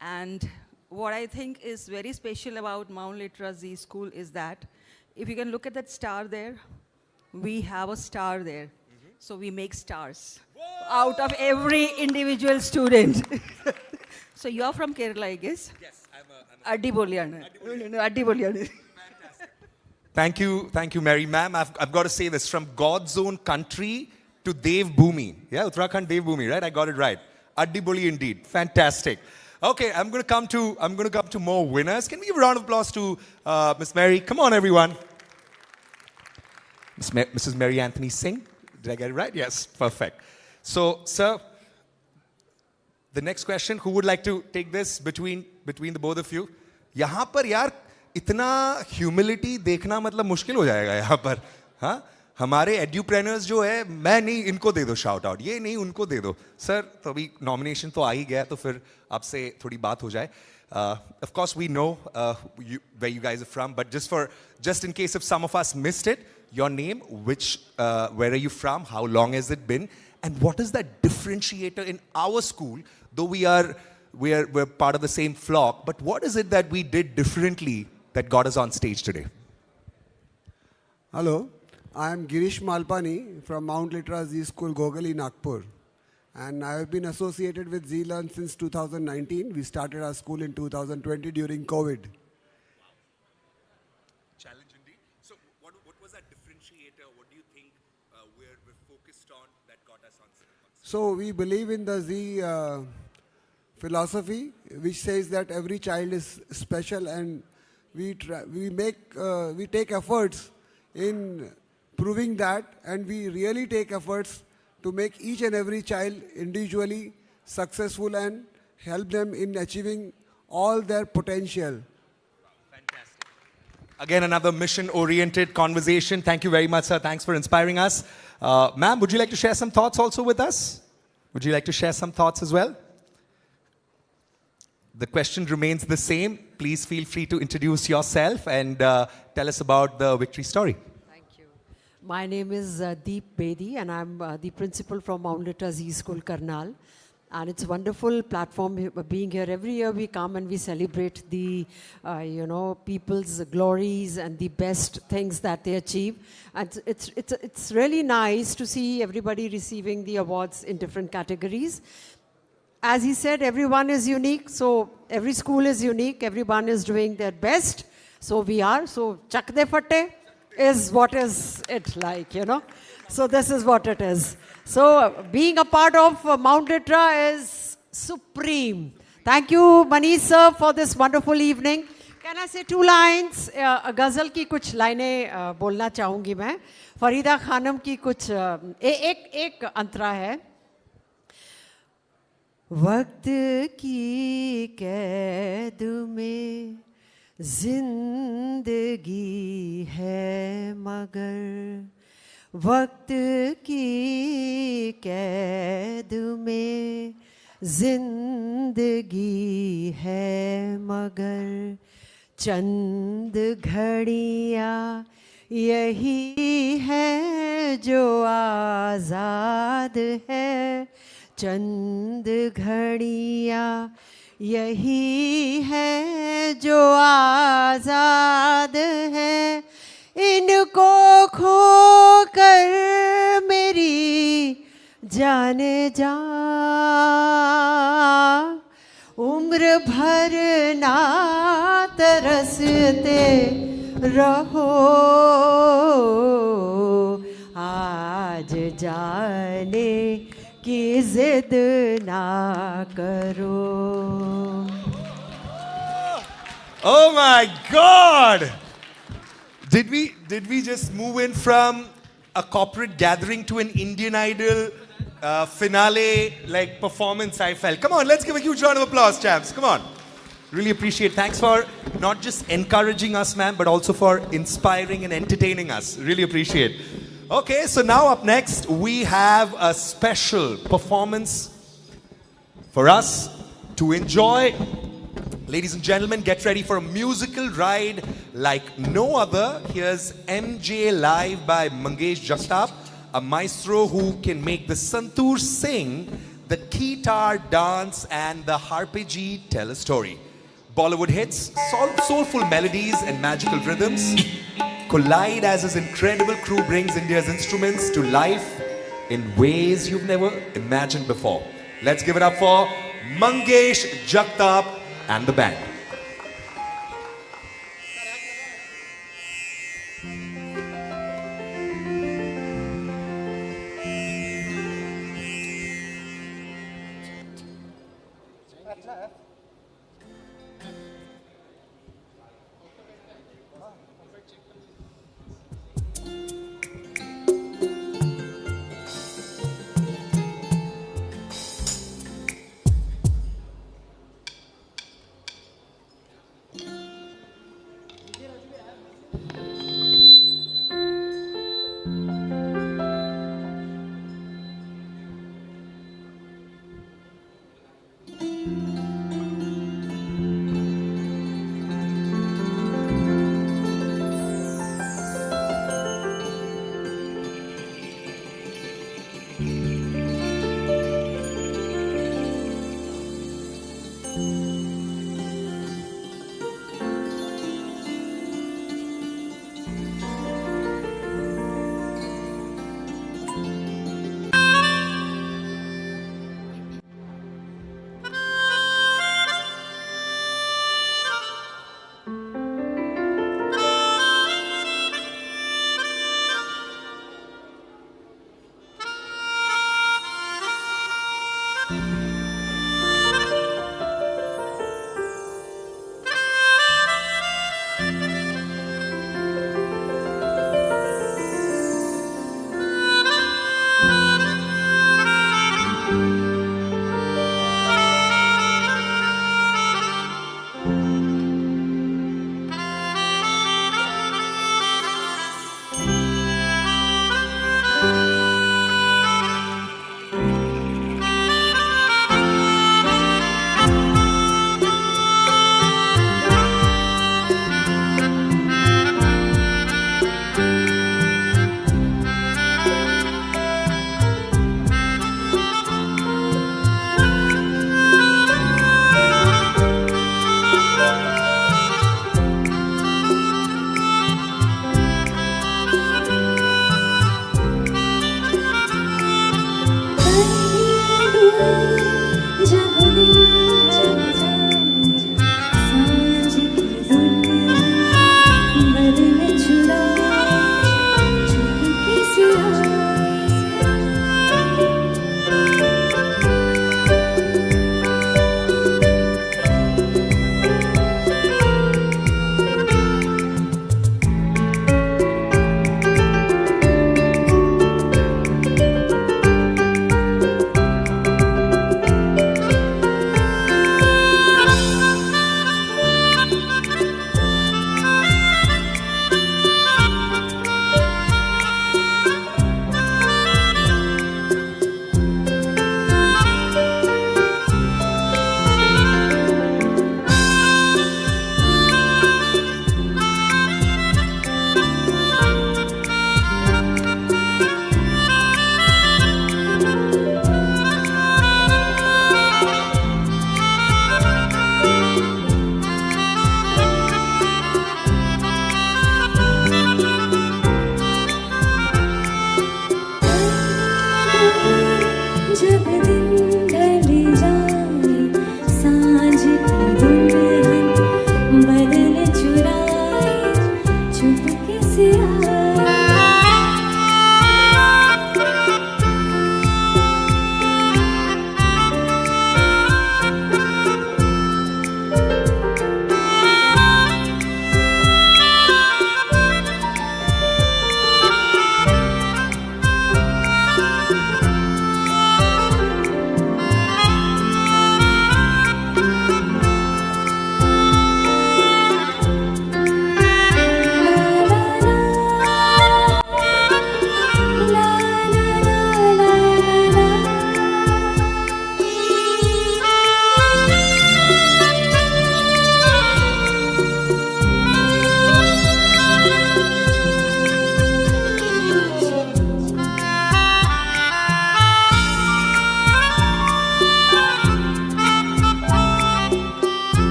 And what I think is very special about Mount Literacy School is that if you can look at that star there, we have a star there. So we make stars out of every individual student. So you're from Kerala, I guess? Yes, I'm Adiboliana. Adiboliana. Thank you, Mary. Ma'am, I've got to say this, from God's own country to Dev Bhumi. Yeah, Uttarakhand Dev Bhumi, right? I got it right. Adiboli indeed. Fantastic. Okay, I'm going to come to more winners. Can we give a round of applause to Miss Mary? Come on, everyone. Mrs. Mary Anthony Singh. Did I get it right? Yes, perfect. So, sir, the next question, who would like to take this between the both of you? यहाँ पर यार इतना humility देखना मतलब मुश्किल हो जाएगा यहाँ पर, हाँ? हमारे एड्यूप्रेनर्स जो है, मैं नहीं, इनको दे दो शाउट आउट, ये नहीं, उनको दे दो. सर, तो अभी नॉमिनेशन तो आ ही गया, तो फिर आपसे थोड़ी बात हो जाए. Of course, we know where you guys are from, but just in case if some of us missed it, your name, where are you from, how long has it been, and what is that differentiator in our school, though we're part of the same flock, but what is it that we did differently that got us on stage today? Hello. I am Girish Malpani from Mount Literacy School, Gogali, Nagpur. And I have been associated with ZLearn since 2019. We started our school in 2020 during COVID. Challenge indeed. So what was that differentiator? What do you think we're focused on that got us on stage? So we believe in the Z philosophy, which says that every child is special, and we take efforts in proving that, and we really take efforts to make each and every child individually successful and help them in achieving all their potential. Fantastic. Again, another mission-oriented conversation. Thank you very much, sir. Thanks for inspiring us. Ma'am, would you like to share some thoughts also with us? Would you like to share some thoughts as well? The question remains the same. Please feel free to introduce yourself and tell us about the victory story. My name is Deep Bedi, and I'm the principal from Mount Literacy School, Karnal. And it's a wonderful platform being here. Every year we come and we celebrate the, people's glories and the best things that they achieve. And it's really nice to see everybody receiving the awards in different categories. As he said, everyone is unique. So every school is unique. Everyone is doing their best. So we are. So chak de fatte is what is it like, So this is what it is. So being a part of Mount Litra is supreme. Thank you, Manish sir, for this wonderful evening. Can I say 2 lines? Ghazal की कुछ लाइनें बोलना चाहूँगी मैं. फरीदा खानम की कुछ एक अंतरा है. वक्त की कैद में जिंदगी है मगर वक्त की कैद में जिंदगी है मगर चंद घड़ियाँ यही है जो आज़ाद है चंद घड़ियाँ यही है जो आज़ाद है इनको खो कर मेरी जाने जा उम्र भर ना तरसते रहो आज जाने की जिद ना करो. Oh my God! Did we just move in from a corporate gathering to an Indian Idol finale like performance? I felt. Come on, let's give a huge round of applause, chaps. Come on. Really appreciate. Thanks for not just encouraging us, ma'am, but also for inspiring and entertaining us. Really appreciate. Okay, so now up next we have a special performance for us to enjoy. Ladies and gentlemen, get ready for a musical ride like no other. Here's MJ Live by Mangesh Jagtap, a maestro who can make the santoor sing, the keytar dance, and the harpeggi tell a story. Bollywood hits, soulful melodies, and magical rhythms collide as his incredible crew brings India's instruments to life in ways you've never imagined before. Let's give it up for Mangesh Jagtap and the band.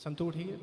Santu उठिए.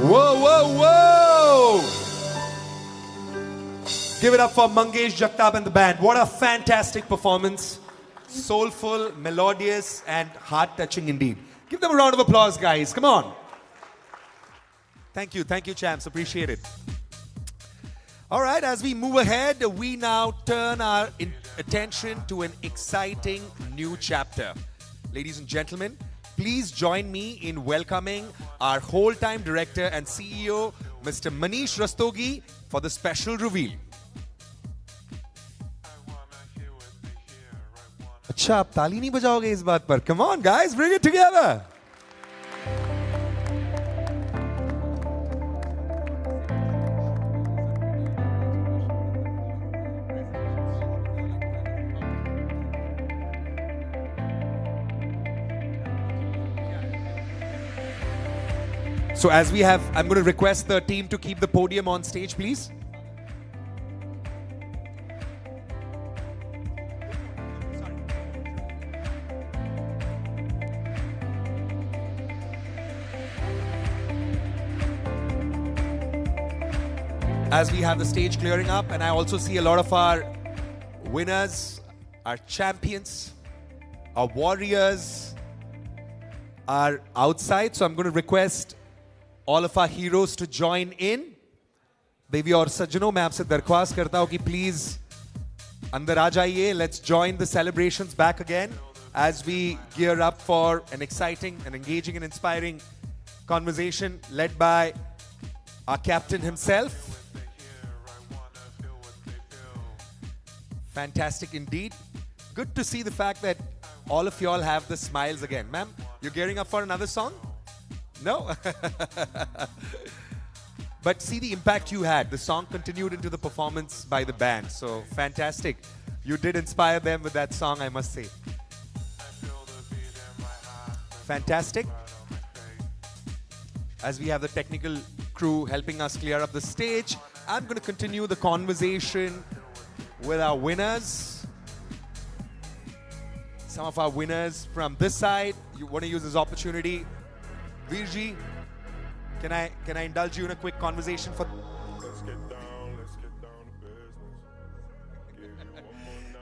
Whoa, whoa, whoa! Give it up for Mangesh Jagtap and the band. What a fantastic performance. Soulful, melodious, and heart-touching indeed. Give them a round of applause, guys. Come on. Thank you, champs. Appreciate it. All right, as we move ahead, we now turn our attention to an exciting new chapter. Ladies and gentlemen, please join me in welcoming our whole-time director and CEO, Mr. Manish Rastogi, for the special reveal. अच्छा आप ताली नहीं बजाओगे इस बात पर? Come on guys, bring it together. So as we have, I'm going to request the team to keep the podium on stage, please. As we have the stage clearing up, and I also see a lot of our winners, our champions, our warriors are outside. So I'm going to request all of our heroes to join in. देवी और सज्जनों, मैं आपसे दरख्वास्त करता हूं कि please अंदर आ जाइए. Let's join the celebrations back again as we gear up for an exciting and engaging and inspiring conversation led by our captain himself. Fantastic indeed. Good to see the fact that all of you all have the smiles again. Ma'am, you're gearing up for another song? No? But see the impact you had. The song continued into the performance by the band. So fantastic. You did inspire them with that song, I must say. Fantastic. As we have the technical crew helping us clear up the stage, I'm going to continue the conversation with our winners. Some of our winners from this side. You want to use this opportunity. Virji, can I indulge you in a quick conversation for... Let's get down to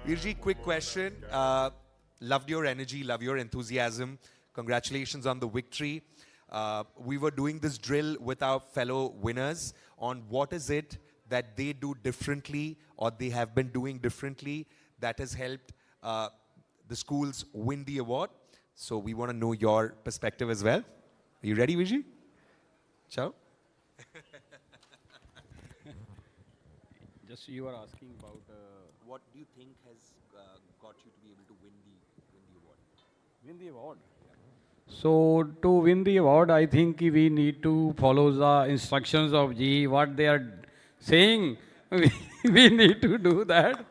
business. Virji, quick question. Loved your energy, love your enthusiasm. Congratulations on the victory. We were doing this drill with our fellow winners on what is it that they do differently or they have been doing differently that has helped the schools win the award. So we want to know your perspective as well. Are you ready, Vijay? Ciao. Just you are asking about what do you think has got you to be able to win the award? Win the award. So to win the award, I think we need to follow the instructions of G. What they are saying, we need to do that.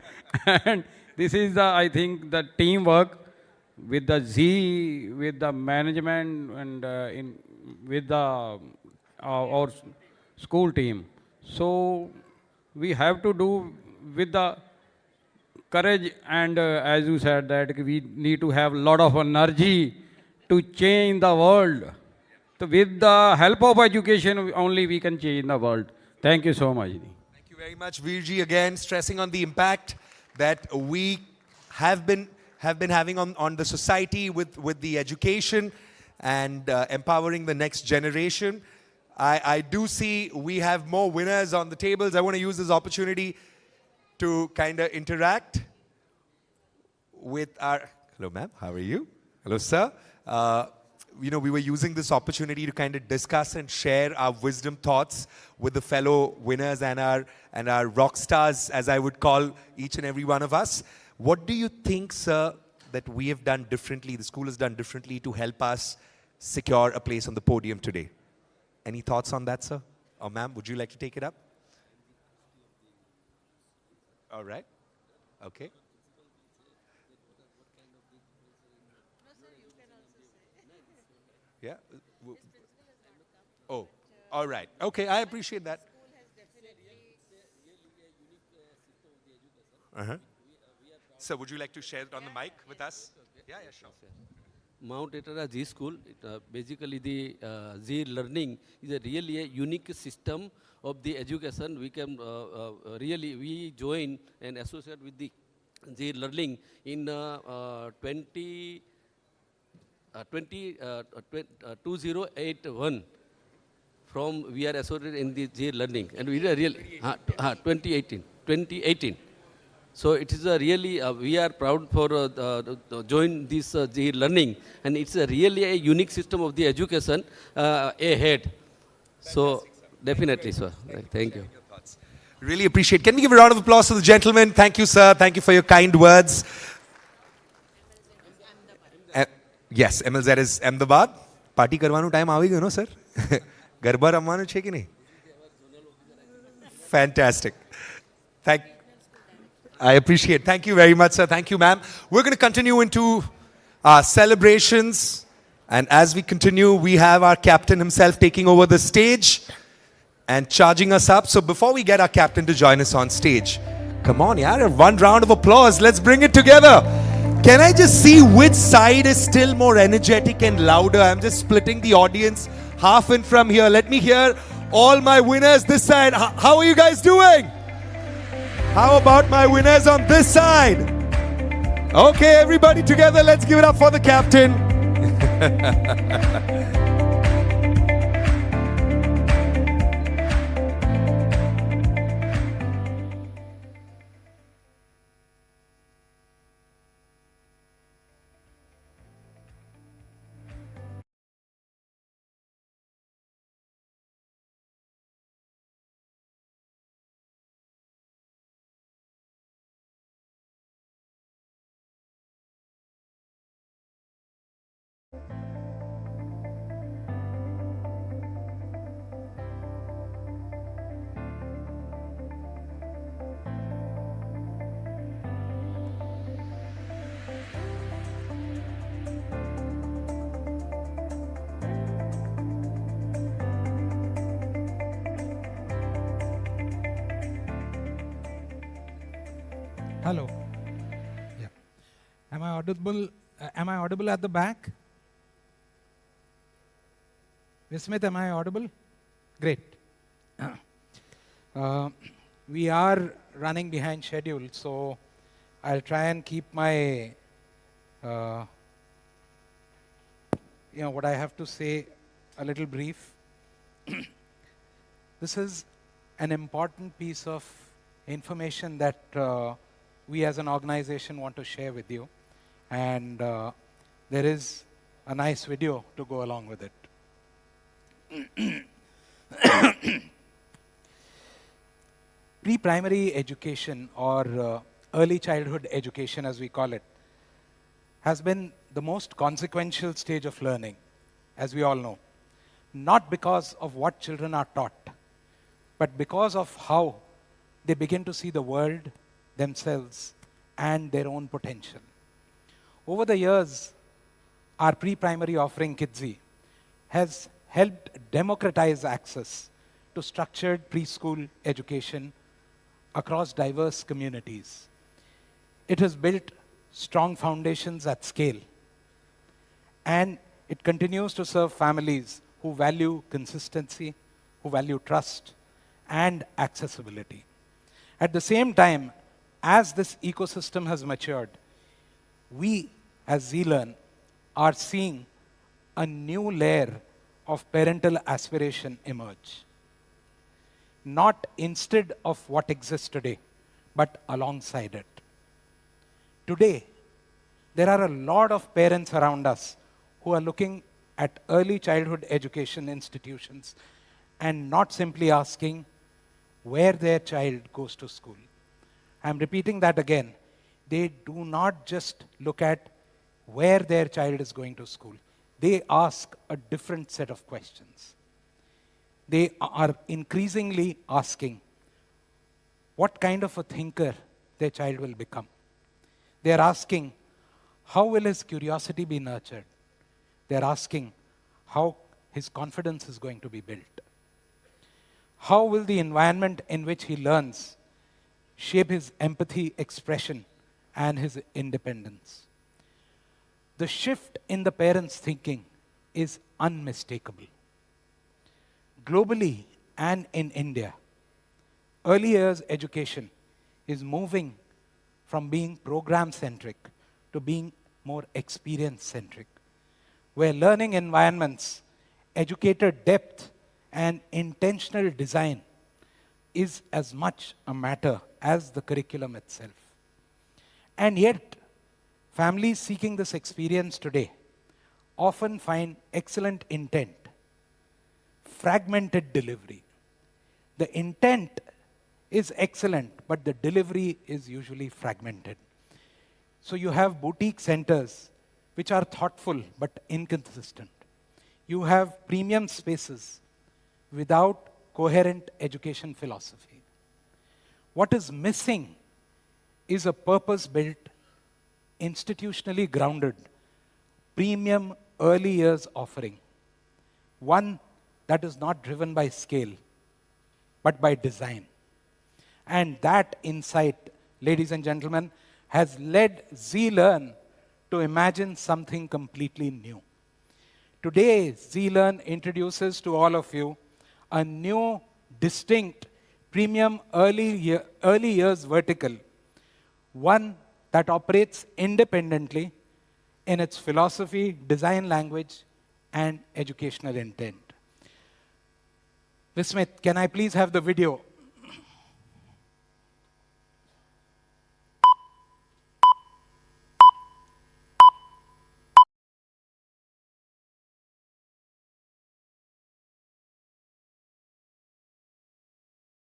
And this is the, I think, the teamwork with the Z, with the management, and with the our school team. So we have to do with the courage, and as you said, that we need to have a lot of energy to change the world. So with the help of education, only we can change the world. Thank you so much. Thank you very much, Virji. Again, stressing on the impact that we have been having on the society with the education and empowering the next generation. I do see we have more winners on the tables. I want to use this opportunity to kind of interact with our... Hello, ma'am. How are you? Hello, sir. We were using this opportunity to kind of discuss and share our wisdom thoughts with the fellow winners and our rock stars, as I would call each and every one of us. What do you think, sir, that we have done differently, the school has done differently to help us secure a place on the podium today? Any thoughts on that, sir? Or ma'am, would you like to take it up? All right. Okay. Yeah. Oh, all right. Okay, I appreciate that. Uh-huh. Sir, would you like to share it on the mic with us? Yeah, sure. Mount Litera Z School, basically the ZLearning is a really a unique system of the education. We can we join and associate with the ZLearning in 2081. From we are associated in the ZLearning, and we are really 2018. So it is a really, we are proud for join this ZLearning, and it's a really a unique system of the education ahead. So definitely, sir. Thank you. Really appreciate. Can we give a round of applause to the gentleman? Thank you, sir. Thank you for your kind words. Yes, MLZ is Ahmedabad. Party karwanu time avi gayo, no, sir? Garba ramwanu che ki nahi? Fantastic. I appreciate. Thank you very much, sir. Thank you, ma'am. We're going to continue into our celebrations. And as we continue, we have our captain himself taking over the stage and charging us up. So before we get our captain to join us on stage, come on, yaar, one round of applause. Let's bring it together. Can I just see which side is still more energetic and louder? I'm just splitting the audience half in from here. Let me hear all my winners this side. How are you guys doing? How about my winners on this side? Okay, everybody together, let's give it up for the captain. Hello. Yeah. Am I audible? Am I audible at the back? Vismit, am I audible? Great. We are running behind schedule, so I'll try and keep my, what I have to say a little brief. This is an important piece of information that we as an organization want to share with you, and there is a nice video to go along with it. Pre-primary education, or early childhood education as we call it, has been the most consequential stage of learning, as we all know. Not because of what children are taught, but because of how they begin to see the world, themselves, and their own potential. Over the years, our pre-primary offering, Kidzi, has helped democratize access to structured preschool education across diverse communities. It has built strong foundations at scale, and it continues to serve families who value consistency, who value trust, and accessibility. At the same time, as this ecosystem has matured, we as ZLearn are seeing a new layer of parental aspiration emerge. Not instead of what exists today, but alongside it. Today, there are a lot of parents around us who are looking at early childhood education institutions and not simply asking where their child goes to school. I'm repeating that again. They do not just look at where their child is going to school. They ask a different set of questions. They are increasingly asking what kind of a thinker their child will become. They are asking, how will his curiosity be nurtured? They are asking how his confidence is going to be built. How will the environment in which he learns shape his empathy expression and his independence? the shift in the parents' thinking is unmistakable. Globally and in India, early years education is moving from being program-centric to being more experience-centric, where learning environments, educator depth, and intentional design is as much a matter as the curriculum itself. And yet, families seeking this experience today often find excellent intent, fragmented delivery. The intent is excellent, but the delivery is usually fragmented. So you have boutique centers which are thoughtful but inconsistent. You have premium spaces without coherent education philosophy. What is missing is a purpose-built, institutionally grounded, premium early years offering. One that is not driven by scale, but by design. And that insight, ladies and gentlemen, has led ZLearn to imagine something completely new. Today, ZLearn introduces to all of you a new, distinct, premium early years vertical, one that operates independently in its philosophy, design language, and educational intent. Vismit, can I please have the video?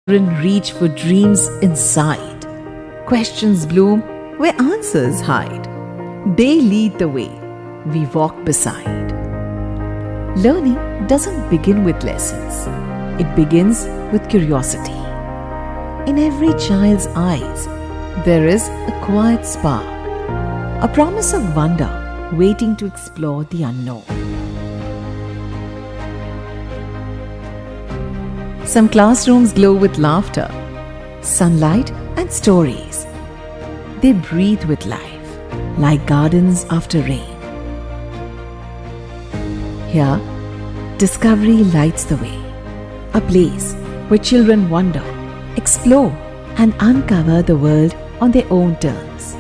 Children reach for dreams inside. Questions bloom where answers hide. They lead the way. We walk beside. Learning doesn't begin with lessons. It begins with curiosity. In every child's eyes, there is a quiet spark, a promise of wonder waiting to explore the unknown. Some classrooms glow with laughter, sunlight, and stories. They breathe with life, like gardens after rain. Here, discovery lights the way, a place where children wander, explore, and uncover the world on their own terms.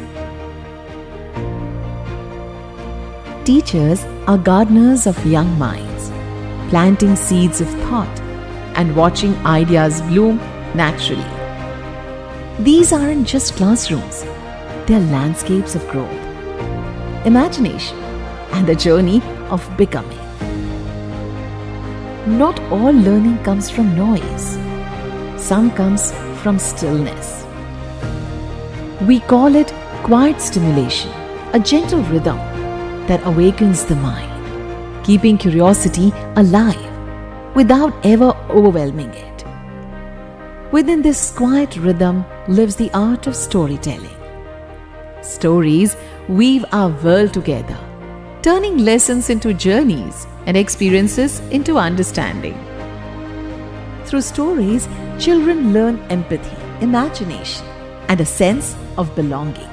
Teachers are gardeners of young minds, planting seeds of thought and watching ideas bloom naturally. These aren't just classrooms, they're landscapes of growth, imagination, and the journey of becoming. Not all learning comes from noise. Some comes from stillness. We call it quiet stimulation, a gentle rhythm that awakens the mind, keeping curiosity alive without ever overwhelming it. Within this quiet rhythm lives the art of storytelling. Stories weave our world together, turning lessons into journeys and experiences into understanding. Through stories, children learn empathy, imagination, and a sense of belonging.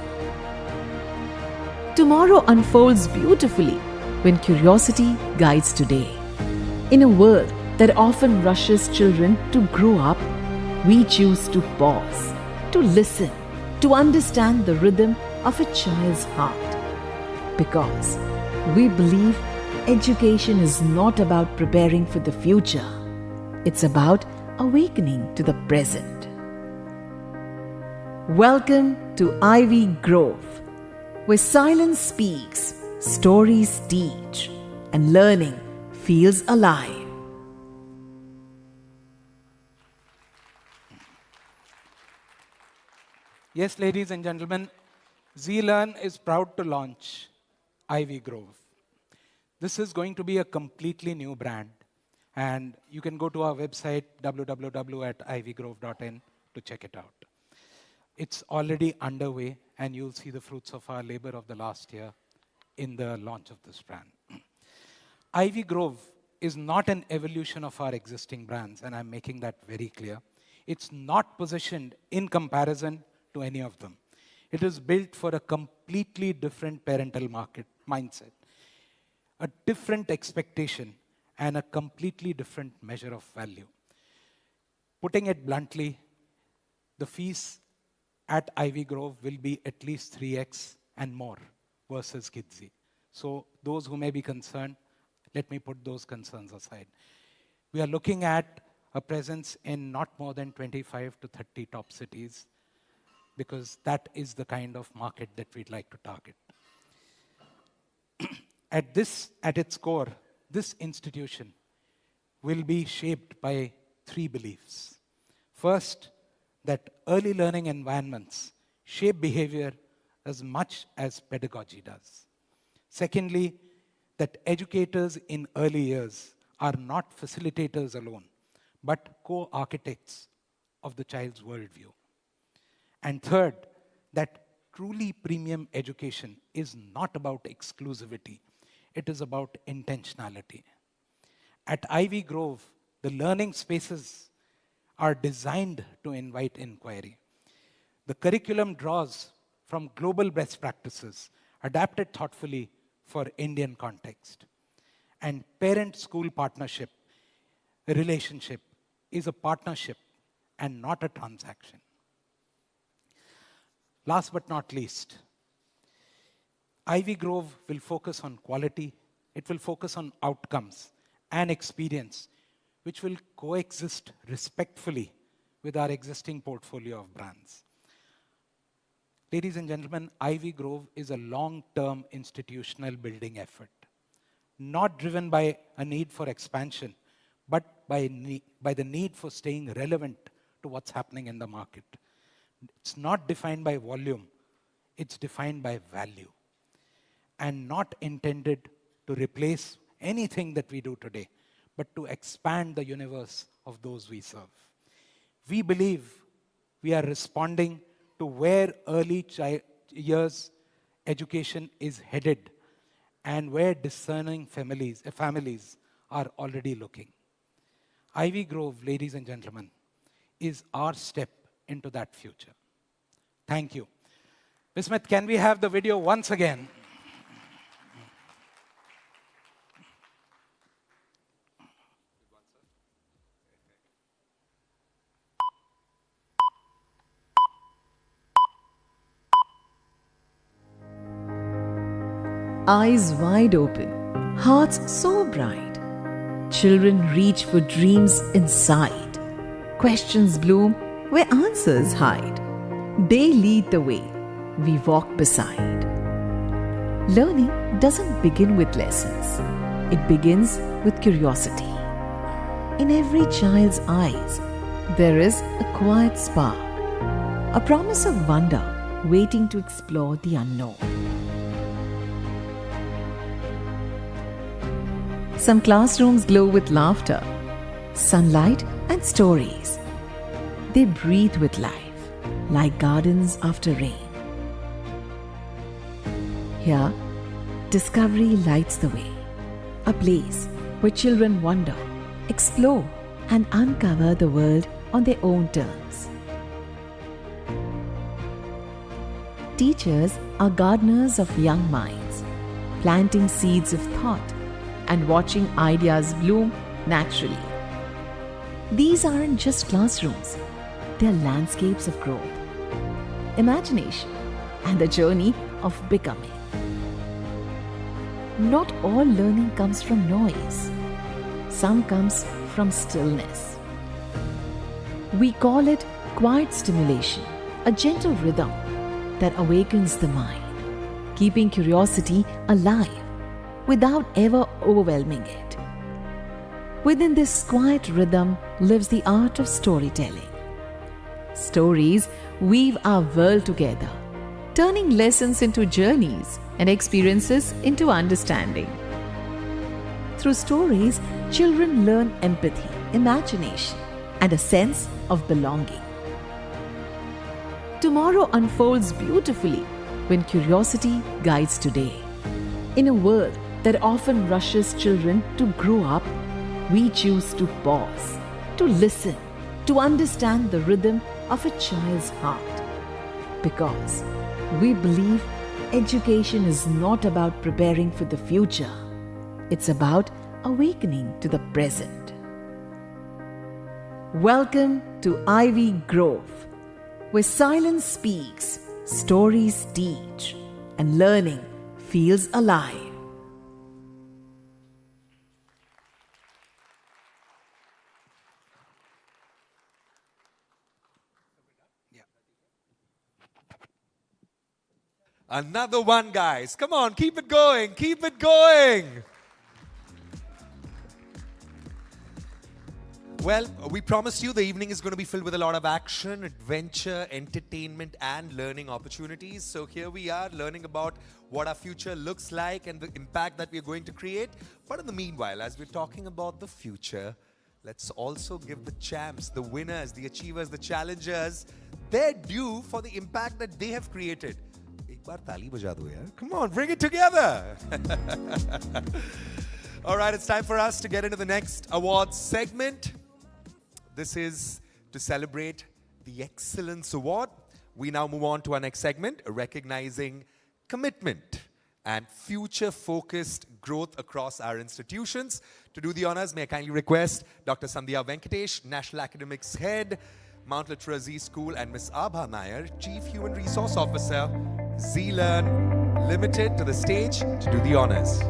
Tomorrow unfolds beautifully when curiosity guides today. In a world that often rushes children to grow up, we choose to pause, to listen, to understand the rhythm of a child's heart. Because we believe education is not about preparing for the future. It's about awakening to the present. Welcome to Ivy Grove, where silence speaks, stories teach, and learning feels alive. Yes, ladies and gentlemen, ZLearn is proud to launch Ivy Grove. This is going to be a completely new brand, and you can go to our website, www.ivygrove.in, to check it out. It's already underway, and you'll see the fruits of our labor of the last year in the launch of this brand. Ivy Grove is not an evolution of our existing brands, and I'm making that very clear. It's not positioned in comparison to any of them. It is built for a completely different parental mindset, a different expectation, and a completely different measure of value. Putting it bluntly, the fees at Ivy Grove will be at least 3x and more versus Kidzi. So those who may be concerned, let me put those concerns aside. We are looking at a presence in not more than 25 to 30 top cities, because that is the kind of market that we'd like to target. At its core, this institution will be shaped by 3 beliefs. First, that early learning environments shape behavior as much as pedagogy does. Secondly, that educators in early years are not facilitators alone, but co-architects of the child's worldview. And third, that truly premium education is not about exclusivity, it is about intentionality. At Ivy Grove, the learning spaces are designed to invite inquiry. The curriculum draws from global best practices, adapted thoughtfully for Indian context. And parent-school partnership, a relationship, is a partnership and not a transaction. Last but not least, Ivy Grove will focus on quality, it will focus on outcomes and experience, which will coexist respectfully with our existing portfolio of brands. Ladies and gentlemen, Ivy Grove is a long-term institutional building effort, not driven by a need for expansion, but by the need for staying relevant to what's happening in the market. It's not defined by volume, it's defined by value, and not intended to replace anything that we do today, but to expand the universe of those we serve. We believe we are responding to where early years education is headed and where discerning families are already looking. Ivy Grove, ladies and gentlemen, is our step into that future. Thank you. Bismith, can we have the video once again? Eyes wide open, hearts so bright. Children reach for dreams inside. Questions bloom where answers hide. They lead the way, we walk beside. Learning doesn't begin with lessons. It begins with curiosity. In every child's eyes, there is a quiet spark, a promise of wonder waiting to explore the unknown. Some classrooms glow with laughter, sunlight, and stories. They breathe with life, like gardens after rain. Here, discovery lights the way, a place where children wander, explore, and uncover the world on their own terms. Teachers are gardeners of young minds, planting seeds of thought and watching ideas bloom naturally. These aren't just classrooms, they're landscapes of growth, imagination, and the journey of becoming. Not all learning comes from noise. Some comes from stillness. We call it quiet stimulation, a gentle rhythm that awakens the mind, keeping curiosity alive without ever overwhelming it. Within this quiet rhythm lives the art of storytelling. Stories weave our world together, turning lessons into journeys and experiences into understanding. Through stories, children learn empathy, imagination, and a sense of belonging. Tomorrow unfolds beautifully when curiosity guides today. In a world that often rushes children to grow up, we choose to pause, to listen, to understand the rhythm of a child's heart. Because We believe education is not about preparing for the future. It's about awakening to the present. Welcome to Ivy Grove, where silence speaks, stories teach, and learning feels alive. Another one, guys. Come on, keep it going, keep it going. Well, we promised you the evening is going to be filled with a lot of action, adventure, entertainment, and learning opportunities. So here we are learning about what our future looks like and the impact that we're going to create. But in the meanwhile, as we're talking about the future, let's also give the champs, the winners, the achievers, the challengers, their due for the impact that they have created. Come on, bring it together. All right, it's time for us to get into the next awards segment. This is to celebrate the Excellence Award. We now move on to our next segment, recognizing commitment and future-focused growth across our institutions. To do the honors, may I kindly request Dr. Sandhya Venkatesh, National Academics Head, Mount Literacy School, and Ms. Abha Nair, Chief Human Resource Officer, ZLearn Limited, to the stage to do the honors.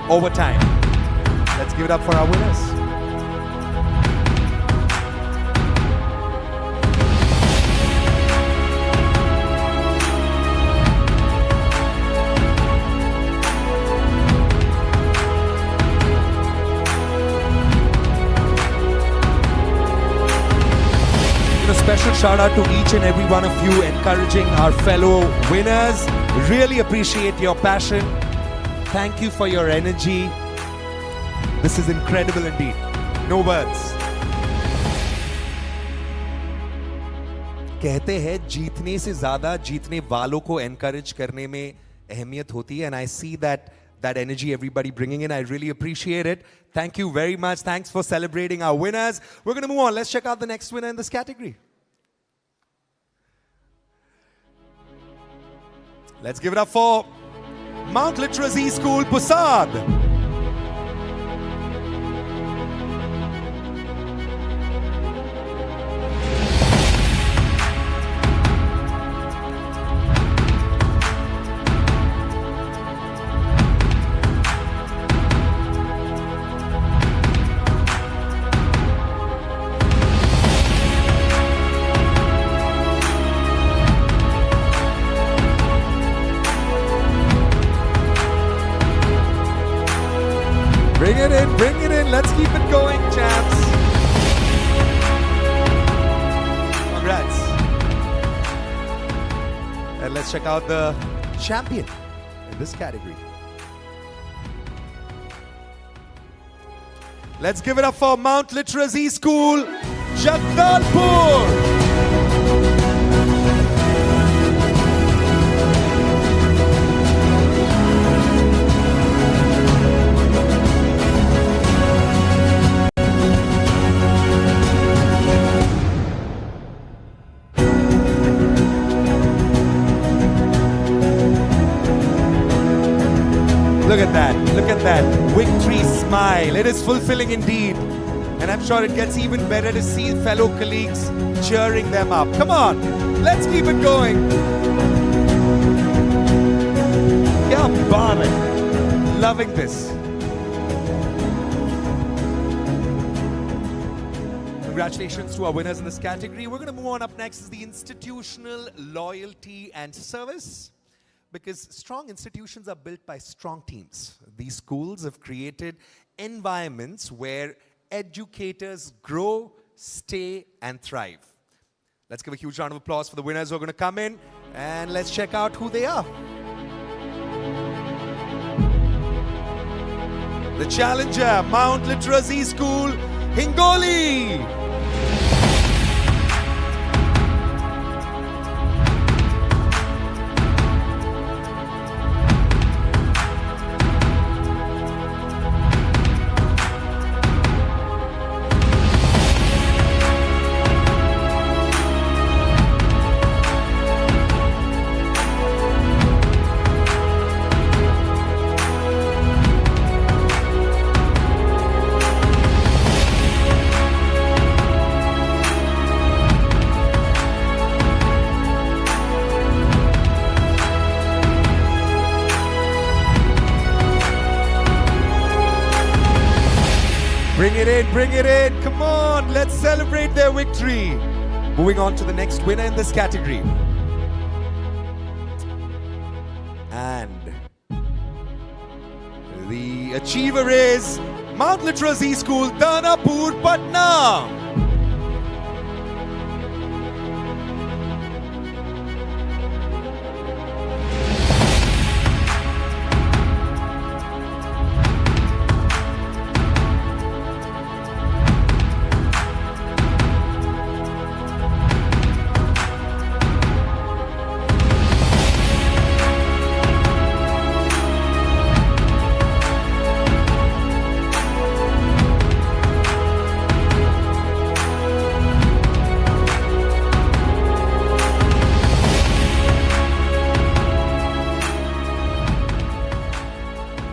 Overtime. Let's give it up for our winners. Special shout out to each and every one of you encouraging our fellow winners. Really appreciate your passion. Thank you for your energy. This is incredible indeed. No words. कहते हैं जीतने से ज़्यादा जीतने वालों को encourage करने में अहमियत होती है, and I see that energy everybody bringing in. I really appreciate it. Thank you very much. Thanks for celebrating our winners. We're going to move on. Let's check out the next winner in this category. Let's give it up for Mount Literacy School, Pusad. Bring it in, let's keep it going, chaps. Congrats. And let's check out the champion in this category. Let's give it up for Mount Literacy School, Jagdalpur. Look at that victory smile. It is fulfilling indeed. And I'm sure it gets even better to see fellow colleagues cheering them up. Come on, let's keep it going. Yeah, baat hai. Loving this. Congratulations to our winners in this category. We're going to move on. Up next is the institutional loyalty and service. Because strong institutions are built by strong teams. These schools have created environments where educators grow, stay, and thrive. Let's give a huge round of applause for the winners who are going to come in, and let's check out who they are. The challenger, Mount Literacy School, Hingoli. it in, bring it in. Come on, let's celebrate their victory. Moving on to the next winner in this category. And the achiever is Mount Literacy School, Danapur, Patna.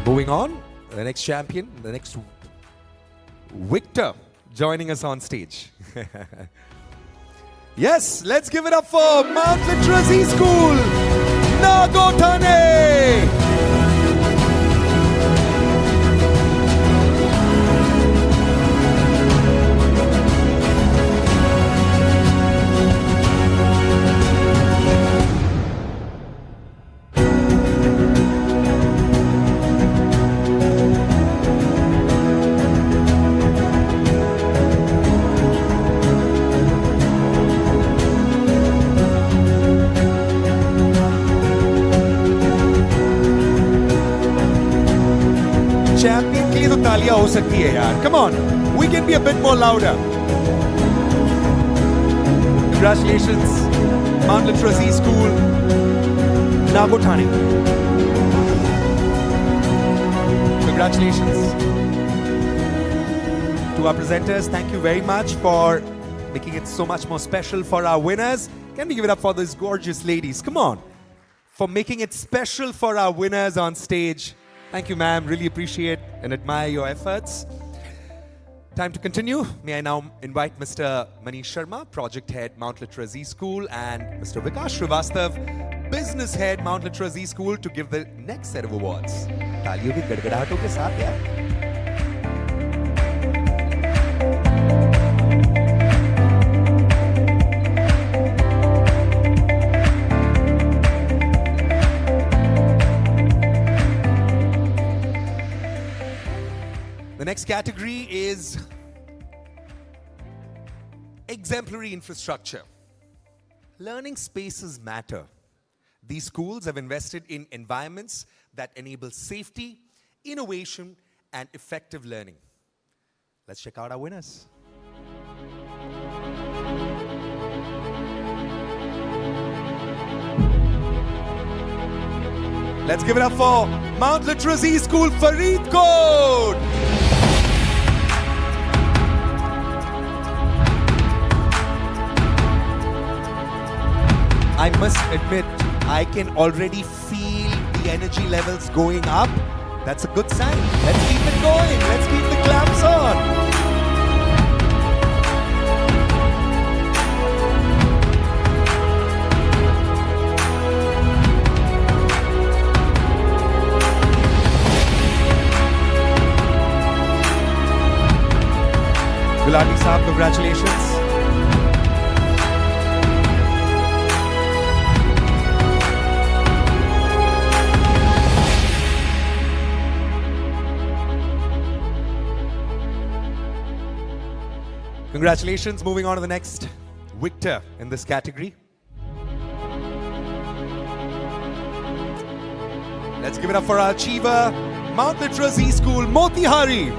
Moving on, the next champion, the next victor joining us on stage. Yes, let's give it up for Mount Literacy School, Nagotane. Champion के लिए तो तालियां हो सकती है यार. Come on, we can be a bit more louder. Congratulations, Mount Literacy School, Nagotane. Congratulations to our presenters. Thank you very much for making it so much more special for our winners. Can we give it up for these gorgeous ladies? Come on, for making it special for our winners on stage. Thank you, ma'am. Really appreciate and admire your efforts. Time to continue. May I now invite Mr. Manish Sharma, Project Head, Mount Literacy School, and Mr. Vikash Srivastav, Business Head, Mount Literacy School, to give the next set of awards. तालियों की गड़गड़ाहटों के साथ यार. The next category is exemplary infrastructure. Learning spaces matter. These schools have invested in environments that enable safety, innovation, and effective learning. Let's check out our winners. Let's give it up for Mount Literacy School, Faridkot. I must admit, I can already feel the energy levels going up. That's a good sign. Let's keep it going. Let's keep the claps on. Gulati Saab, congratulations. Congratulations. Moving on to the next victor in this category. Let's give it up for our achiever, Mount Literacy School, Motihari.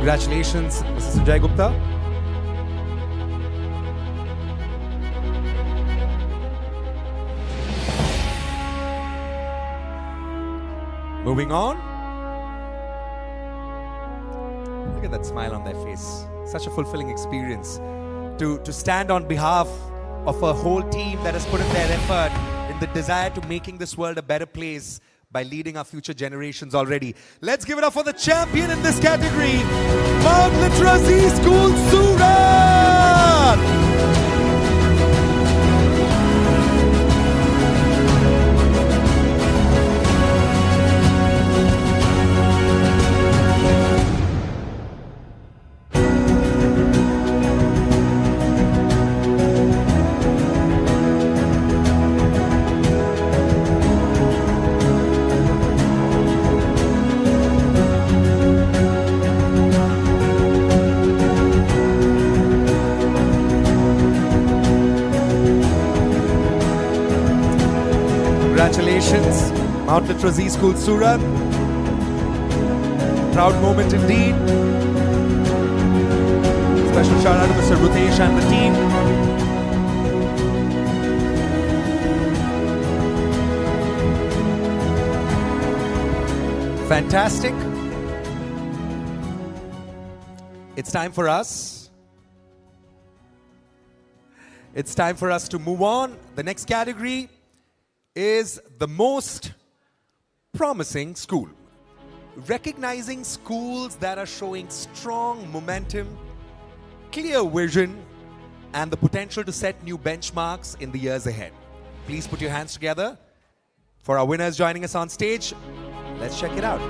Congratulations, Mrs. Sanjay Gupta. Moving on. Look at that smile on their face. Such a fulfilling experience to stand on behalf of a whole team that has put in their effort in the desire to making this world a better place by leading our future generations already. Let's give it up for the champion in this category, Mount Literacy School, Surat! Congratulations, Mount Literacy School, Surat. Proud moment indeed. Special shout out to Mr. Rutesh and the team. Fantastic. It's time for us. It's time for us to move on. The next category is the most promising school. Recognizing schools that are showing strong momentum, clear vision, and the potential to set new benchmarks in the years ahead. Please put your hands together for our winners joining us on stage. Let's check it out.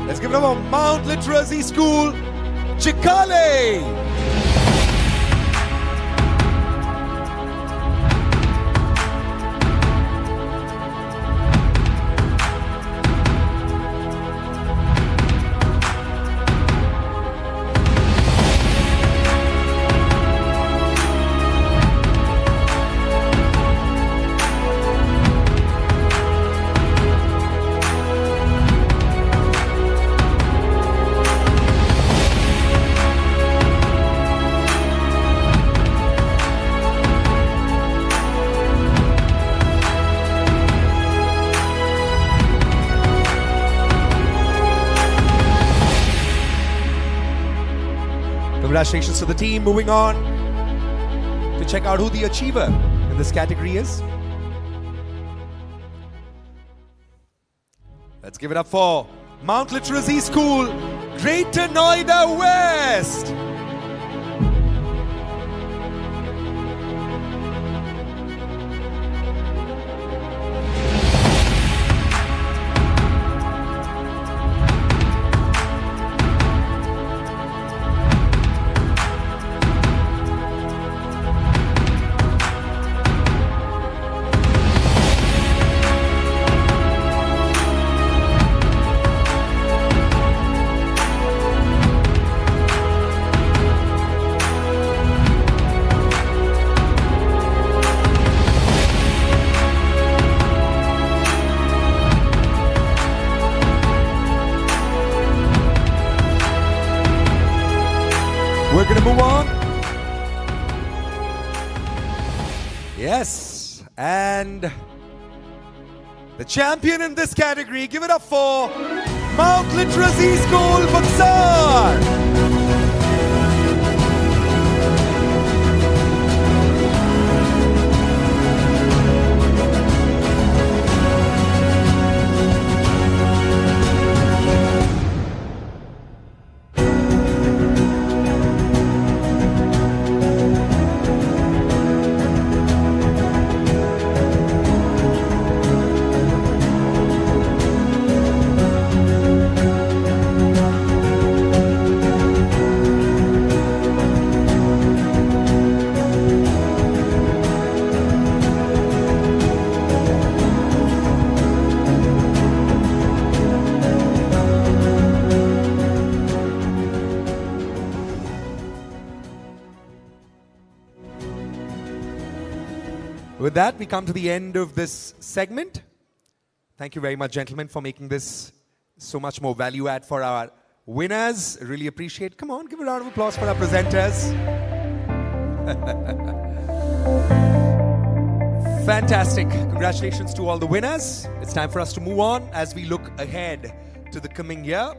Let's give it up for Mount Literacy School, Chikale. Congratulations to the team. Moving on to check out who the achiever in this category is. Let's give it up for Mount Literacy School, Greater Noida West. We're going to move on. Yes, and the champion in this category, give it up for Mount Literacy School, Buxar. With that, we come to the end of this segment. Thank you very much, gentlemen, for making this so much more value add for our winners. Really appreciate. Come on, give a round of applause for our presenters. Fantastic. Congratulations to all the winners. It's time for us to move on as we look ahead to the coming year.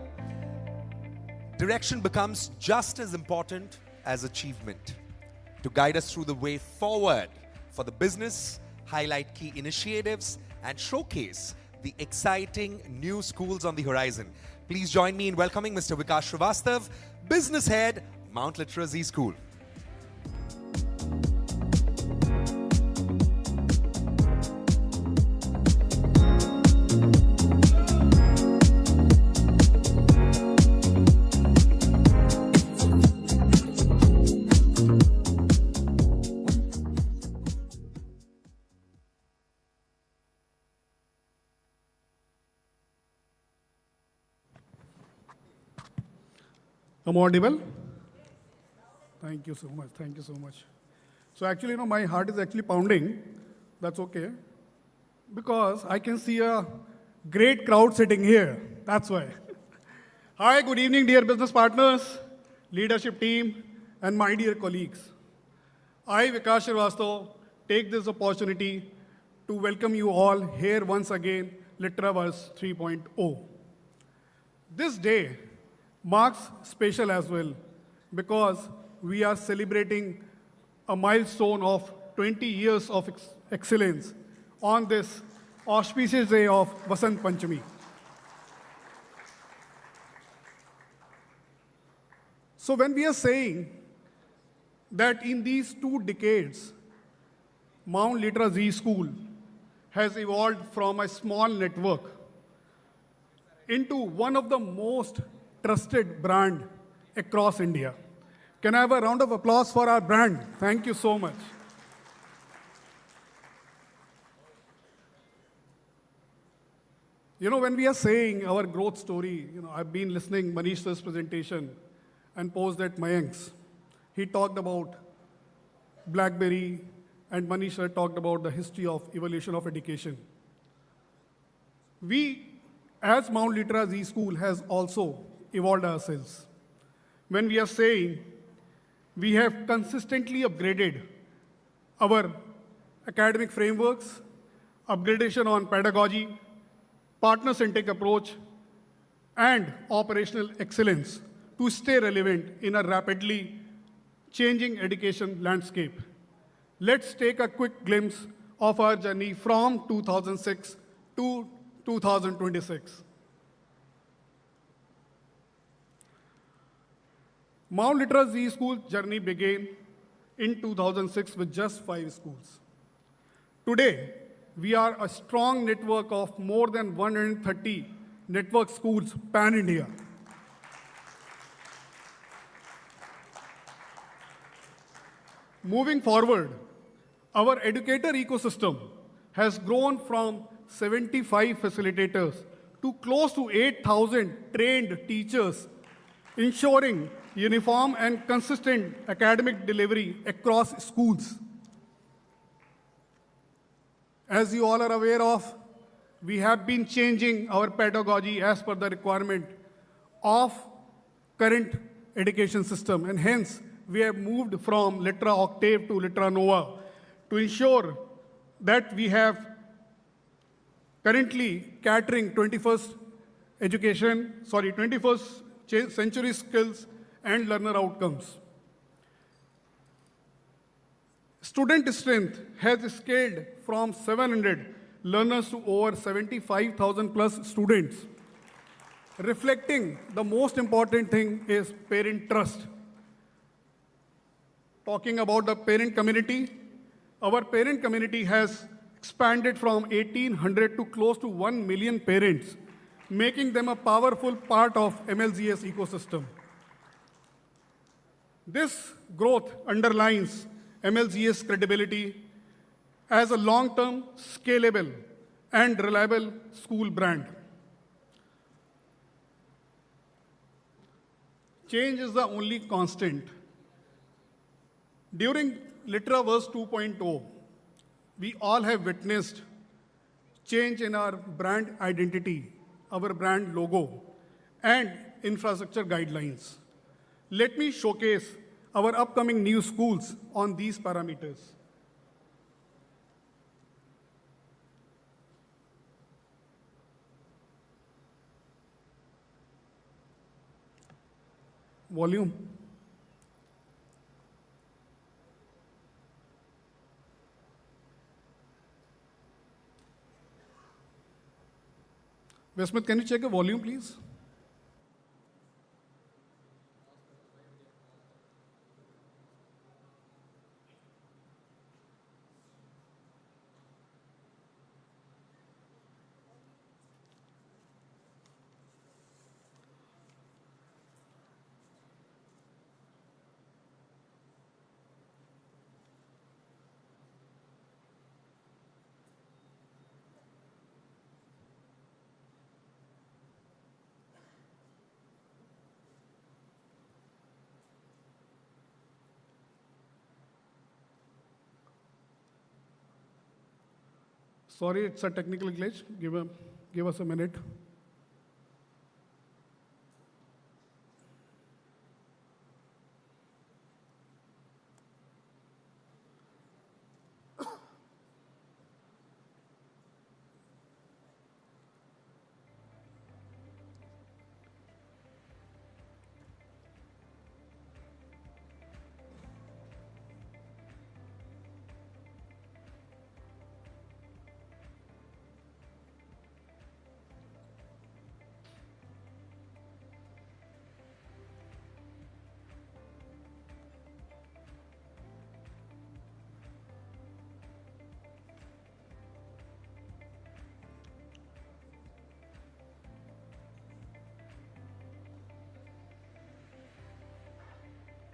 Direction becomes just as important as achievement. To guide us through the way forward for the business, highlight key initiatives, and showcase the exciting new schools on the horizon. Please join me in welcoming Mr. Vikas Srivastav, Business Head, Mount Literacy School. I'm audible? Thank you so much. Thank you so much. So actually, my heart is actually pounding. That's okay. Because I can see a great crowd sitting here. That's why. Hi, good evening, dear business partners, leadership team, and my dear colleagues. I, Vikas Srivastav, take this opportunity to welcome you all here once again, Literaverse 3.0. This day marks special as well because we are celebrating a milestone of 20 years of excellence on this auspicious day of Vasant Panchami. So when we are saying that in these 2 decades, Mount Literacy School has evolved from a small network into one of the most trusted brand across India. Can I have a round of applause for our brand? Thank you so much. When we are saying our growth story, I've been listening Manish sir's presentation and posed at Mayank's. He talked about BlackBerry, and Manish sir talked about the history of evolution of education. We, as Mount Literacy School, has also evolved ourselves. When we are saying we have consistently upgraded our academic frameworks, upgradation on pedagogy, partner-centric approach, and operational excellence to stay relevant in a rapidly changing education landscape. Let's take a quick glimpse of our journey from 2006 to 2026. Mount Literacy School's journey began in 2006 with just 5 schools. Today, we are a strong network of more than 130 network schools pan-India. Moving forward, our educator ecosystem has grown from 75 facilitators to close to 8,000 trained teachers, ensuring uniform and consistent academic delivery across schools. As you all are aware of, we have been changing our pedagogy as per the requirement of current education system, and hence we have moved from Litera Octave to Litera Nova to ensure that we have currently catering 21st century skills and learner outcomes. Student strength has scaled from 700 learners to over 75,000 plus students. Reflecting the most important thing is parent trust. Talking about the parent community, our parent community has expanded from 1,800 to close to 1 million parents, making them a powerful part of MLGS ecosystem. This growth underlines MLGS credibility as a long-term, scalable, and reliable school brand. Change is the only constant. During Literaverse 2.0, we all have witnessed change in our brand identity, our brand logo, and infrastructure guidelines. Let me showcase our upcoming new schools on these parameters. Volume. Vesmit, can you check the volume, please? Sorry, it's a technical glitch. Give us a minute.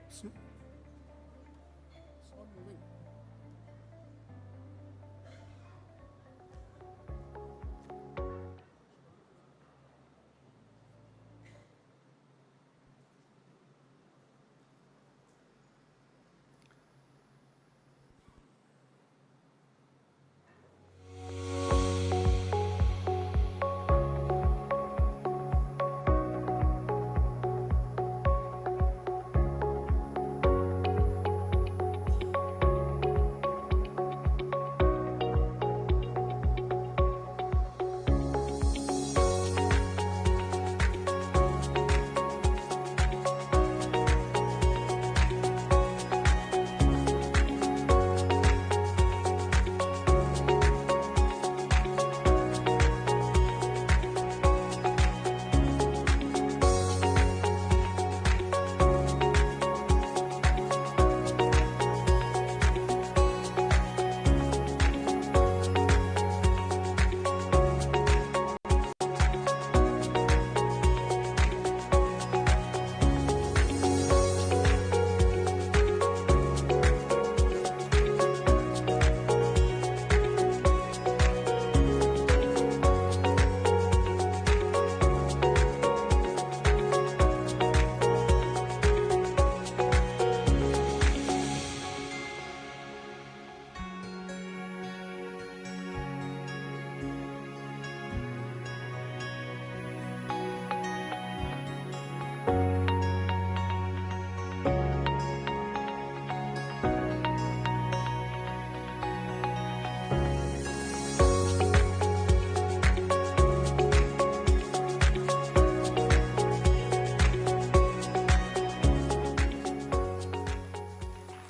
It's not moving.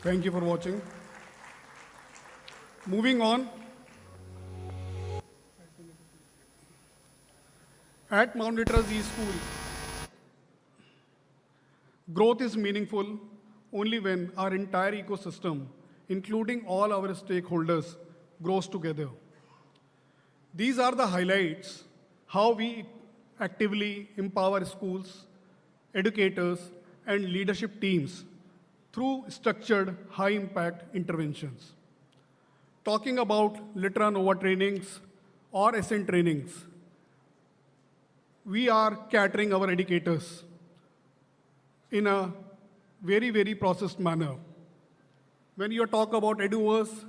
Thank you for watching. Moving on. At Mount Literacy School, growth is meaningful only when our entire ecosystem, including all our stakeholders, grows together. These are the highlights, how we actively empower schools, educators, and leadership teams through structured, high-impact interventions. Talking about Litera Nova trainings or Ascent trainings, we are catering our educators in a very, very processed manner. When you talk about Eduverse,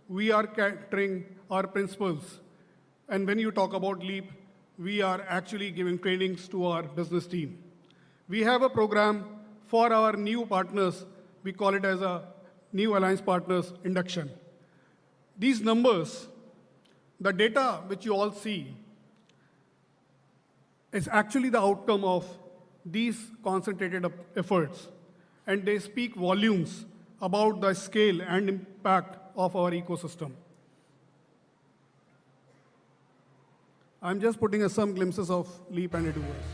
we are catering our principals And when you talk about LEAP, we are actually giving trainings to our business team. We have a program for our new partners. We call it as a new alliance partners induction. These numbers, the data which you all see, is actually the outcome of these concentrated efforts. And they speak volumes about the scale and impact of our ecosystem. I'm just putting some glimpses of LEAP and Literaverse.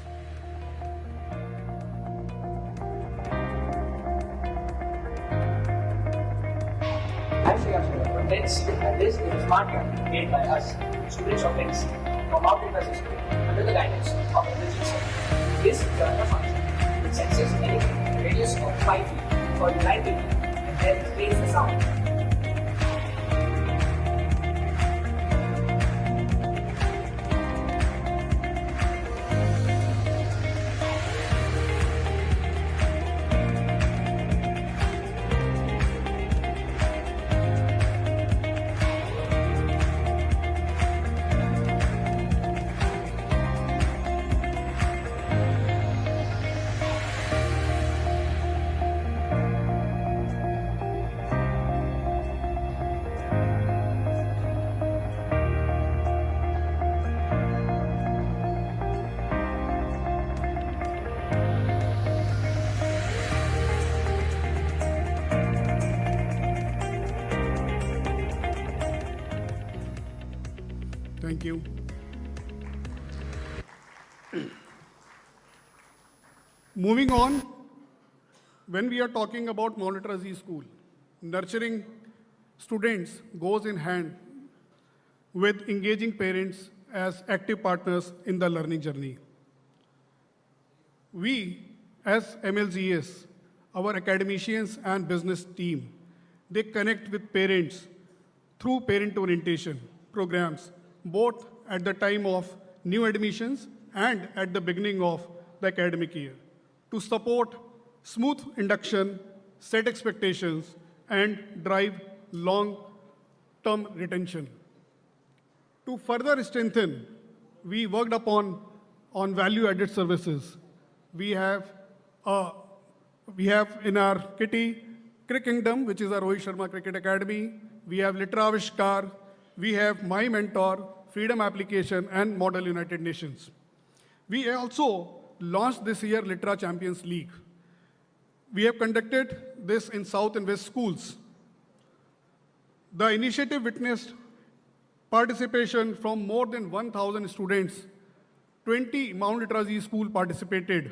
I'm Shreyas from TENS, and this is a smart card made by us, students of TENS, from our Literaverse School, under the guidance of Energy Sir. This is a function which senses anything in a radius of 5 feet for blind people and then plays the sound. Thank you. Moving on, when we are talking about Mount Literacy School, nurturing students goes in hand with engaging parents as active partners in the learning journey. We, as MLGS, our academicians and business team, they connect with parents through parent orientation programs, both at the time of new admissions and at the beginning of the academic year, to support smooth induction, set expectations, and drive long-term retention. To further strengthen, we worked upon value-added services. We have in our kitty Cricket Kingdom, which is our Rohit Sharma Cricket Academy. We have Literaverse, we have My Mentor, Freedom Application, and Model United Nations. We also launched this year Litera Champions League. We have conducted this in South and West schools. The initiative witnessed participation from more than 1,000 students. 20 Mount Literacy School participated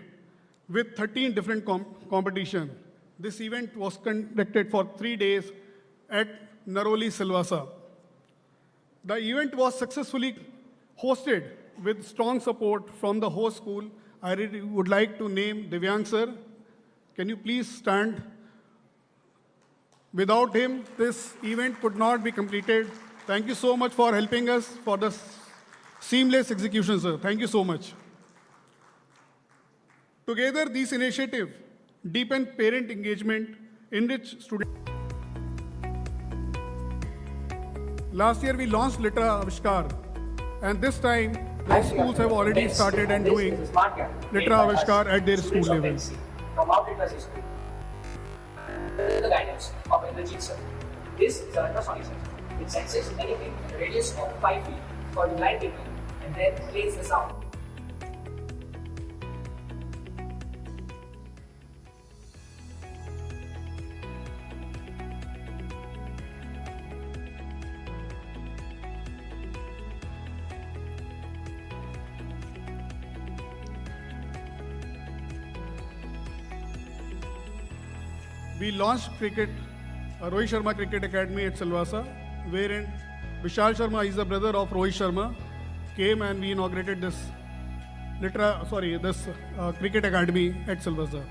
with 13 different competitions. This event was conducted for 3 days at Naroli, Silvassa. The event was successfully hosted with strong support from the host school. I really would like to name Divyang sir. Can you please stand? Without him, this event could not be completed. Thank you so much for helping us for the seamless execution, sir. Thank you so much. Together, these initiatives deepen parent engagement, enrich student. Last year, we launched Literaverse, and this time, most schools have already started and doing Literaverse at their school level. From our Literacy School, under the guidance of Energy Sir. This is an ultrasonic sensor. It senses anything in a radius of 5 feet for blind people and then plays the sound. We launched Rohit Sharma Cricket Academy at Silvassa, wherein Vishal Sharma is the brother of Rohit Sharma, came and we inaugurated this Cricket Academy at Silvassa.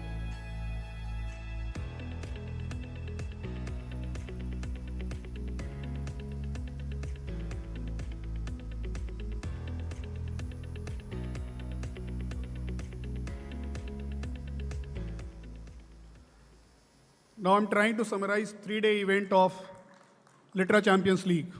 Now I'm trying to summarize 3-day event of Litera Champions League.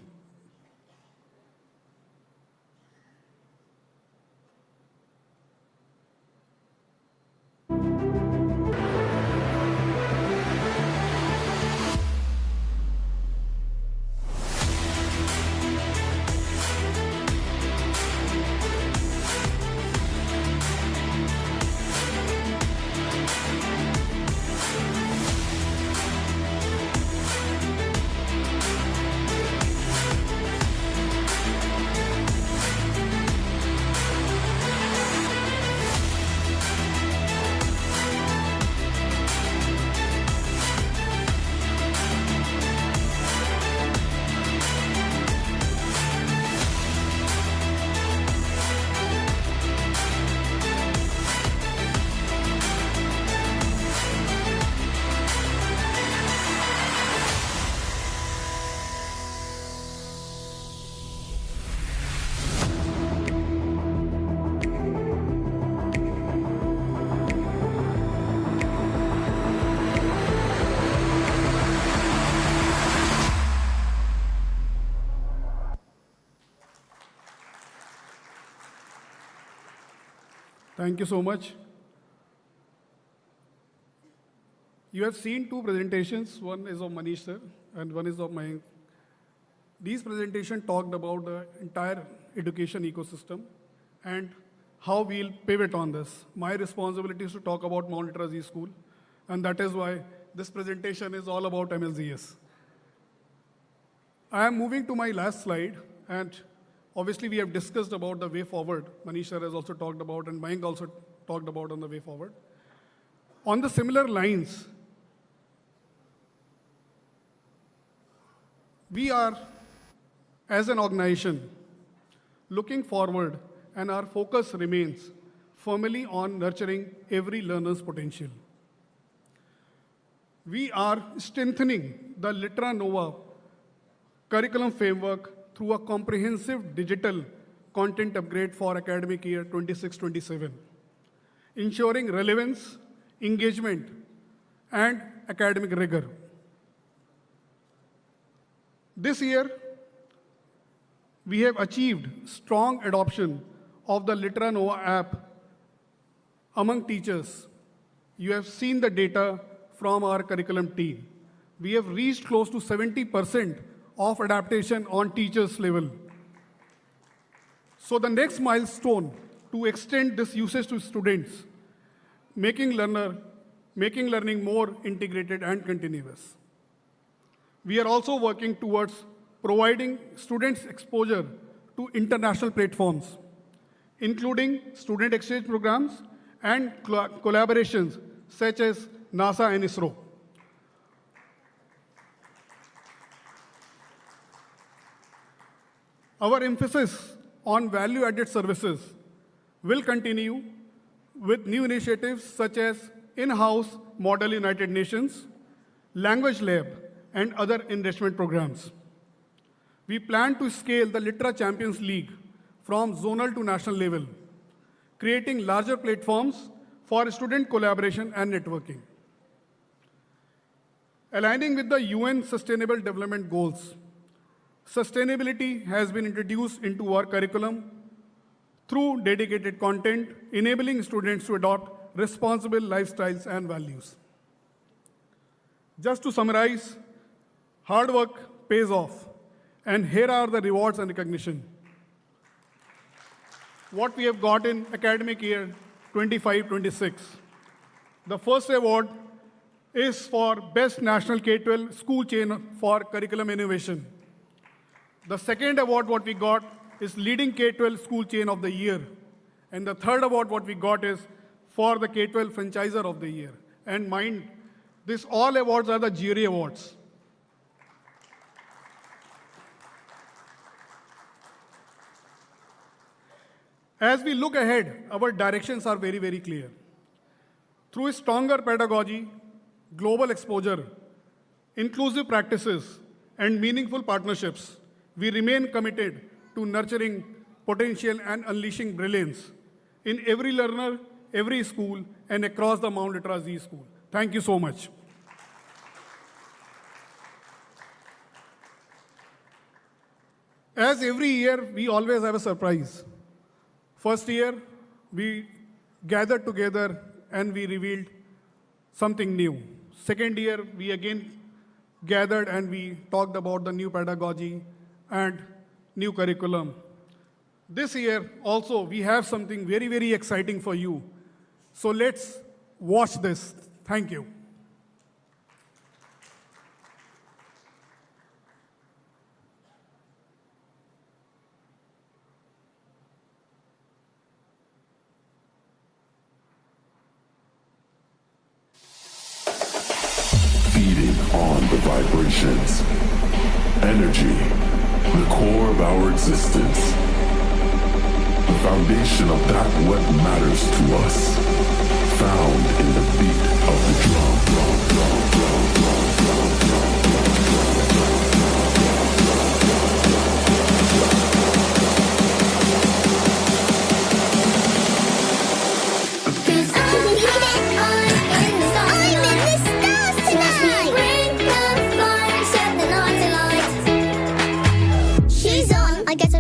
Thank you so much. You have seen two presentations. One is of Manish sir and one is of Mayank. These presentations talked about the entire education ecosystem and how we'll pivot on this. My responsibility is to talk about Mount Literacy School, and that is why this presentation is all about MLZS. I am moving to my last slide, and obviously we have discussed about the way forward. Manish sir has also talked about, and Mayank also talked about on the way forward. On the similar lines, we are, as an organization, looking forward, and our focus remains firmly on nurturing every learner's potential. We are strengthening the Litera Nova curriculum framework through a comprehensive digital content upgrade for academic year 26-27, ensuring relevance, engagement, and academic rigor. This year, we have achieved strong adoption of the Litera Nova app among teachers. You have seen the data from our curriculum team. We have reached close to 70% of adaptation on teachers' level. So the next milestone to extend this usage to students, making learning more integrated and continuous. We are also working towards providing students exposure to international platforms, including student exchange programs and collaborations such as NASA and ISRO. Our emphasis on value-added services will continue with new initiatives such as in-house Model United Nations, Language Lab, and other enrichment programs. We plan to scale the Litera Champions League from zonal to national level, creating larger platforms for student collaboration and networking. Aligning with the UN Sustainable Development Goals, sustainability has been introduced into our curriculum through dedicated content, enabling students to adopt responsible lifestyles and values. Just to summarize, hard work pays off, and here are the rewards and recognition. What we have got in academic year 25-26. The first award is for Best National K-12 School Chain for Curriculum Innovation. The second award what we got is Leading K-12 School Chain of the Year. And the third award what we got is for the K-12 Franchiser of the Year. And mind, these all awards are the jury awards. As we look ahead, our directions are very, very clear. Through stronger pedagogy, global exposure, inclusive practices, and meaningful partnerships, we remain committed to nurturing potential and unleashing brilliance in every learner, every school, and across the Mount Literacy School. Thank you so much. As every year, we always have a surprise. First year, we gathered together and we revealed something new. Second year, we again gathered and we talked about the new pedagogy and new curriculum. This year also, we have something very, very exciting for you. So let's watch this. Thank you. Feeding on the vibrations, energy, the core of our existence, the foundation of that what matters to us, found in the beat of the drum.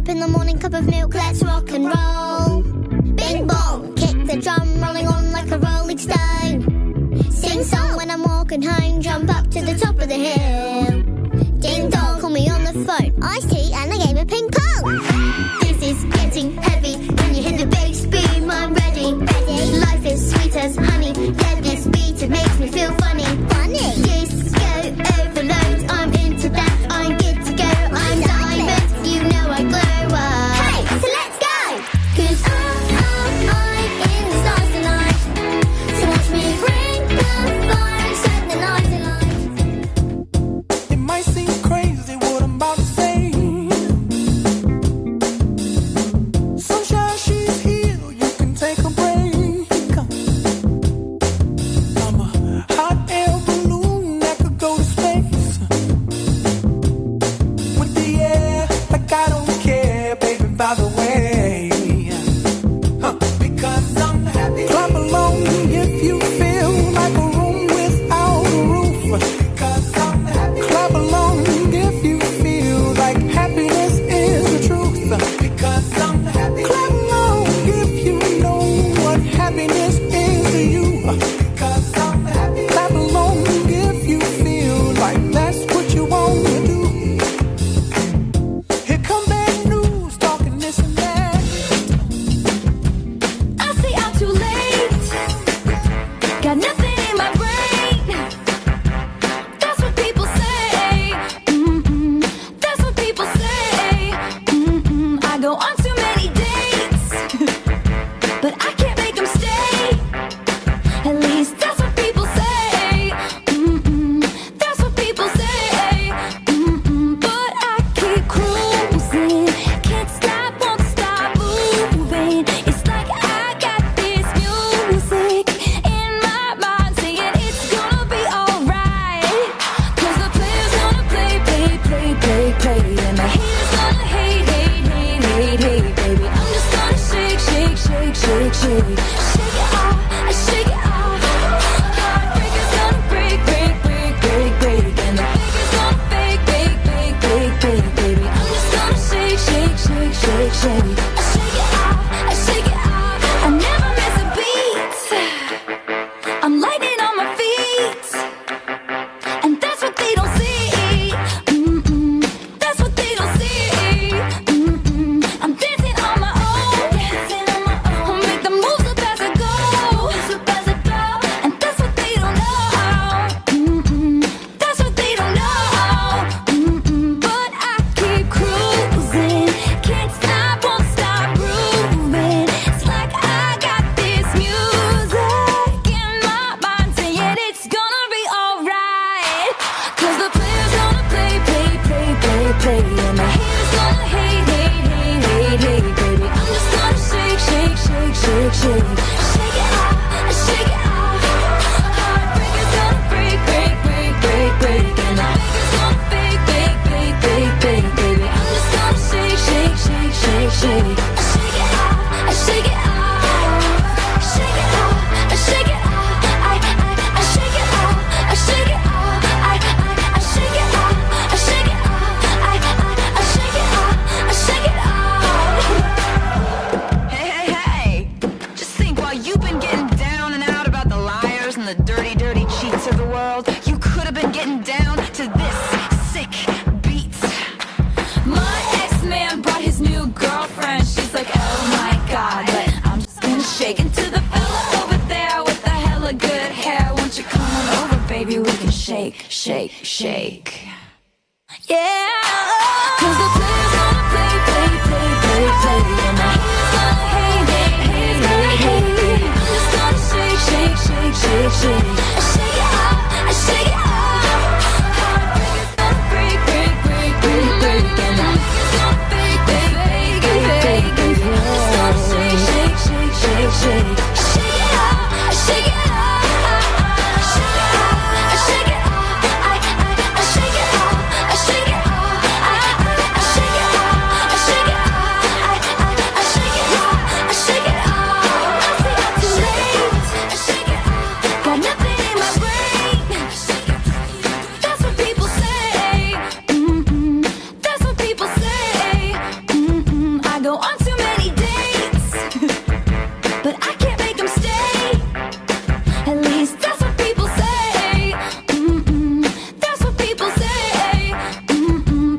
In the morning, cup of milk, let's rock and roll. Bing bong, kick the drum. shake. Shake it off, shake it off. Heartbreaker's gonna break, break, break, break, break. And the faker's gonna fake, fake, fake, fake, fake, baby. I'm just gonna shake, shake, shake, shake, shake. I shake it off, I shake it off. I never miss a beat. I'm lightning on my feet, and that's what they don't see. That's what they don't see. I'm dancing on my own, dancing on my own. Make the moves up as I go, and that's what they don't know. That's what they don't know. But I keep cruising, can't stop, won't stop grooving. It's like I got this music in my mind saying it's gonna be alright. 'Cause the player's gonna play, play, play, play, play. And the haters gonna hate, hate, hate, hate, hate, baby. I'm just gonna shake, shake, shake, shake, shake. Shake it off, shake it off. Heartbreaker's gonna break, break, break, break, break. And the faker's gonna fake, fake, fake, fake, fake, baby. I'm just gonna shake, shake, shake, shake, shake. Shake it off, shake it off. Shake it off, shake it off. I shake it off, I shake it off. I shake it off, I shake it off. I shake it off, I shake it off. Hey, hey, hey! Just think, while you've been getting down and out about the liars and the dirty, dirty cheats of the world, you could have been getting down to this sick beat. My ex-man brought his new girlfriend. She's like, oh my god, but I'm just gonna shake into the fella over there with the hella good hair. Won't you come on over, baby? We can shake, shake, shake. Yeah, 'cause the player's gonna play, play, play, play, play. And the haters gonna hate, hate, hate, hate, hate. I'm just gonna shake, shake, shake, shake, shake. I shake it off, I shake it off. Heartbreaker's gonna break, break, break, break, break. And the faker's gonna fake, fake, fake, fake, baby. I'm just gonna shake, shake, shake, shake, shake. I shake it off, I shake it off. Shake it off, I shake it off. I shake it off, I shake it off. I shake it off, I shake it off. I shake it off, I shake it off. I say I'm too late. I shake it off. Got nothing in my brain. That's what people say. That's what people say. I go on too many dates, but I can't make them stay. At least that's what people say. That's what people say.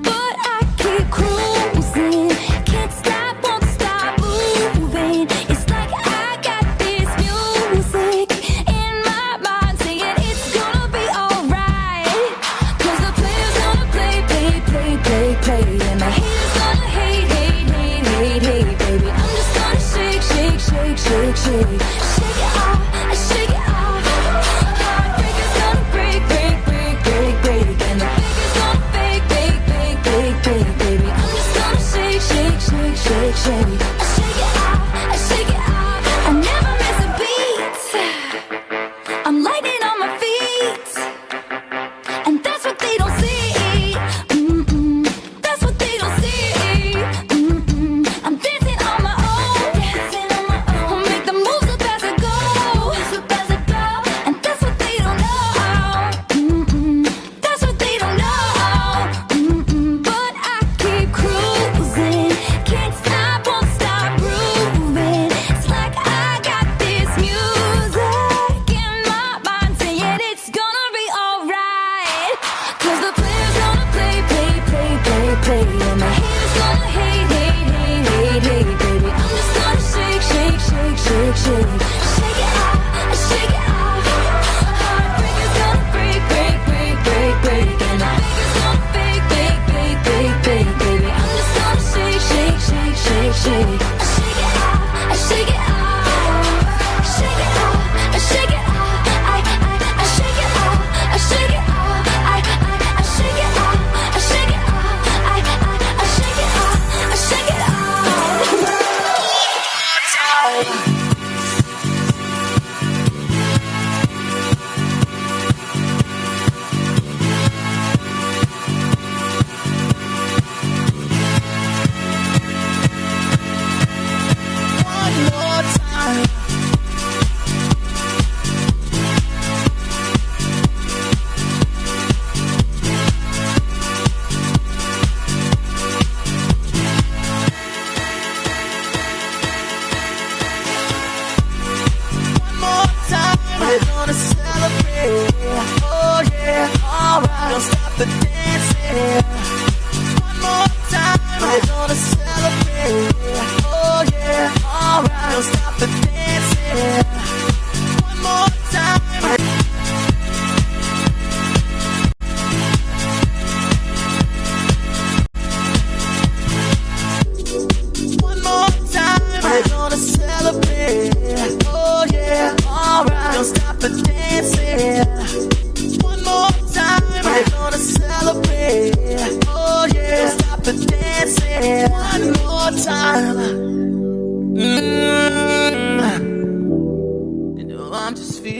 But I keep cruising, can't stop, won't stop moving. It's like I got this music in my mind saying it's gonna be alright. 'Cause the player's gonna play, play, play, play, play. And the haters gonna hate, hate, hate, hate, hate, baby. I'm just gonna shake, shake, shake, shake, shake. Shake it off, I shake it off. Heartbreaker's gonna break, break, break, break, break. And the faker's gonna fake, fake, fake, fake, fake, baby. I'm just gonna shake, shake, shake, shake, shake. I shake it off, I shake it off. I never miss a beat. I'm lightning on my feet, and that's what they don't see. That's what they don't see. I'm dancing on my own, dancing on my own. Make the moves up as I go, and that's what they don't know. That's what they don't know. But I keep cruising, can't stop, won't stop grooving. It's like I got this music in my mind saying it's gonna be alright. 'Cause the player's gonna play, play, play, play, play. And the haters gonna hate, hate, hate, hate, hate, baby. I'm just gonna shake, shake, shake, shake, shake. Shake it off, shake it off. Heartbreaker's gonna break, break, break, break, break. And the faker's gonna fake, fake, fake, fake, fake, baby. I'm just gonna shake, shake, shake, shake, shake. I shake it off, I shake it off. Shake it off, I shake it off. I shake it off, I shake it off. I shake it off, I shake it off. I shake it off, I shake it off. One more time.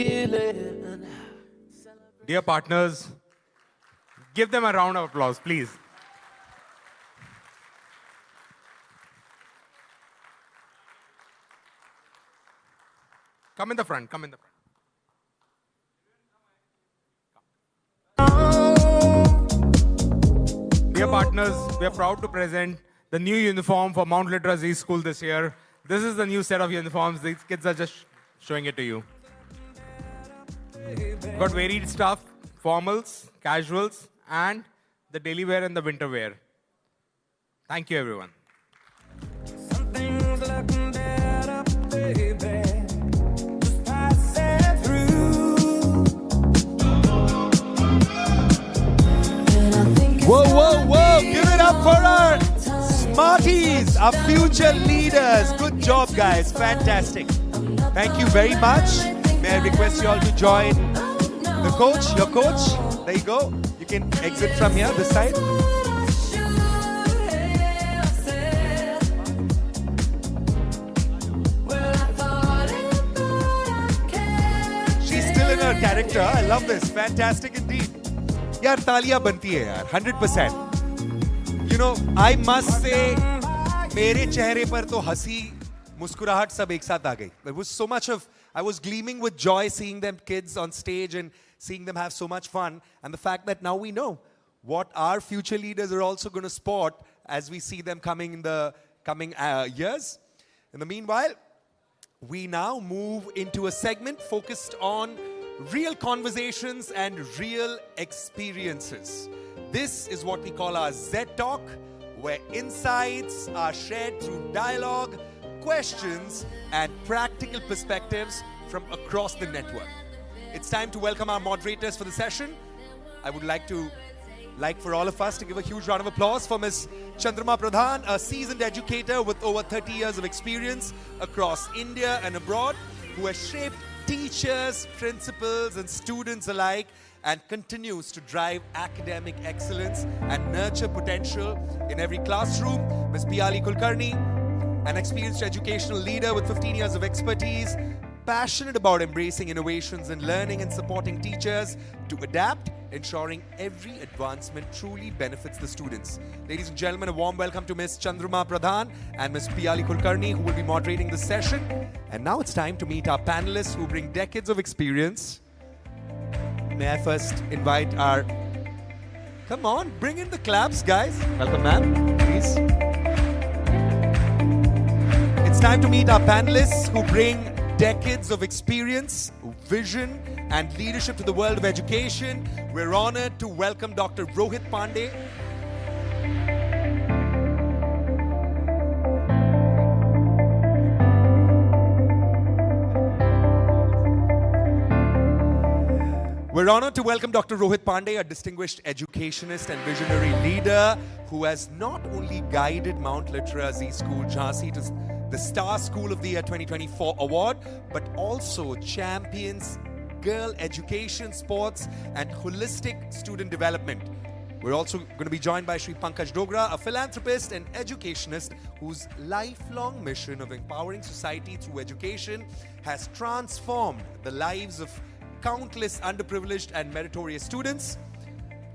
feeling. Dear partners, give them a round of applause, please. Come in the front, come in the front. Dear partners, we are proud to present the new uniform for Mount Litra Z School this year. This is the new set of uniforms. These kids are just showing it to you. We've got varied stuff, formals, casuals, and the daily wear and the winter wear. Thank you, everyone. Something's looking better, baby. Just passing through. Whoa, whoa, whoa! Give it up for our Smarties, our future leaders. Good job, guys. Fantastic. Thank you very much. May I request you all to join the coach, your coach. There you go. You can exit from here, this side. She's still in her character. I love this. Fantastic indeed. यार तालियां बनती है यार 100%. You know, I must say, मेरे चेहरे पर तो हंसी, मुस्कुराहट सब एक साथ आ गई. There was so much of, I was gleaming with joy seeing them kids on stage and seeing them have so much fun. And the fact that now we know what our future leaders are also going to sport as we see them coming in the coming years. In the meanwhile, we now move into a segment focused on real conversations and real experiences. This is what we call our ZTalk, where insights are shared through dialogue, questions, and practical perspectives from across the network. It's time to welcome our moderators for the session. I would like for all of us to give a huge round of applause for Ms. Chandrama Pradhan, a seasoned educator with over 30 years of experience across India and abroad, who has shaped teachers, principals, and students alike, and continues to drive academic excellence and nurture potential in every classroom. Ms. Piyali Kulkarni, an experienced educational leader with 15 years of expertise, passionate about embracing innovations in learning and supporting teachers to adapt, ensuring every advancement truly benefits the students. Ladies and gentlemen, a warm welcome to Ms. Chandrama Pradhan and Ms. Piyali Kulkarni, who will be moderating this session. And now it's time to meet our panelists who bring decades of experience. May I first invite our... Come on, bring in the claps, guys. Welcome, ma'am, please. It's time to meet our panelists who bring decades of experience, vision, and leadership to the world of education. We're honored to welcome Dr. Rohit Pandey. We're honored to welcome Dr. Rohit Pandey, a distinguished educationist and visionary leader who has not only guided Mount Litra Z School Jhansi to the Star School of the Year 2024 award, but also champions girl education, sports, and holistic student development. We're also going to be joined by Shri Pankaj Dogra, a philanthropist and educationist whose lifelong mission of empowering society through education has transformed the lives of countless underprivileged and meritorious students.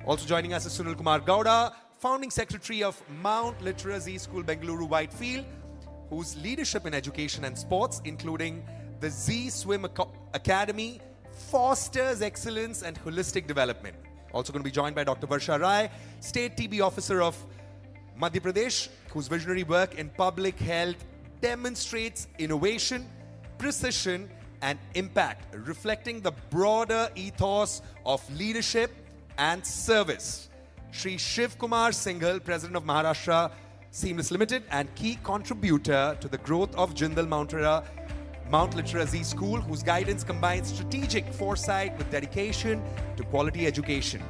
Also joining us is Sunil Kumar Gowda, founding secretary of Mount Litra Z School, Bengaluru Whitefield, whose leadership in education and sports, including the Z Swim Academy, fosters excellence and holistic development. Also going to be joined by Dr. Varsha Rai, State TB Officer of Madhya Pradesh, whose visionary work in public health demonstrates innovation, precision, and impact, reflecting the broader ethos of leadership and service. Shri Shiv Kumar Singhal, President of Maharashtra Seamless Limited and key contributor to the growth of Jindal Mount Litra Z School, whose guidance combines strategic foresight with dedication to quality education.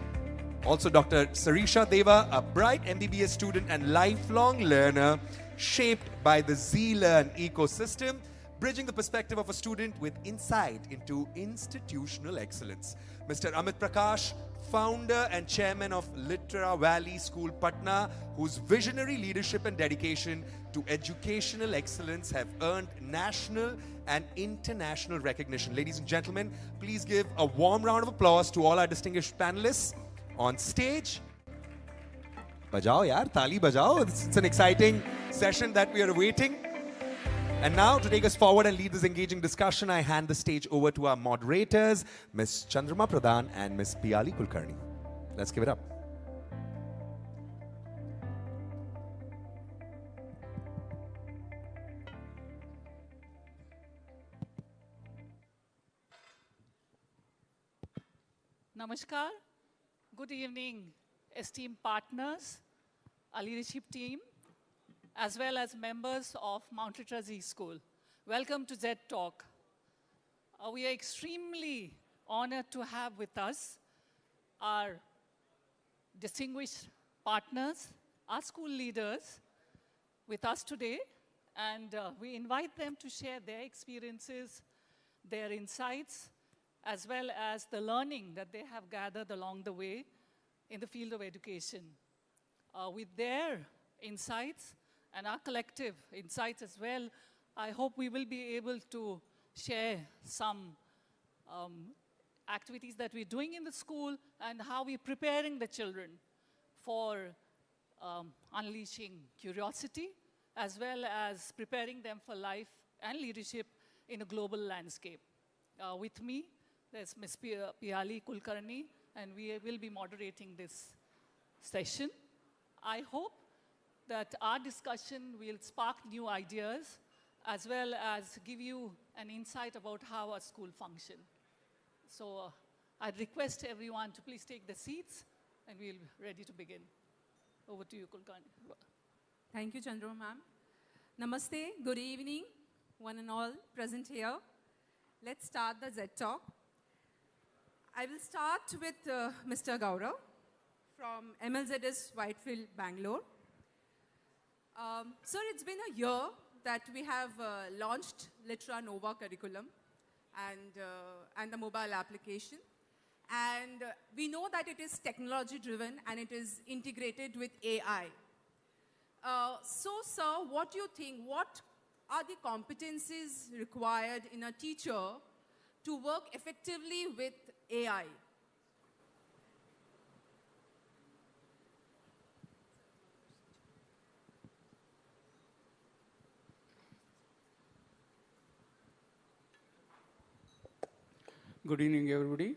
Also Dr. Sarisha Deva, a bright MBBS student and lifelong learner shaped by the ZLearn ecosystem, bridging the perspective of a student with insight into institutional excellence. Mr. Amit Prakash, founder and chairman of Litera Valley School, Patna, whose visionary leadership and dedication to educational excellence have earned national and international recognition. Ladies and gentlemen, please give a warm round of applause to all our distinguished panelists on stage. Bajao yaar, tali bajao. It's an exciting session that we are awaiting. And now, to take us forward and lead this engaging discussion, I hand the stage over to our moderators, Ms. Chandrama Pradhan and Ms. Piyali Kulkarni. Let's give it up. Namaskar. Good evening, esteemed partners, our leadership team, as well as members of Mount Litera Z School. Welcome to ZTalk. We are extremely honored to have with us our distinguished partners, our school leaders with us today, and we invite them to share their experiences, their insights, as well as the learning that they have gathered along the way in the field of education. With their insights and our collective insights as well, I hope we will be able to share some activities that we're doing in the school and how we're preparing the children for unleashing curiosity, as well as preparing them for life and leadership in a global landscape. With me, there's Ms. Piyali Kulkarni, and we will be moderating this session. I hope that our discussion will spark new ideas, as well as give you an insight about how our school functions. So I'd request everyone to please take the seats, and we'll be ready to begin. Over to you, Kulkarni. Thank you, Chandra ma'am. Namaste, good evening, one and all present here. Let's start the ZTalk. I will start with Mr. Gaurav from MLZS Whitefield, Bangalore. Sir, it's been a year that we have launched Litera Nova curriculum and the mobile application. And we know that it is technology driven and it is integrated with AI. So, sir, what do you think? What are the competencies required in a teacher to work effectively with AI? Good evening, everybody.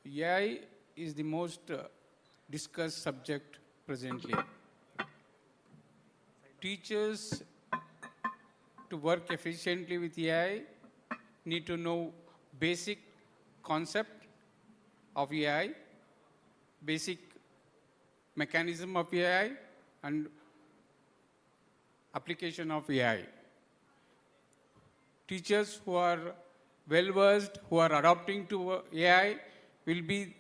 AI is the most discussed subject presently. Teachers, to work efficiently with AI, need to know basic concept of AI, basic mechanism of AI, and application of AI. Teachers who are well-versed, who are adopting to AI, will be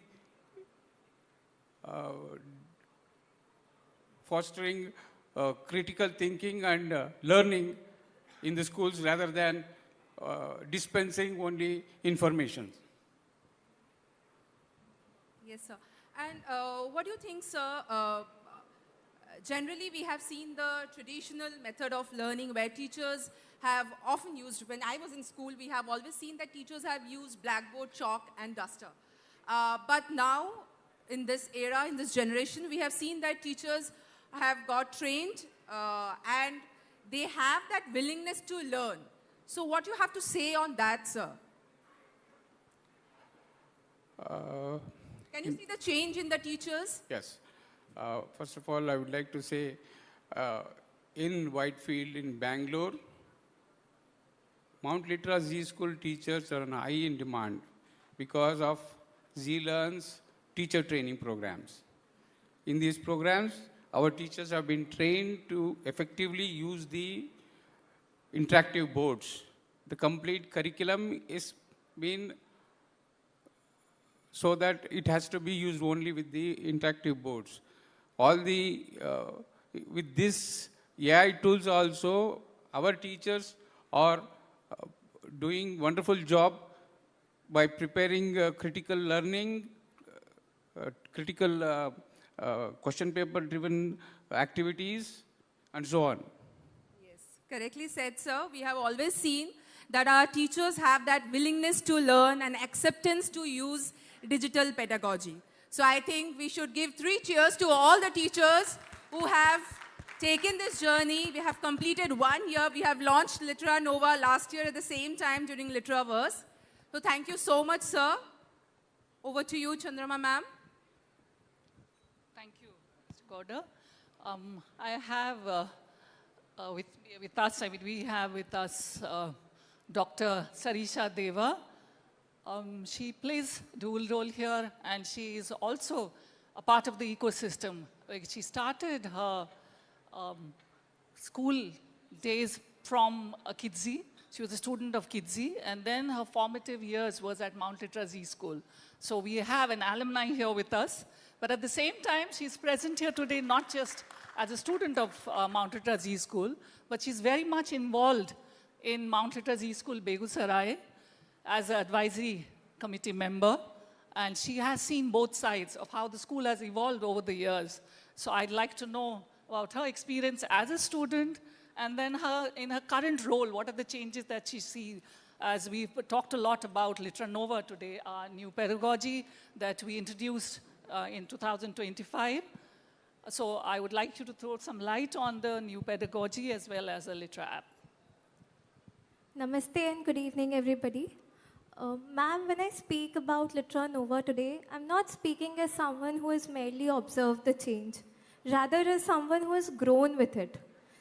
fostering critical thinking and learning in the schools rather than dispensing only information. Yes, sir. And what do you think, sir? Generally, we have seen the traditional method of learning where teachers have often used, when I was in school, we have always seen that teachers have used blackboard, chalk, and duster. But now, in this era, in this generation, we have seen that teachers have got trained and they have that willingness to learn. So what do you have to say on that, sir? Can you see the change in the teachers? Yes. First of all, I would like to say, in Whitefield, in Bangalore, Mount Litera Z School teachers are high in demand because of ZLearn's teacher training programs. In these programs, our teachers have been trained to effectively use the interactive boards. The complete curriculum is been so that it has to be used only with the interactive boards. All the, with this AI tools also, our teachers are doing wonderful job by preparing critical learning, critical question paper driven activities, and so on. Correctly said, sir. We have always seen that our teachers have that willingness to learn and acceptance to use digital pedagogy. So I think we should give 3 cheers to all the teachers who have taken this journey. We have completed 1 year. We have launched Litera Nova last year at the same time during Literaverse. So thank you so much, sir. Over to you, Chandrama ma'am. Thank you, Mr. Gowda. I have with us, we have with us Dr. Sarisha Deva. She plays dual role here, and she is also a part of the ecosystem. She started her school days from Kidzi. She was a student of Kidzi, and then her formative years was at Mount Litera Z School. So we have an alumni here with us, but at the same time, she's present here today not just as a student of Mount Litera Z School, but she's very much involved in Mount Litera Z School, Begusarai, as an advisory committee member, and she has seen both sides of how the school has evolved over the years. So I'd like to know about her experience as a student, and then in her current role, what are the changes that she sees? As we've talked a lot about Litera Nova today, our new pedagogy that we introduced in 2025. So I would like you to throw some light on the new pedagogy as well as the Litera app. Namaste and good evening, everybody. Ma'am, when I speak about Litera Nova today, I'm not speaking as someone who has merely observed the change, rather as someone who has grown with it.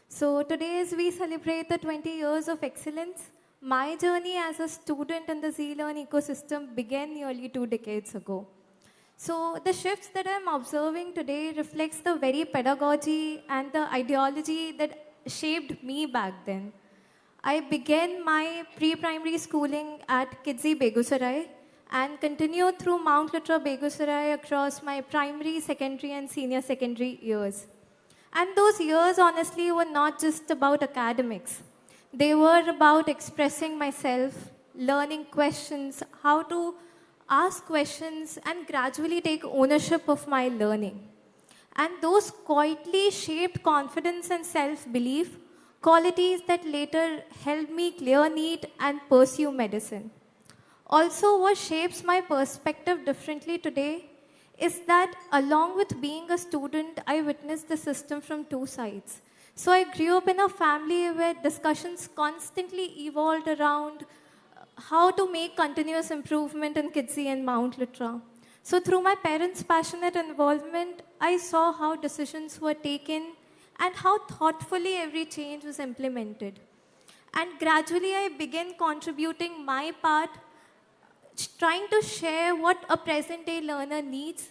So today, as we celebrate the 20 years of excellence, my journey as a student in the ZLearn ecosystem began nearly 2 decades ago. So the shifts that I'm observing today reflects the very pedagogy and the ideology that shaped me back then. I began my pre-primary schooling at Kidzi Begusarai and continued through Mount Litera Begusarai across my primary, secondary and senior secondary years. And those years honestly were not just about academics. They were about expressing myself, learning questions, how to ask questions and gradually take ownership of my learning. And those quietly shaped confidence and self-belief, qualities that later helped me clear NEET and pursue medicine. Also, what shapes my perspective differently today is that along with being a student, I witnessed the system from 2 sides. So I grew up in a family where discussions constantly evolved around how to make continuous improvement in Kidzi and Mount Litera. So through my parents' passionate involvement, I saw how decisions were taken and how thoughtfully every change was implemented. And gradually I began contributing my part, trying to share what a present-day learner needs.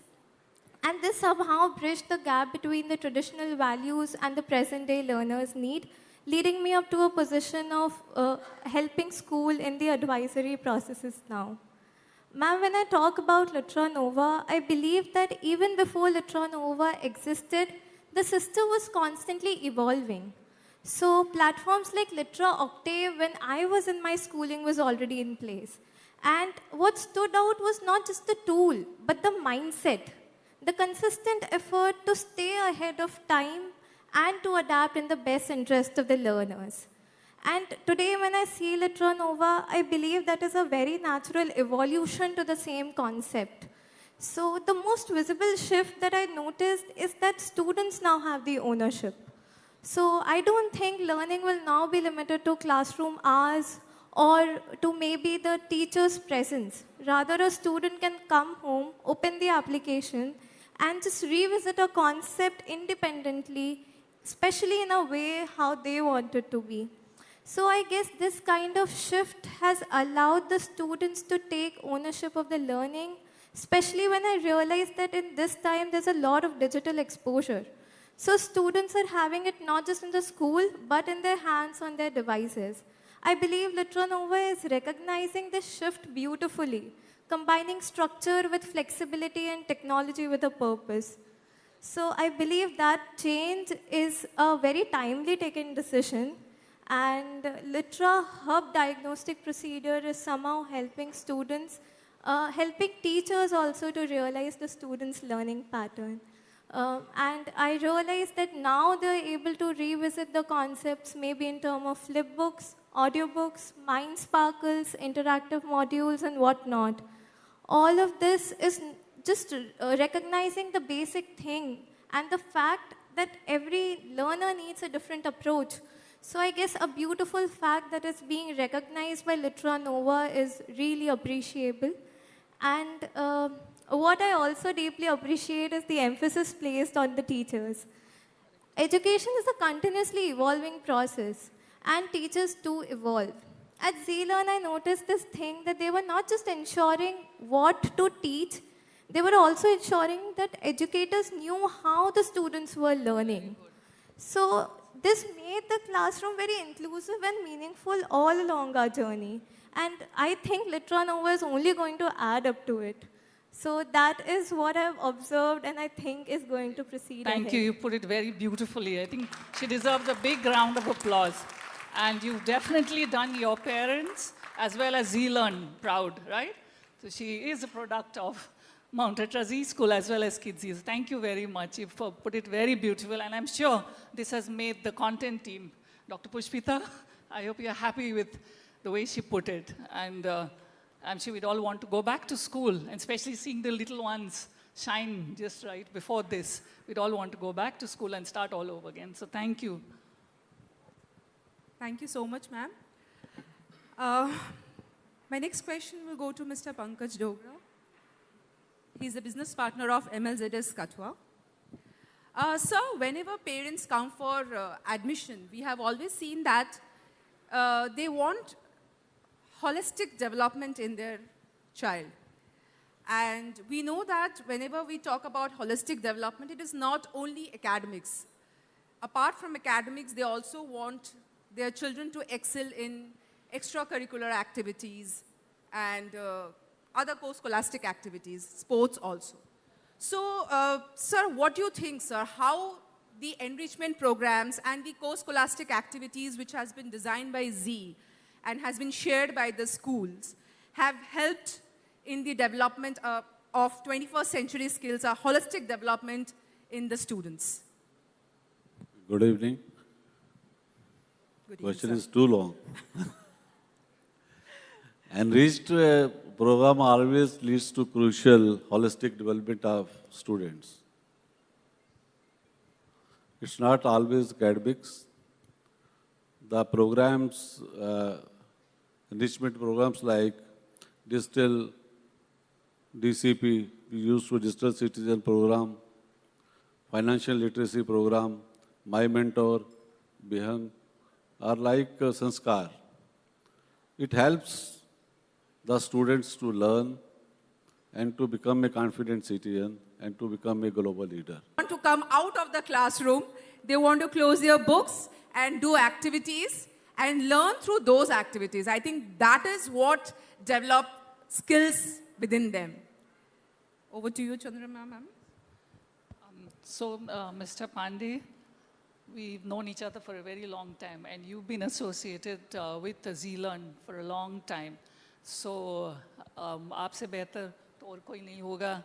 And this somehow bridged the gap between the traditional values and the present-day learner's need, leading me up to a position of helping school in the advisory processes now. Ma'am, when I talk about Litera Nova, I believe that even before Litera Nova existed, the system was constantly evolving. So platforms like Litera Octave, when I was in my schooling, was already in place. And what stood out was not just the tool, but the mindset, the consistent effort to stay ahead of time and to adapt in the best interest of the learners. And today when I see Litera Nova, I believe that is a very natural evolution to the same concept. So the most visible shift that I noticed is that students now have the ownership. So I don't think learning will now be limited to classroom hours or to maybe the teacher's presence. Rather, a student can come home, open the application, and just revisit a concept independently, especially in a way how they want it to be. So I guess this kind of shift has allowed the students to take ownership of the learning, especially when I realized that in this time there's a lot of digital exposure. So students are having it not just in the school, but in their hands on their devices. I believe Litera Nova is recognizing this shift beautifully, combining structure with flexibility and technology with a purpose. So I believe that change is a very timely taken decision. And Litra Hub diagnostic procedure is somehow helping students, helping teachers also to realize the students' learning pattern. And I realized that now they're able to revisit the concepts maybe in terms of flip books, audiobooks, mind sparkles, interactive modules, and whatnot. All of this is just recognizing the basic thing and the fact that every learner needs a different approach. So I guess a beautiful fact that is being recognized by Litera Nova is really appreciable. And what I also deeply appreciate is the emphasis placed on the teachers. Education is a continuously evolving process, and teachers do evolve. At ZLearn, I noticed this thing that they were not just ensuring what to teach, they were also ensuring that educators knew how the students were learning. So this made the classroom very inclusive and meaningful all along our journey. And I think Litera Nova is only going to add up to it. So that is what I've observed and I think is going to proceed Thank you. You put it very beautifully. I think she deserves a big round of applause. And you've definitely done your parents as well as ZLearn proud, right? So she is a product of Mount Literacy School as well as Kids. Thank you very much. You've put it very beautiful. And I'm sure this has made the content team. Dr. Pushpita, I hope you're happy with the way she put it. And I'm sure we'd all want to go back to school, and especially seeing the little ones shine just right before this. We'd all want to go back to school and start all over again. So thank you. Thank you so much, ma'am. My next question will go to Mr. Pankaj Dogra. He's a business partner of MLZS Katwa. Sir, whenever parents come for admission, we have always seen that they want holistic development in their child. And we know that whenever we talk about holistic development, it is not only academics. Apart from academics, they also want their children to excel in extracurricular activities and other co-scholastic activities, sports also. So, sir, what do you think, sir, how the enrichment programs and the co-scholastic activities which has been designed by Z and has been shared by the schools have helped in the development of 21st century skills, a holistic development in the students? Good evening. Good Question evening, is too long. Enriched program always leads to crucial holistic development of students. It's not always academics. The programs, enrichment programs like digital DCP, we use for digital citizen program, financial literacy program, My Mentor, Bihan, are like Sanskar. It helps the students to learn and to become a confident citizen and to become a global leader. Want to come out of the classroom, they want to close their books and do activities and learn through those activities. I think that is what develop skills within them. Over to you, Chandrama ma'am. So, Mr. Pandey, we've known each other for a very long time, and you've been associated with ZLearn for a long time. So, आपसे बेहतर तो और कोई नहीं होगा.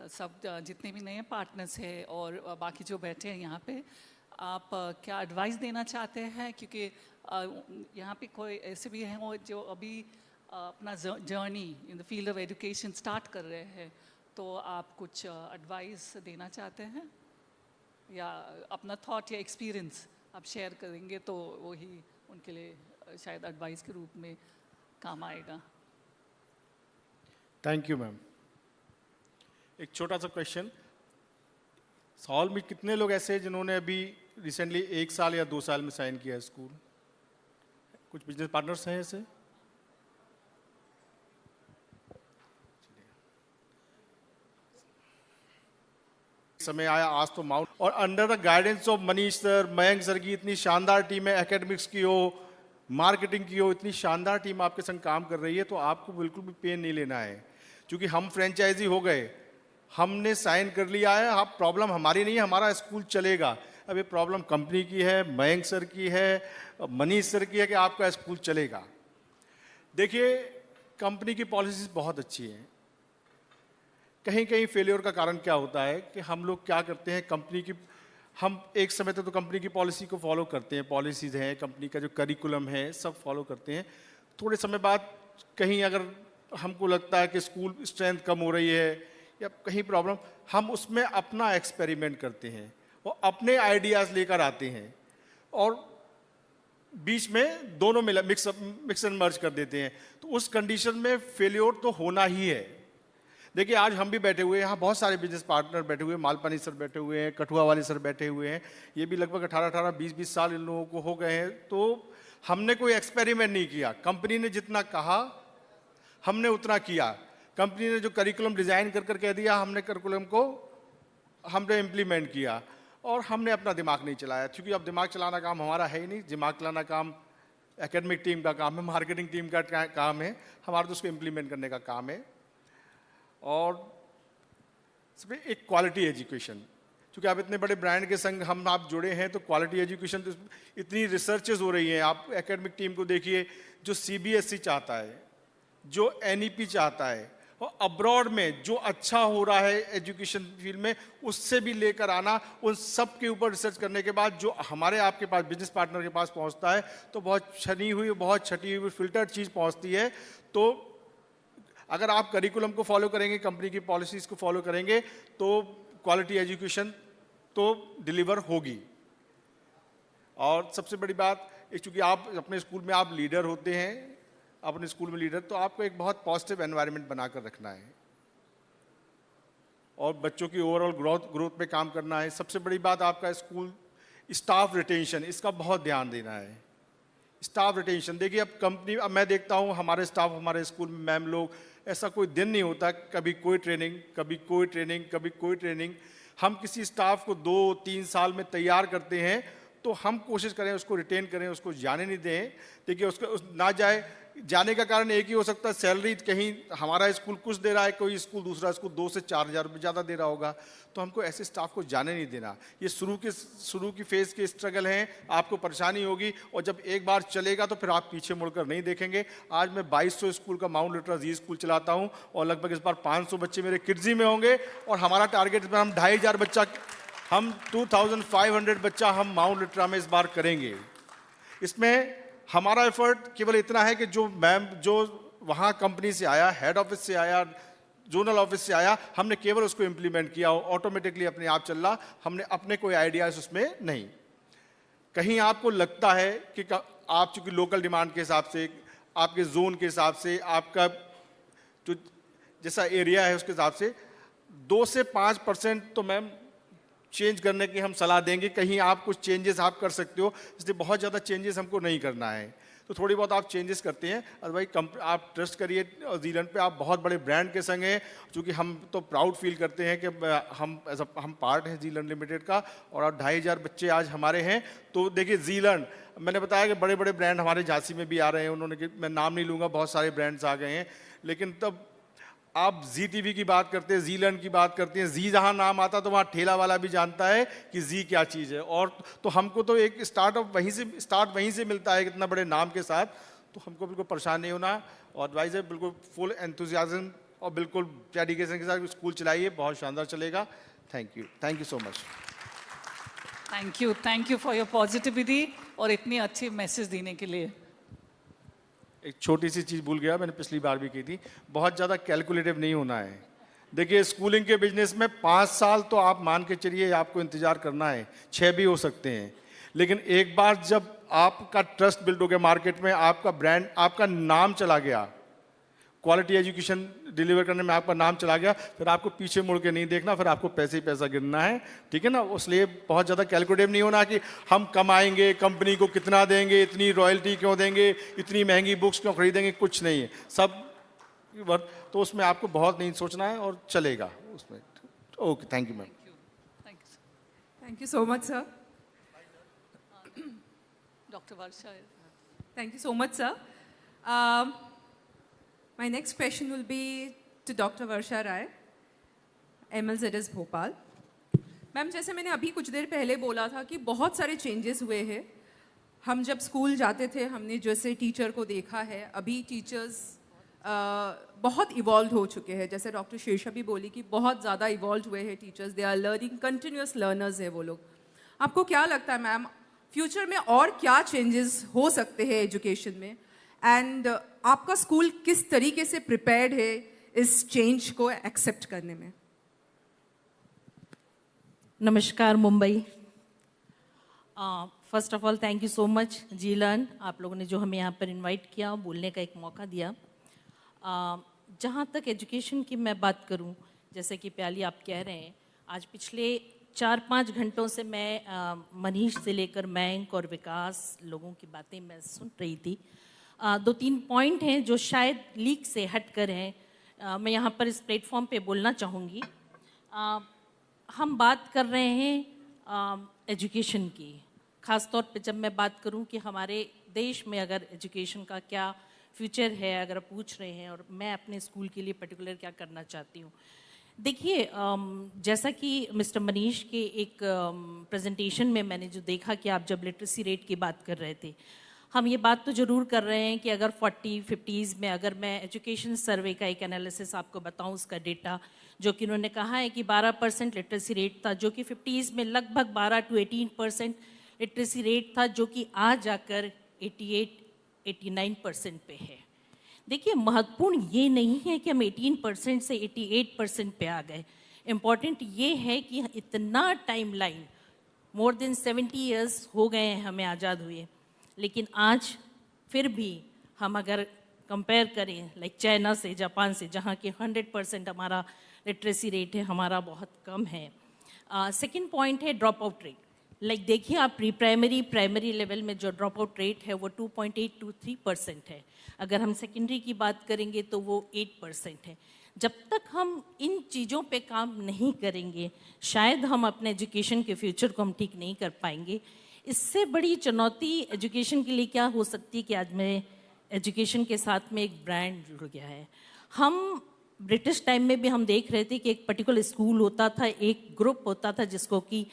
सब जितने भी नए पार्टनर्स हैं और बाकी जो बैठे हैं यहाँ पे, आप क्या एडवाइस देना चाहते हैं? क्योंकि यहाँ पे कोई ऐसे भी हैं जो अभी अपना journey in the field of education start कर रहे हैं, तो आप कुछ एडवाइस देना चाहते हैं या अपना थॉट या एक्सपीरियंस आप शेयर करेंगे तो वही उनके लिए शायद एडवाइस के रूप में काम आएगा. Thank you ma'am. एक छोटा सा क्वेश्चन, हॉल में कितने लोग ऐसे हैं जिन्होंने अभी रिसेंटली 1 साल या 2 साल में साइन किया है स्कूल? कुछ बिजनेस पार्टनर्स हैं ऐसे? समय आया आज तो माउंट और under the guidance of Manish sir, Mayank sir की इतनी शानदार टीम है, एकेडमिक्स की हो, मार्केटिंग की हो, इतनी शानदार टीम आपके संग काम कर रही है, तो आपको बिल्कुल भी पेन नहीं लेना है. क्योंकि हम फ्रेंचाइजी हो गए, हमने साइन कर लिया है, अब प्रॉब्लम हमारी नहीं है, हमारा स्कूल चलेगा. अब ये प्रॉब्लम कंपनी की है, मयंक सर की है, मनीष सर की है कि आपका स्कूल चलेगा। देखिए, कंपनी की पॉलिसीज बहुत अच्छी हैं। कहीं कहीं फेलियर का कारण क्या होता है कि हम लोग क्या करते हैं, कंपनी की हम एक समय तक तो कंपनी की पॉलिसी को फॉलो करते हैं, पॉलिसीज़ हैं, कंपनी का जो करिकुलम है सब फॉलो करते हैं। थोड़े समय बाद कहीं अगर हमको लगता है कि स्कूल स्ट्रेंथ कम हो रही है या कहीं प्रॉब्लम, हम उसमें अपना एक्सपेरिमेंट करते हैं और अपने आइडियाज़ लेकर आते हैं और बीच में दोनों मिक्स एंड मर्ज कर देते हैं। तो उस कंडीशन में फेलियर तो होना ही है। देखिए, आज हम भी बैठे हुए हैं, यहाँ बहुत सारे बिजनेस पार्टनर बैठे हुए हैं, मालपानी सर बैठे हुए हैं, कठुआ वाले सर बैठे हुए हैं, ये भी लगभग 18-18, 20-20 साल इन लोगों को हो गए हैं। तो हमने कोई एक्सपेरिमेंट नहीं किया, कंपनी ने जितना कहा हमने उतना किया। कंपनी ने जो करिकुलम डिज़ाइन कर कह दिया, हमने करिकुलम को हमने इम्प्लीमेंट किया और हमने अपना दिमाग नहीं चलाया, क्योंकि अब दिमाग चलाना काम हमारा है ही नहीं। दिमाग चलाना काम एकेडमिक टीम का काम है, मार्केटिंग टीम का काम है, हमारा तो उसको इम्प्लीमेंट करने का काम है। और एक क्वालिटी एजुकेशन, क्योंकि आप इतने बड़े ब्रांड के संग हम आप जुड़े हैं, तो क्वालिटी एजुकेशन तो इतनी रिसर्चेज हो रही हैं। आप एकेडमिक टीम को देखिए, जो CBSE चाहता है, जो NEP चाहता है, और अब्रॉड में जो अच्छा हो रहा है एजुकेशन फील्ड में, उससे भी लेकर आना, उन सब के ऊपर रिसर्च करने के बाद जो हमारे आपके पास बिजनेस पार्टनर के पास पहुंचता है, तो बहुत छनी हुई, बहुत छटी हुई फिल्टर्ड चीज़ पहुंचती है। तो अगर आप करिकुलम को फॉलो करेंगे, कंपनी की पॉलिसीज़ को फॉलो करेंगे, तो क्वालिटी एजुकेशन तो डिलीवर होगी। और सबसे बड़ी बात, चूँकि आप अपने स्कूल में आप लीडर होते हैं, अपने स्कूल में लीडर, तो आपको एक बहुत पॉजिटिव एनवायरनमेंट बनाकर रखना है और बच्चों की ओवरऑल ग्रोथ पे काम करना है। सबसे बड़ी बात, आपका स्कूल स्टाफ रिटेंशन, इसका बहुत ध्यान देना है। स्टाफ रिटेंशन, देखिए अब कंपनी, अब मैं देखता हूँ हमारे स्टाफ, हमारे स्कूल में मैम लोग, ऐसा कोई दिन नहीं होता कभी कोई ट्रेनिंग, कभी कोई ट्रेनिंग, कभी कोई ट्रेनिंग। हम किसी स्टाफ को 2-3 साल में तैयार करते हैं, तो हम कोशिश करें उसको रिटेन करें, उसको जाने नहीं दें। देखिए, उसको ना जाए, जाने का कारण एक ही हो सकता है, सैलरी कहीं हमारा स्कूल कुछ दे रहा है, कोई स्कूल दूसरा स्कूल 2 से 4 हज़ार रुपये ज़्यादा दे रहा होगा, तो हमको ऐसे स्टाफ को जाने नहीं देना। ये शुरू की फेज़ के स्ट्रगल हैं, आपको परेशानी होगी, और जब एक बार चलेगा तो फिर आप पीछे मुड़कर नहीं देखेंगे। आज मैं 2200 स्कूल का माउंट लिटरेसी स्कूल चलाता हूँ और लगभग इस बार 500 बच्चे मेरे किड्जी में होंगे, और हमारा टारगेट इस बार हम 2500 बच्चा, हम 2500 बच्चा हम माउंट लिटरा में इस बार करेंगे। इसमें हमारा एफर्ट केवल इतना है कि जो मैम, जो वहाँ कंपनी से आया, हेड ऑफिस से आया, जोनल ऑफिस से आया, हमने केवल उसको इम्प्लीमेंट किया, ऑटोमेटिकली अपने आप चल रहा, हमने अपने कोई आइडियाज उसमें नहीं। कहीं आपको लगता है कि आप चूंकि लोकल डिमांड के हिसाब से, आपके जोन के हिसाब से, आपका जो जैसा एरिया है उसके हिसाब से 2 से 5% तो मैम चेंज करने की हम सलाह देंगे। कहीं आप कुछ चेंजेस आप कर सकते हो, इसलिए बहुत ज़्यादा चेंजेस हमको नहीं करना है, तो थोड़ी बहुत आप चेंजेस करते हैं। अदरवाइज आप ट्रस्ट करिए, ZLearn पे आप बहुत बड़े ब्रांड के संग हैं, क्योंकि हम तो प्राउड फील करते हैं कि हम पार्ट हैं ZLearn लिमिटेड का, और आप 2500 बच्चे आज हमारे हैं। तो देखिए, ZLearn, मैंने बताया कि बड़े बड़े ब्रांड हमारे झांसी में भी आ रहे हैं, उन्होंने, मैं नाम नहीं लूँगा, बहुत सारे ब्रांड्स आ गए हैं, लेकिन तब आप ZTV की बात करते हैं, ZLearn की बात करते हैं, Z जहाँ नाम आता तो वहाँ ठेला वाला भी जानता है कि Z क्या चीज़ है। और तो हमको तो एक स्टार्ट वहीं से मिलता है, इतना बड़े नाम के साथ, तो हमको बिल्कुल परेशान नहीं होना, और एडवाइजर बिल्कुल फुल एंथुजियाज्म और बिल्कुल डेडिकेशन के साथ स्कूल चलाइए, बहुत शानदार चलेगा। Thank you so much. Thank you for your positivity और इतनी अच्छी मैसेज देने के लिए। एक छोटी सी चीज़ भूल गया, मैंने पिछली बार भी की थी, बहुत ज़्यादा कैलकुलेटिव नहीं होना है। देखिए, स्कूलिंग के बिजनेस में 5 साल तो आप मान के चलिए आपको इंतज़ार करना है, 6 भी हो सकते हैं, लेकिन एक बार जब आपका ट्रस्ट बिल्ड हो गया मार्केट में, आपका ब्रांड, आपका नाम चला गया, क्वालिटी एजुकेशन डिलीवर करने में आपका नाम चला गया, फिर आपको पीछे मुड़ के नहीं देखना, फिर आपको पैसे ही पैसा गिनना है, ठीक है ना। इसलिए बहुत ज़्यादा कैलकुलेटिव नहीं होना कि हम कमाएंगे, कंपनी को कितना देंगे, इतनी रॉयल्टी क्यों देंगे, इतनी महंगी बुक्स क्यों खरीदेंगे, कुछ नहीं है सब, तो उसमें आपको बहुत नहीं सोचना है और चलेगा उसमें। Okay, thank you ma'am. Thank you so much sir. Doctor Varsha. Thank you so much, sir. My next question will be to Dr. Varsha Rai, MLZS Bhopal. Ma'am जैसे मैंने अभी कुछ देर पहले बोला था कि बहुत सारे चेंजेस हुए हैं. हम जब स्कूल जाते थे हमने जैसे टीचर को देखा है, अभी टीचर्स बहुत इवॉल्व हो चुके हैं. जैसे डॉक्टर शीर्षा भी बोली कि बहुत ज़्यादा इवॉल्व हुए हैं teachers. They are learning, continuous learners है वो लोग. आपको क्या लगता है मैम, फ्यूचर में और क्या चेंजेस हो सकते हैं एजुकेशन में, एंड आपका स्कूल किस तरीके से प्रिपेयर्ड है इस चेंज को एक्सेप्ट करने में? नमस्कार Mumbai. First of all thank you so much ZLearn, आप लोगों ने जो हमें यहाँ पर इनवाइट किया, बोलने का एक मौका दिया. जहाँ तक एजुकेशन की मैं बात करूँ, जैसे कि प्याली आप कह रहे हैं, आज पिछले 4-5 घंटों से मैं मनीष से लेकर मयंक और विकास लोगों की बातें मैं सुन रही थी. 2-3 पॉइंट हैं जो शायद लीक से हट कर हैं, मैं यहाँ पर इस प्लेटफॉर्म पे बोलना चाहूँगी. हम बात कर रहे हैं एजुकेशन की, ख़ास तौर पे जब मैं बात करूं कि हमारे देश में अगर एजुकेशन का क्या फ्यूचर है, अगर आप पूछ रहे हैं, और मैं अपने स्कूल के लिए पर्टिकुलर क्या करना चाहती हूं. देखिए, जैसा कि मिस्टर मनीष के एक प्रेजेंटेशन में मैंने जो देखा कि आप जब लिटरेसी रेट की बात कर रहे थे, हम ये बात तो ज़रूर कर रहे हैं कि अगर 40-50s में अगर मैं एजुकेशन सर्वे का एक एनालिसिस आपको बताऊं, उसका डेटा जो कि उन्होंने कहा है कि 12% लिटरेसी रेट था, जो कि 50s में लगभग 12-18% लिटरेसी रेट था, जो कि आज जाकर 88-89% पे है. देखिए, महत्वपूर्ण ये नहीं है कि हम 18% से 88% पे आ गए. इम्पॉर्टेंट ये है कि इतना time line, more than 70 years हो गए हैं हमें आज़ाद हुए, लेकिन आज फिर भी हम अगर कंपेयर करें लाइक चाइना से, जापान से, जहाँ कि 100% हमारा लिटरेसी रेट है, हमारा बहुत कम है. सेकंड पॉइंट है ड्रॉप आउट रेट. लाइक देखिए, आप प्री प्राइमरी लेवल में जो ड्रॉप आउट रेट है वो 2.823% है. अगर हम सेकेंडरी की बात करेंगे तो वो 8% है. जब तक हम इन चीज़ों पे काम नहीं करेंगे, शायद हम अपने एजुकेशन के फ्यूचर को हम ठीक नहीं कर पाएंगे. इससे बड़ी चुनौती एजुकेशन के लिए क्या हो सकती है कि आज मैं एजुकेशन के साथ में एक ब्रांड जुड़ गया है. हम ब्रिटिश टाइम में भी हम देख रहे थे कि एक पर्टिकुलर स्कूल होता था, एक ग्रुप होता था जिसको कि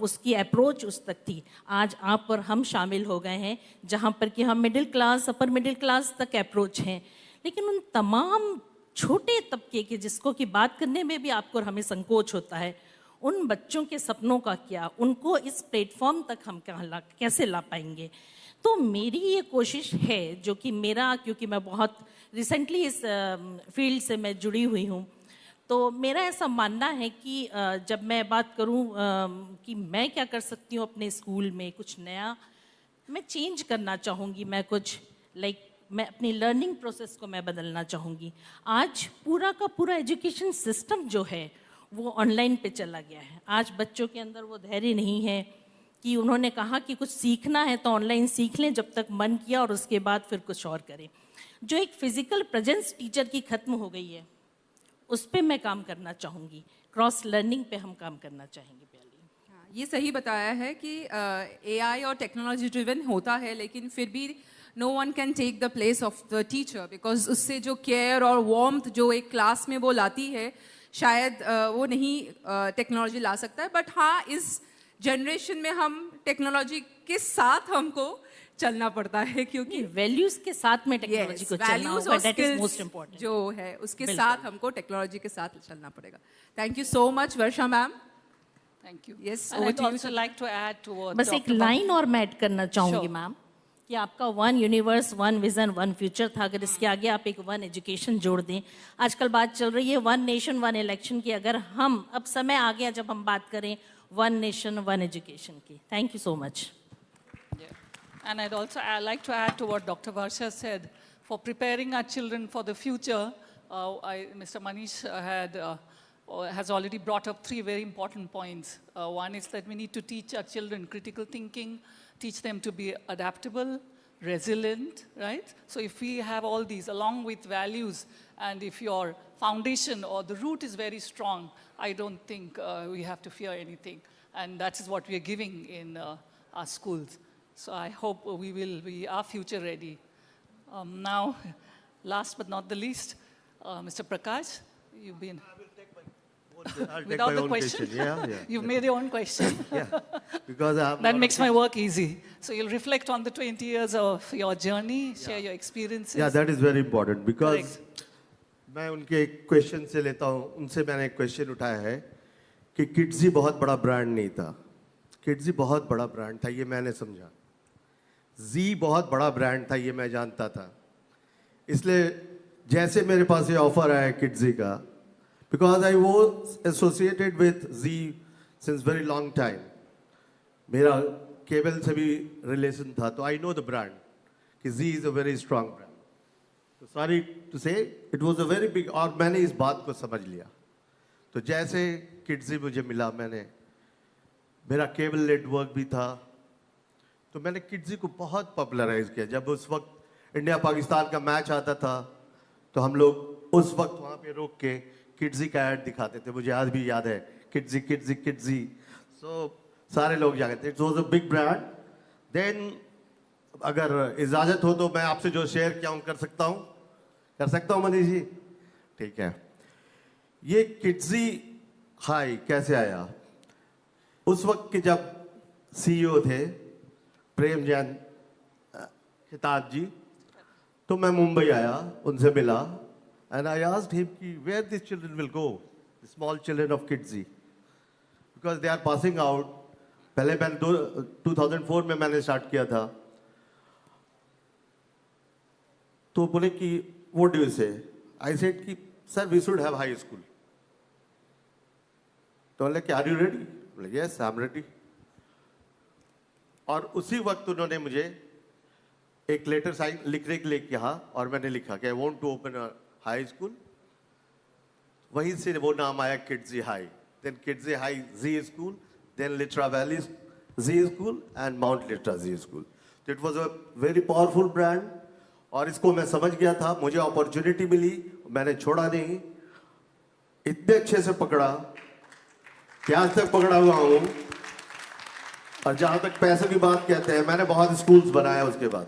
उसकी अप्रोच उस तक थी. आज आप और हम शामिल हो गए हैं जहाँ पर कि हम middle class, upper middle class तक अप्रोच हैं, लेकिन उन तमाम छोटे तबके के जिसको कि बात करने में भी आपको और हमें संकोच होता है, उन बच्चों के सपनों का क्या, उनको इस प्लेटफॉर्म तक हम कैसे ला पाएंगे. तो मेरी ये कोशिश है, जो कि मेरा, क्योंकि मैं बहुत रिसेंटली इस फील्ड से मैं जुड़ी हुई हूँ, तो मेरा ऐसा मानना है कि जब मैं बात करूँ कि मैं क्या कर सकती हूँ अपने स्कूल में, कुछ नया मैं चेंज करना चाहूँगी. मैं कुछ मैं अपनी लर्निंग प्रोसेस को मैं बदलना चाहूँगी. आज पूरा का पूरा एजुकेशन सिस्टम जो है वो ऑनलाइन पे चला गया है. आज बच्चों के अंदर वो धैर्य नहीं है कि उन्होंने कहा कि कुछ सीखना है तो ऑनलाइन सीख लें, जब तक मन किया, और उसके बाद फिर कुछ और करें. जो एक फिजिकल प्रेजेंस टीचर की खत्म हो गई है, उस पर मैं काम करना चाहूँगी. क्रॉस लर्निंग पे हम काम करना चाहेंगे. प्याली ये सही बताया है कि AI और टेक्नोलॉजी ड्रिवन होता है, लेकिन फिर भी no one can take the place of the teacher, because उससे जो केयर और वार्मथ जो एक क्लास में वो लाती है, शायद वो नहीं टेक्नोलॉजी ला सकता है. बट हाँ, इस जनरेशन में हम टेक्नोलॉजी के साथ हमको चलना पड़ता है, क्योंकि वैल्यूज के साथ में टेक्नोलॉजी को चलना होगा. दैट इज मोस्ट इम्पोर्टेंट जो है उसके साथ हमको टेक्नोलॉजी के साथ चलना पड़ेगा. Thank you so much Varsha ma'am. Thank you. Yes, I'd also like to add to what बस एक लाइन और मैं ऐड करना चाहूँगी मैम, कि आपका 1 यूनिवर्स, 1 विजन, 1 फ्यूचर था. अगर इसके आगे आप एक 1 एजुकेशन जोड़ दें. आजकल बात चल रही है 1 नेशन 1 इलेक्शन की. अगर हम, अब समय आ गया जब हम बात करें 1 नेशन 1 एजुकेशन की. Thank you so much. And I'd also like to add to what Dr. Varsha said. For preparing our children for the future, Mr. Manish has already brought up 3 very important points. One is that we need to teach our children critical thinking, teach them to be adaptable, resilient, right? So if we have all these along with values, and if your foundation or the root is very strong, I don't think we have to fear anything. And that is what we are giving in our schools. So I hope we are future ready. Now, last but not the least, Mr. Prakash, you've been... I'll take Without my the own question. Yeah, yeah. You've made your own question. Yeah, because I have That makes my work easy. So you'll reflect on the 20 years of your journey, share your experiences. Yeah, that is very important because Correct. मैं उनके एक question से लेता हूँ, उनसे मैंने एक question उठाया है कि किड्जी बहुत बड़ा ब्रांड नहीं था, किड्जी बहुत बड़ा ब्रांड था, ये मैंने समझा। जी बहुत बड़ा ब्रांड था, ये मैं जानता था। इसलिए जैसे मेरे पास ये ऑफर आया किड्जी का, because I was associated with Z since very long time. मेरा केबल से भी रिलेशन था, तो I know the brand कि Z is a very strong brand. तो sorry to say, it was a very big, और मैंने इस बात को समझ लिया। तो जैसे किड्जी मुझे मिला, मेरा केबल नेटवर्क भी था, तो मैंने किड्जी को बहुत पॉपुलराइज किया। जब उस वक्त इंडिया पाकिस्तान का मैच आता था, तो हम लोग उस वक्त वहाँ पे रोक के किड्जी का ऐड दिखाते थे। मुझे आज भी याद है, किड्जी किड्जी किड्जी। सो सारे लोग जाते थे। It was a big brand. Then अगर इजाज़त हो तो मैं आपसे जो शेयर किया हूँ कर सकता हूँ मनीष जी? ठीक है। ये किड्जी हाई कैसे आया? उस वक्त के जब CEO थे प्रेम जैन खिताब जी, तो मैं मुंबई आया, उनसे मिला, and I asked him कि where these children will go, the small children of Kidsy, because they are passing out. पहले मैंने 2004 में मैंने स्टार्ट किया था, तो बोले कि what do you say? I said कि sir we should have high school. तो बोले कि are you ready? बोले yes I'm ready. और उसी वक्त उन्होंने मुझे एक लेटर साइन लिखने के लिए कहा और मैंने लिखा कि I want to open a high school. वहीं से वो नाम आया Kidzee High, then Kidzee High Zee School, then Litera Valley Zee School and Mount Litera Zee School. तो it was a very powerful brand और इसको मैं समझ गया था, मुझे अपॉर्चुनिटी मिली, मैंने छोड़ा नहीं, इतने अच्छे से पकड़ा कि आज तक पकड़ा हुआ हूँ। और जहां तक पैसे की बात कहते हैं, मैंने बहुत स्कूल्स बनाया उसके बाद।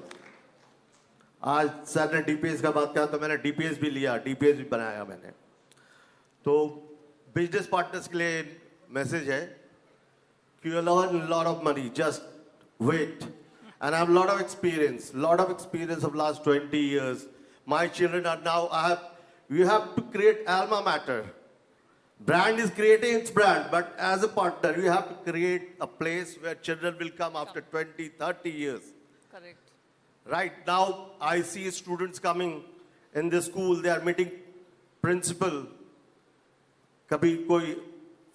आज सर ने डीपीएस का बात कहा तो मैंने डीपीएस भी लिया, डीपीएस भी बनाया मैंने। तो बिजनेस पार्टनर्स के लिए मैसेज है कि you learn lot of money, just wait and I have lot of experience of last 20 years. My children are now you have to create alma mater. Brand is creating its brand, but as a partner, you have to create a place where children will come after 20, 30 years. Correct. Right now, I see students coming in the school, they are meeting principal. कभी कोई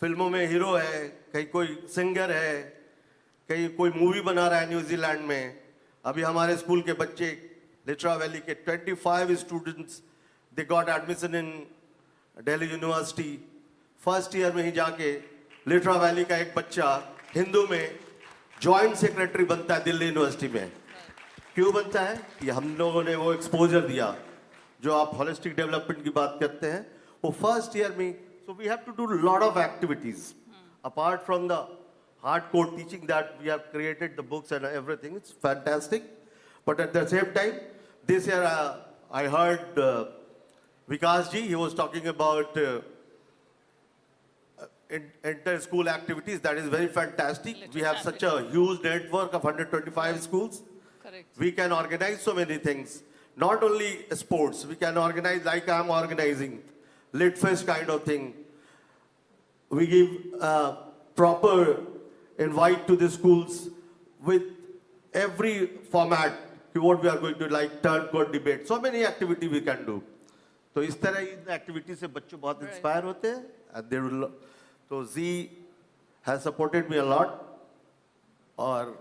फिल्मों में hero है, कहीं कोई singer है, कहीं कोई मूवी बना रहा है न्यूजीलैंड में। अभी हमारे स्कूल के बच्चे लिटरा वैली के 25 students, they got admission in Delhi University. First year में ही जाके लिटरा वैली का एक बच्चा हिंदू में जॉइंट सेक्रेटरी बनता है दिल्ली यूनिवर्सिटी में। क्यों बनता है? कि हम लोगों ने वो एक्सपोजर दिया, जो आप होलिस्टिक डेवलपमेंट की बात करते हैं, वो फर्स्ट ईयर में। So we have to do lot of activities apart from the hardcore teaching that we have created the books and everything. It's fantastic. But at the same time, this year I heard Vikas ji, he was talking about inter-school activities. That is very fantastic. We have such a huge network of 125 schools. Correct. We can organize so many things. Not only sports, we can organize like I'm organizing, Litfest kind of thing. We give proper invite to the schools with every format, what we are going to like turn code debate. So many activity we can do. तो इस तरह in activity से बच्चे बहुत inspire होते हैं and they will. So Z has supported me a lot, or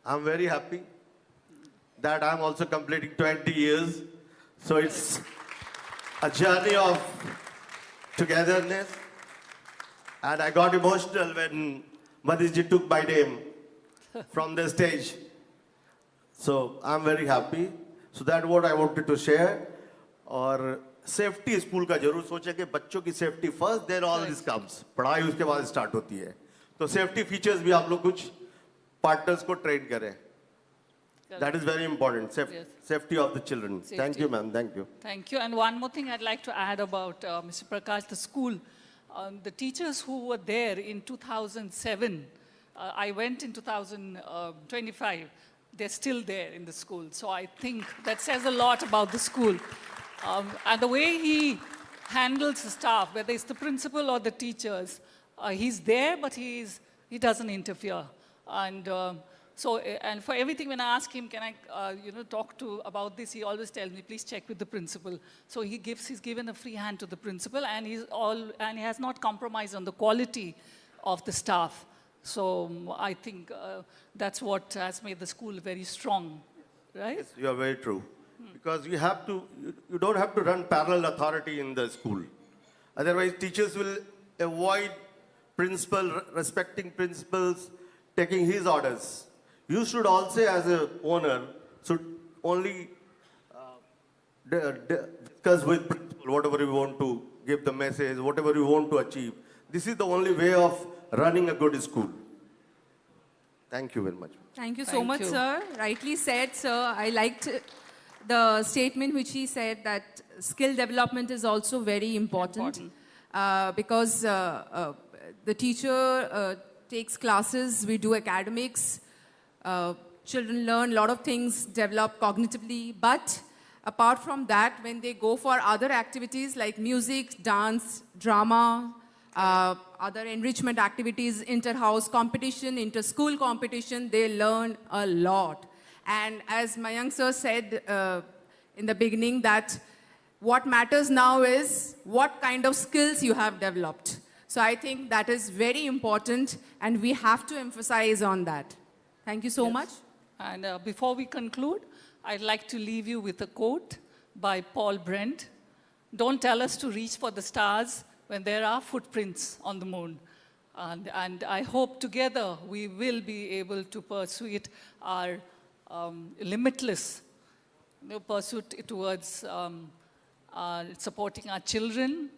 I'm very happy that I'm also completing 20 years. So it's a journey of togetherness, and I got emotional when Manish ji took my name from the stage. So I'm very happy. So that's what I wanted to share. और safety school का जरूर सोचें कि बच्चों की safety first, then all this comes. पढ़ाई उसके बाद स्टार्ट होती है। तो सेफ्टी फीचर्स भी आप लोग कुछ पार्टनर्स को ट्रेन करें। That is very important. Safety of the children. Thank you, ma'am. Thank you. Thank you. And one more thing I'd like to add about Mr. Prakash, the school. The teachers who were there in 2007, I went in 2025, they're still there in the school. So I think that says a lot about the school. And the way he handles the staff, whether it's the principal or the teachers, he's there, but he doesn't interfere. And and for everything, when I ask him, can I, talk about this, he always tells me, please check with the principal. So he's given a free hand to the principal, and he has not compromised on the quality of the staff. So I think that's what has made the school very strong, right? Yes, you are very true. Because you don't have to run parallel authority in the school. Otherwise, teachers will avoid respecting principals, taking his orders. You should also, as an owner, should only discuss with principal whatever you want to give the message, whatever you want to achieve. This is the only way of running a good school. Thank you very much. Thank you so much, sir. Rightly said, sir. I liked the statement which he said that skill development is also very important. Because the teacher takes classes, we do academics, children learn a lot of things, develop cognitively, but apart from that, when they go for other activities like music, dance, drama, other enrichment activities, inter-house competition, inter-school competition, they learn a lot. And as Mayank sir said in the beginning, that what matters now is what kind of skills you have developed. So I think that is very important, and we have to emphasize on that. Thank you so much. And before we conclude, I'd like to leave you with a quote by Paul Brent. Don't tell us to reach for the stars when there are footprints on the moon. And I hope together we will be able to pursue our limitless pursuit towards supporting our children,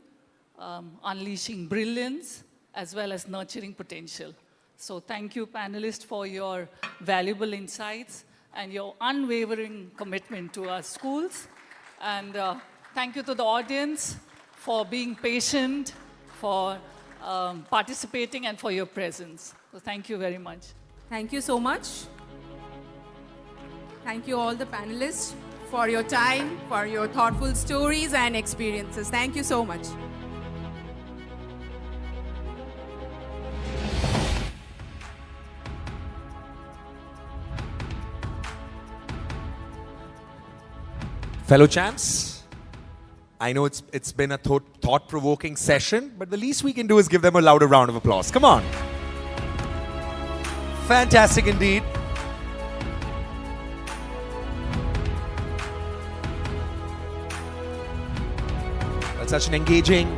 unleashing brilliance, as well as nurturing potential. So thank you, panelists, for your valuable insights and your unwavering commitment to our schools. And thank you to the audience for being patient, for participating, and for your presence. So thank you very much. Thank you so much. Thank you all the panelists for your time, for your thoughtful stories and experiences. Thank you so much. Fellow champs, I know it's been a thought-provoking session, but the least we can do is give them a louder round of applause. Come on. Fantastic indeed. That's such an engaging,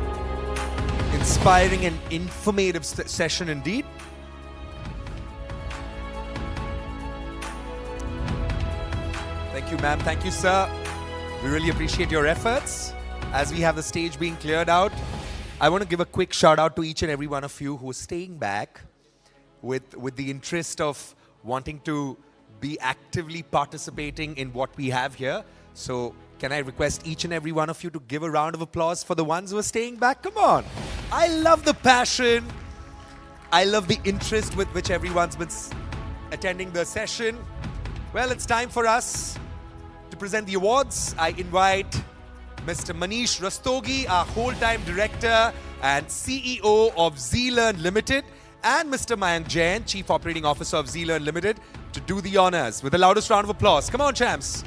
inspiring, and informative session indeed. Thank you, ma'am. Thank you, sir. We really appreciate your efforts. As we have the stage being cleared out, I want to give a quick shout out to each and every one of you who is staying back with the interest of wanting to be actively participating in what we have here. So can I request each and every one of you to give a round of applause for the ones who are staying back? Come on. I love the passion. I love the interest with which everyone's been attending the session. Well, it's time for us to present the awards. I invite Mr. Manish Rastogi, our whole-time director and CEO of ZLearn Limited, and Mr. Mayank Jain, Chief Operating Officer of ZLearn Limited, to do the honors with the loudest round of applause. Come on, champs.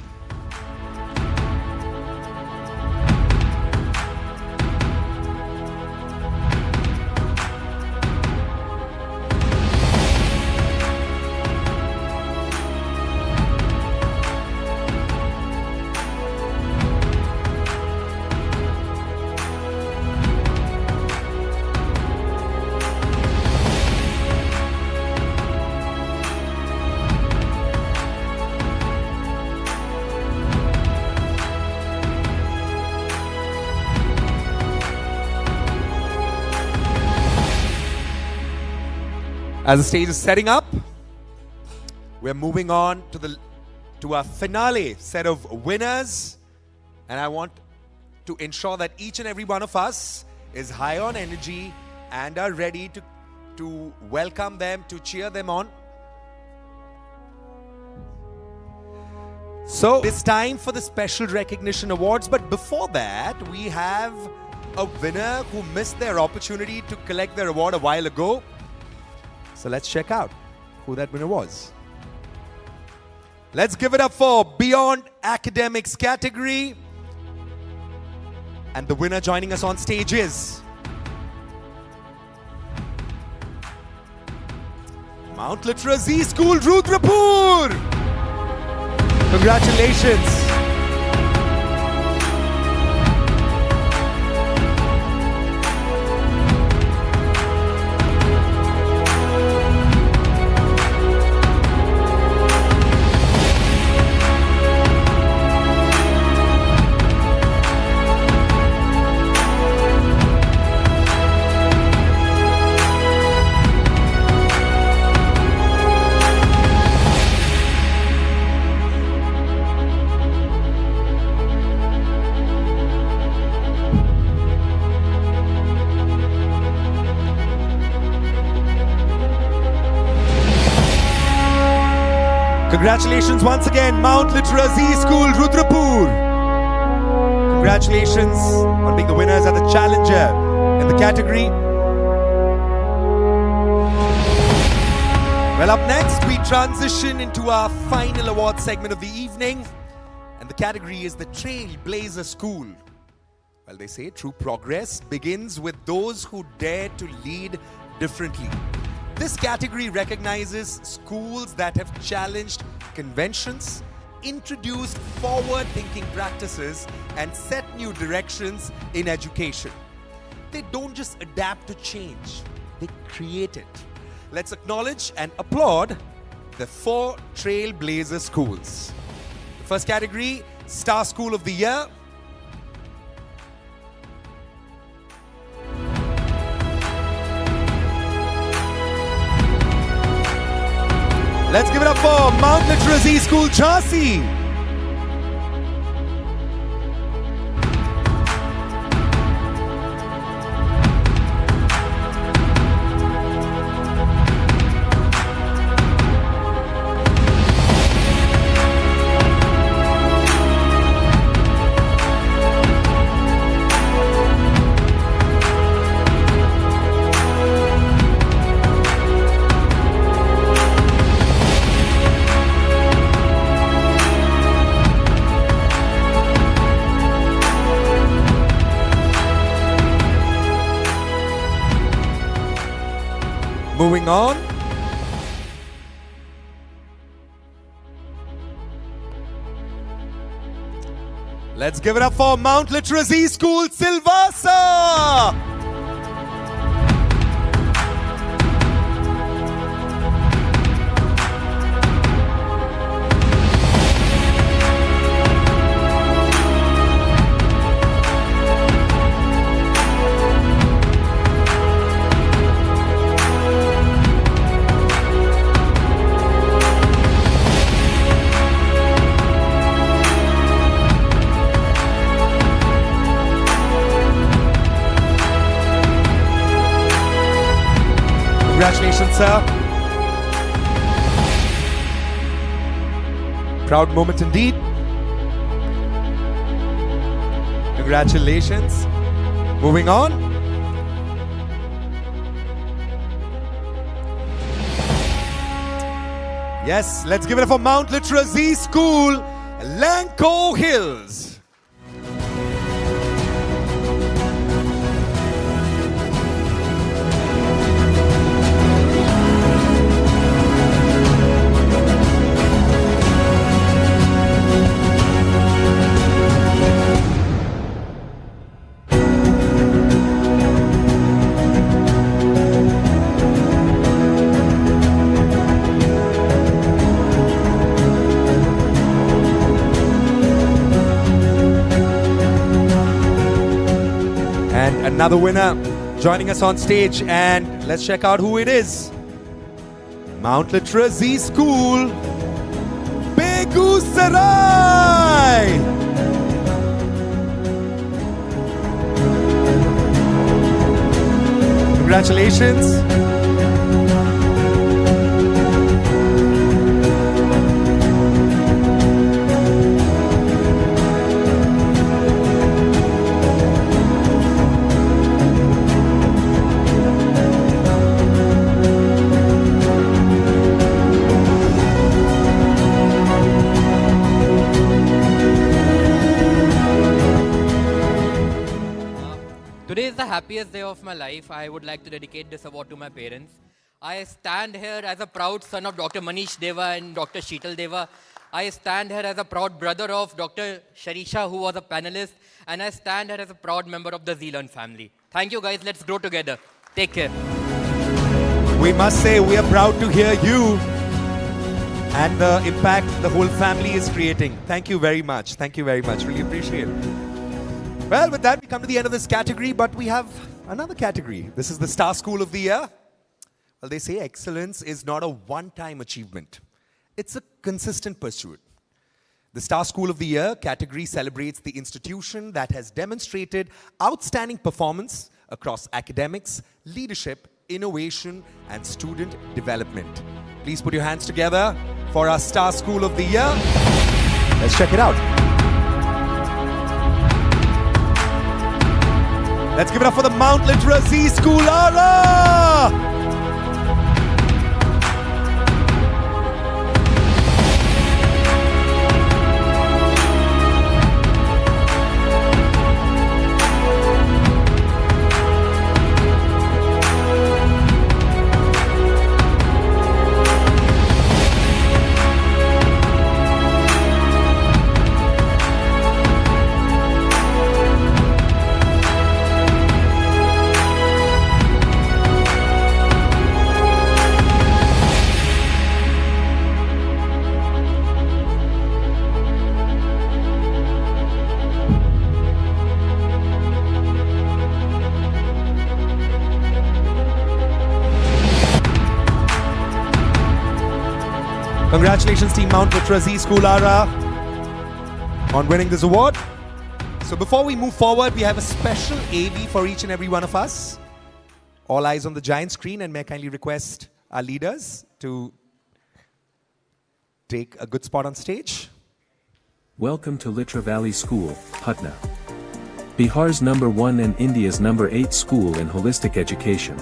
As the stage is setting up, we're moving on to our finale set of winners. And I want to ensure that each and every one of us is high on energy and are ready to welcome them, to cheer them on. So it's time for the special recognition awards, but before that, we have a winner who missed their opportunity to collect their award a while ago. So let's check out who that winner was. Let's give it up for Beyond Academics category. And the winner joining us on stage is Mount Literacy School, Rudrapur. Congratulations. Congratulations once again, Mount Literacy School, Rudrapur. Congratulations on being the winners and the challenger in the category. Well, up next, we transition into our final award segment of the evening. And the category is the Trailblazer School. Well, they say true progress begins with those who dare to lead differently. This category recognizes schools that have challenged conventions, introduced forward-thinking practices, and set new directions in education. They don't just adapt to change, they create it. Let's acknowledge and applaud the 4 Trailblazer schools. The first category, Star School of the Year. Let's give it up for Mount Literacy School, Jhansi. Moving on. Let's give it up for Mount Literacy School, Silvassa. Congratulations, sir. Proud moment indeed. Congratulations. Moving on. Yes, let's give it up for Mount Literacy School, Lanco Hills. Another winner joining us on stage, and let's check out who it is. Mount Literacy School, Begusarai. Congratulations. Today is the happiest day of my life. I would like to dedicate this award to my parents. I stand here as a proud son of Dr. Manish Deva and Dr. Sheetal Deva. I stand here as a proud brother of Dr. Sharisha, who was a panelist. And I stand here as a proud member of the ZLearn family. Thank you guys. Let's grow together. Take care. We must say we are proud to hear you and the impact the whole family is creating. Thank you very much. Thank you very much. Really appreciate it. Well, with that, we come to the end of this category, but we have another category. This is the Star School of the Year. Well, they say excellence is not a one-time achievement. It's a consistent pursuit. The Star School of the Year category celebrates the institution that has demonstrated outstanding performance across academics, leadership, innovation, and student development. Please put your hands together for our Star School of the Year. Let's check it out. Let's give it up for the Mount Literacy School, Ara! Congratulations, Team Mount Literacy School, Ara, on winning this award. So before we move forward, we have a special AV for each and every one of us. All eyes on the giant screen, and may I kindly request our leaders to take a good spot on stage. Welcome to Litra Valley School, Patna. Bihar's #1 and India's #8 school in holistic education.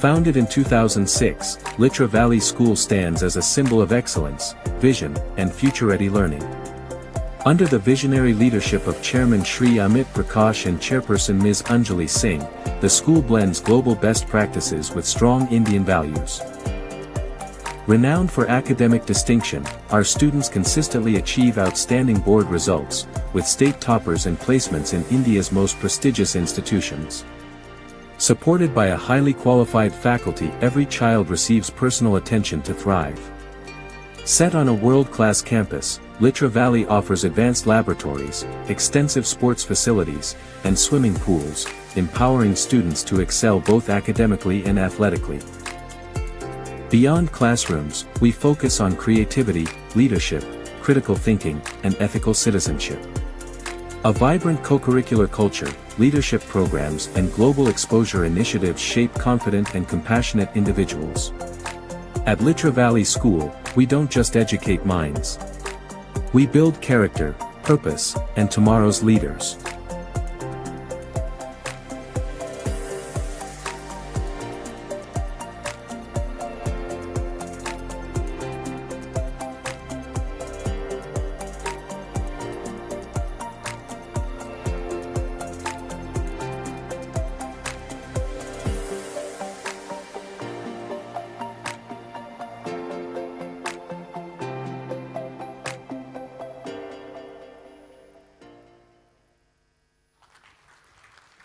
Founded in 2006, Litra Valley School stands as a symbol of excellence, vision, and future-ready learning. Under the visionary leadership of Chairman Shri Amit Prakash and Chairperson Ms. Anjali Singh, the school blends global best practices with strong Indian values. Renowned for academic distinction, our students consistently achieve outstanding board results, with state toppers and placements in India's most prestigious institutions. Supported by a highly qualified faculty, every child receives personal attention to thrive. Set on a world-class campus, Litra Valley offers advanced laboratories, extensive sports facilities, and swimming pools, empowering students to excel both academically and athletically. Beyond classrooms, we focus on creativity, leadership, critical thinking, and ethical citizenship. A vibrant co-curricular culture, leadership programs, and global exposure initiatives shape confident and compassionate individuals. At Litra Valley School, we don't just educate minds. We build character, purpose, and tomorrow's leaders.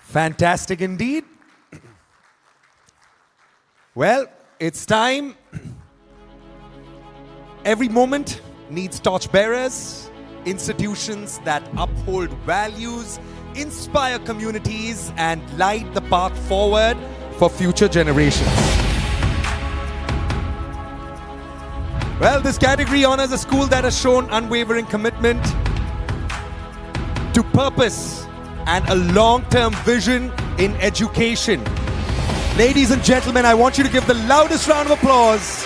Fantastic indeed. Well, it's time. Every moment needs torchbearers, institutions that uphold values, inspire communities, and light the path forward for future generations. Well, this category honors a school that has shown unwavering commitment to purpose and a long-term vision in education. Ladies and gentlemen, I want you to give the loudest round of applause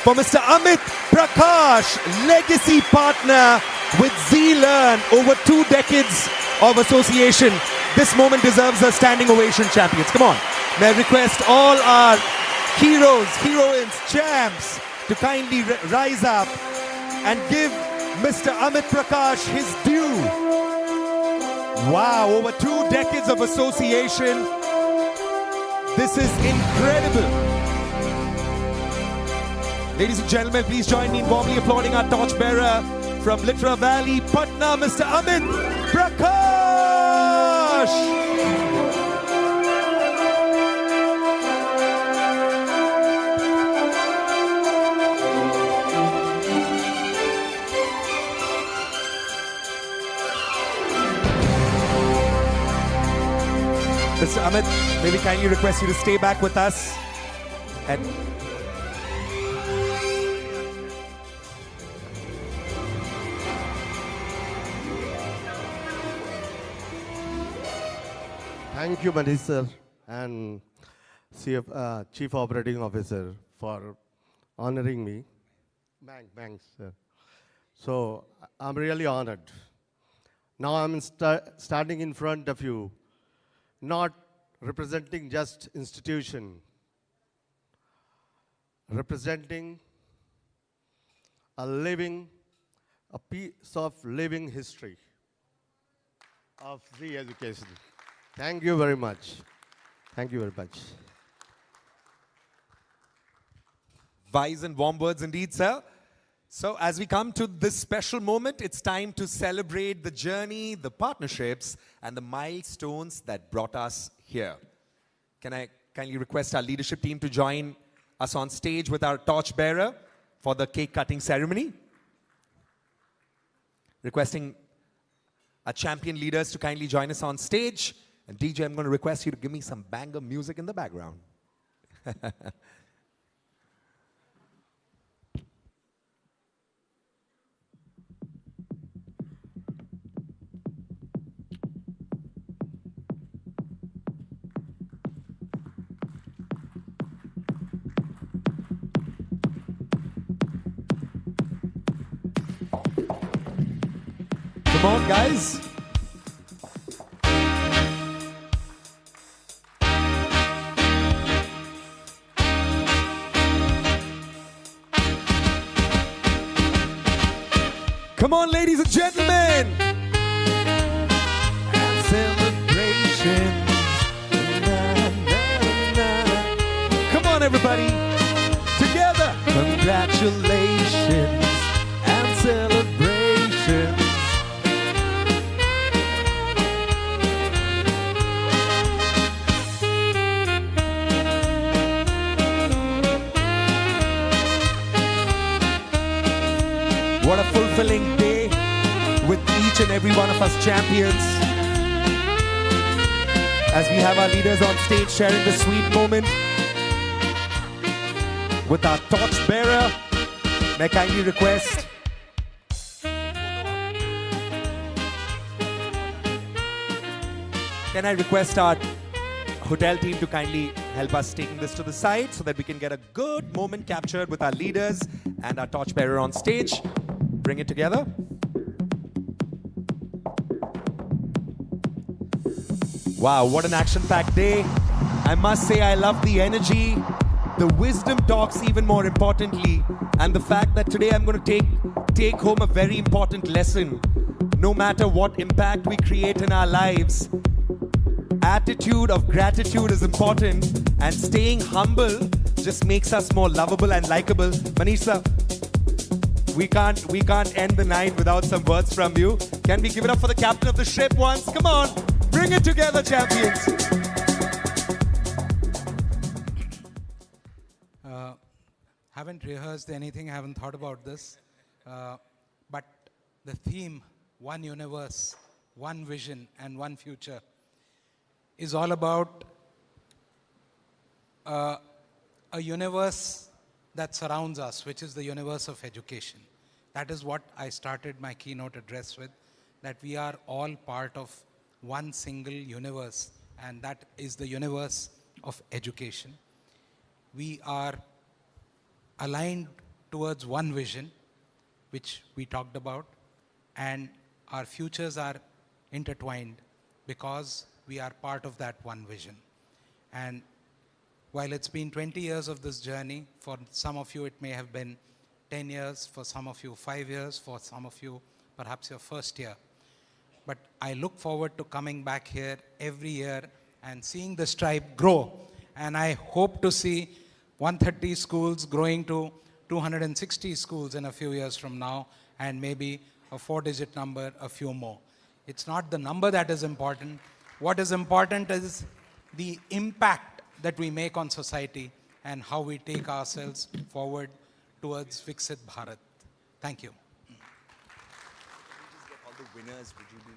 for Mr. Amit Prakash, legacy partner with ZLearn, over 2 decades of association. This moment deserves a standing ovation, champions. Come on. May I request all our heroes, heroines, champs to kindly rise up and give Mr. Amit Prakash his due. Wow, over 2 decades of association. This is incredible. Ladies and gentlemen, please join me in warmly applauding our torchbearer from Literaverse Valley, Patna, Mr. Amit Prakash. Mr. Amit, may we kindly request you to stay back with us. And thank you, Manish sir, and Chief Operating Officer, for honoring me. Thanks, sir. So I'm really honored. Now I'm standing in front of you, not representing just institution, representing a piece of living history of the education. Thank you very much. Thank you very much. Wise and warm words indeed, sir. So as we come to this special moment, it's time to celebrate the journey, the partnerships, and the milestones that brought us here. Can I kindly request our leadership team to join us on stage with our torchbearer for the cake cutting ceremony? Requesting our champion leaders to kindly join us on stage. And DJ, I'm going to request you to give me some banger music in the background. Come on, guys. Come on, ladies and gentlemen. And celebrations. Na, na, na. Come on, everybody. Together. Congratulations and celebrations. What a fulfilling day with each and every one of us champions. As we have our leaders on stage sharing the sweet moment with our torchbearer, may I kindly request can I request our hotel team to kindly help us taking this to the side so that we can get a good moment captured with our leaders and our torchbearer on stage. Bring it together. Wow, what an action-packed day. I must say I love the energy, the wisdom talks even more importantly, and the fact that today I'm going to take home a very important lesson. No matter what impact we create in our lives, attitude of gratitude is important, and staying humble just makes us more lovable and likable. Manish sir, we can't end the night without some words from you. Can we give it up for the captain of the ship once? Come on, bring it together, champions. Haven't rehearsed anything, haven't thought about this. But the theme, one universe, one vision, and one future, is all about a universe that surrounds us, which is the universe of education. That is what I started my keynote address with, that we are all part of one single universe, and that is the universe of education. We are aligned towards one vision, which we talked about, and our futures are intertwined because we are part of that one vision. And while it's been 20 years of this journey, for some of you it may have been 10 years, for some of you 5 years, for some of you perhaps your first year. But I look forward to coming back here every year and seeing the stripe grow. And I hope to see 130 schools growing to 260 schools in a few years from now, and maybe a 4-digit number, a few more. It's not the number that is important. What is important is the impact that we make on society and how we take ourselves forward towards Viksit Bharat. Thank you. Just get all the winners, would you be?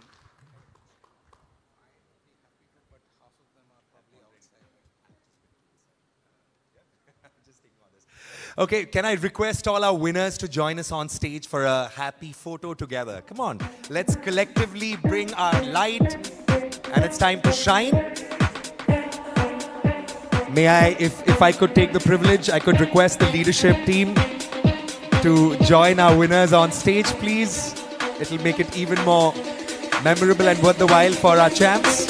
Okay, can I request all our winners to join us on stage for a happy photo together? Come on, let's collectively bring our light, and it's time to shine. May I, if I could take the privilege, I could request the leadership team to join our winners on stage, please. It'll make it even more memorable and worth the while for our champs.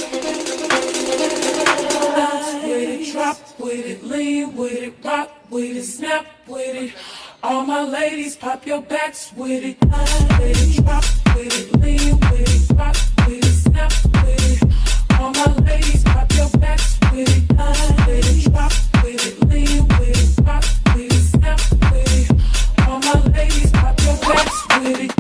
Drop with it, lean with it, rock with it, snap with it. All my ladies, pop your backs with it. Drop with it, lean with it, rock with it, snap with it. All my ladies, pop your backs with it. Drop with it, lean with it, rock with it, snap with it. All my ladies, pop your backs with it.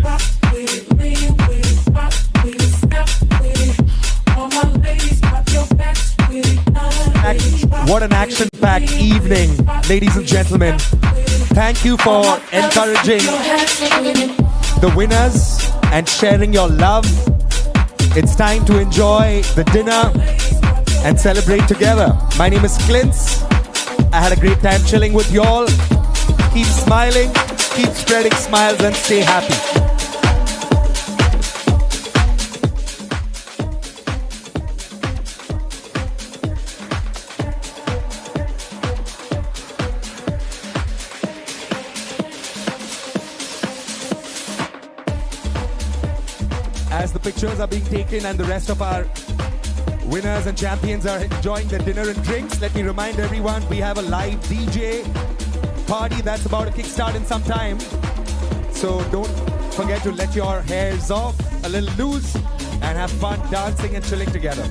Drop with it, lean with it, rock with it, snap with it. All my ladies, pop your backs with it. What an action-packed evening, ladies and gentlemen. Thank you for encouraging the winners and sharing your love. It's time to enjoy the dinner and celebrate together. My name is Clintz. I had a great time chilling with you all. Keep smiling, keep spreading smiles, and stay happy. As the pictures are being taken and the rest of our winners and champions are enjoying their dinner and drinks, let me remind everyone we have a live DJ party that's about to kickstart in some time. So don't forget to let your hairs off a little loose and have fun dancing and chilling together.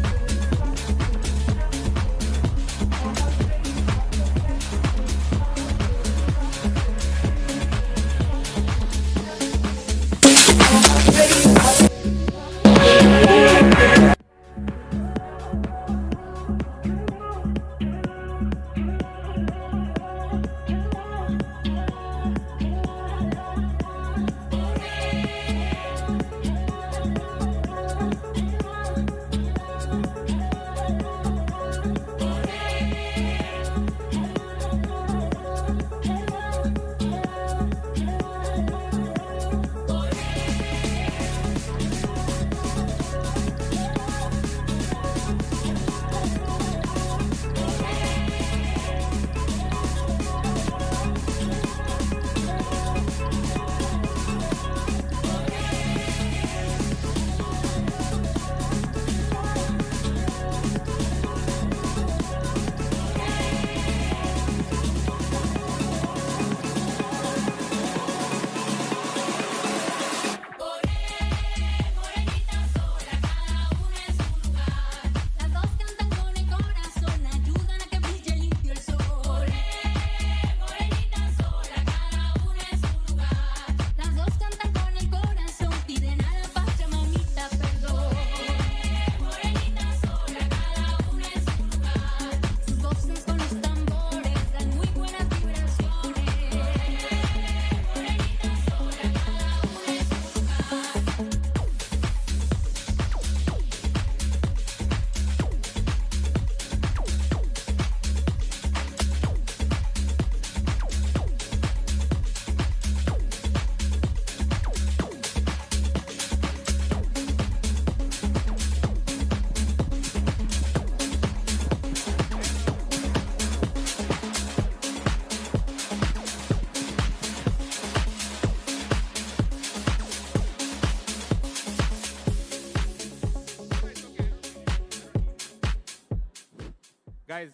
Guys,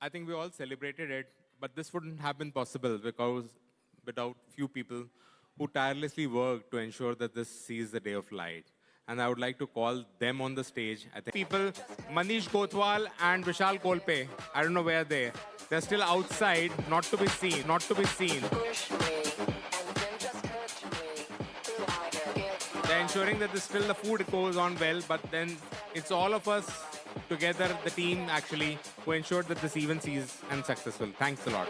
I think we all celebrated it, but this wouldn't have been possible because without few people who tirelessly work to ensure that this sees the day of light. And I would like to call them on the stage. I think people, Manish Gotwal and Vishal Kolpe, I don't know where they're still outside, not to be seen, not to be seen. They're ensuring that still the food goes on well, but then it's all of us together, the team actually, who ensured that this event is successful. Thanks a lot.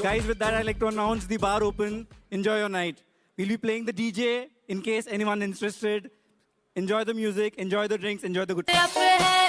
Guys, with that, I'd like to announce the bar open. Enjoy your night. We'll be playing the DJ in case anyone interested. Enjoy the music, enjoy the drinks, enjoy the good time.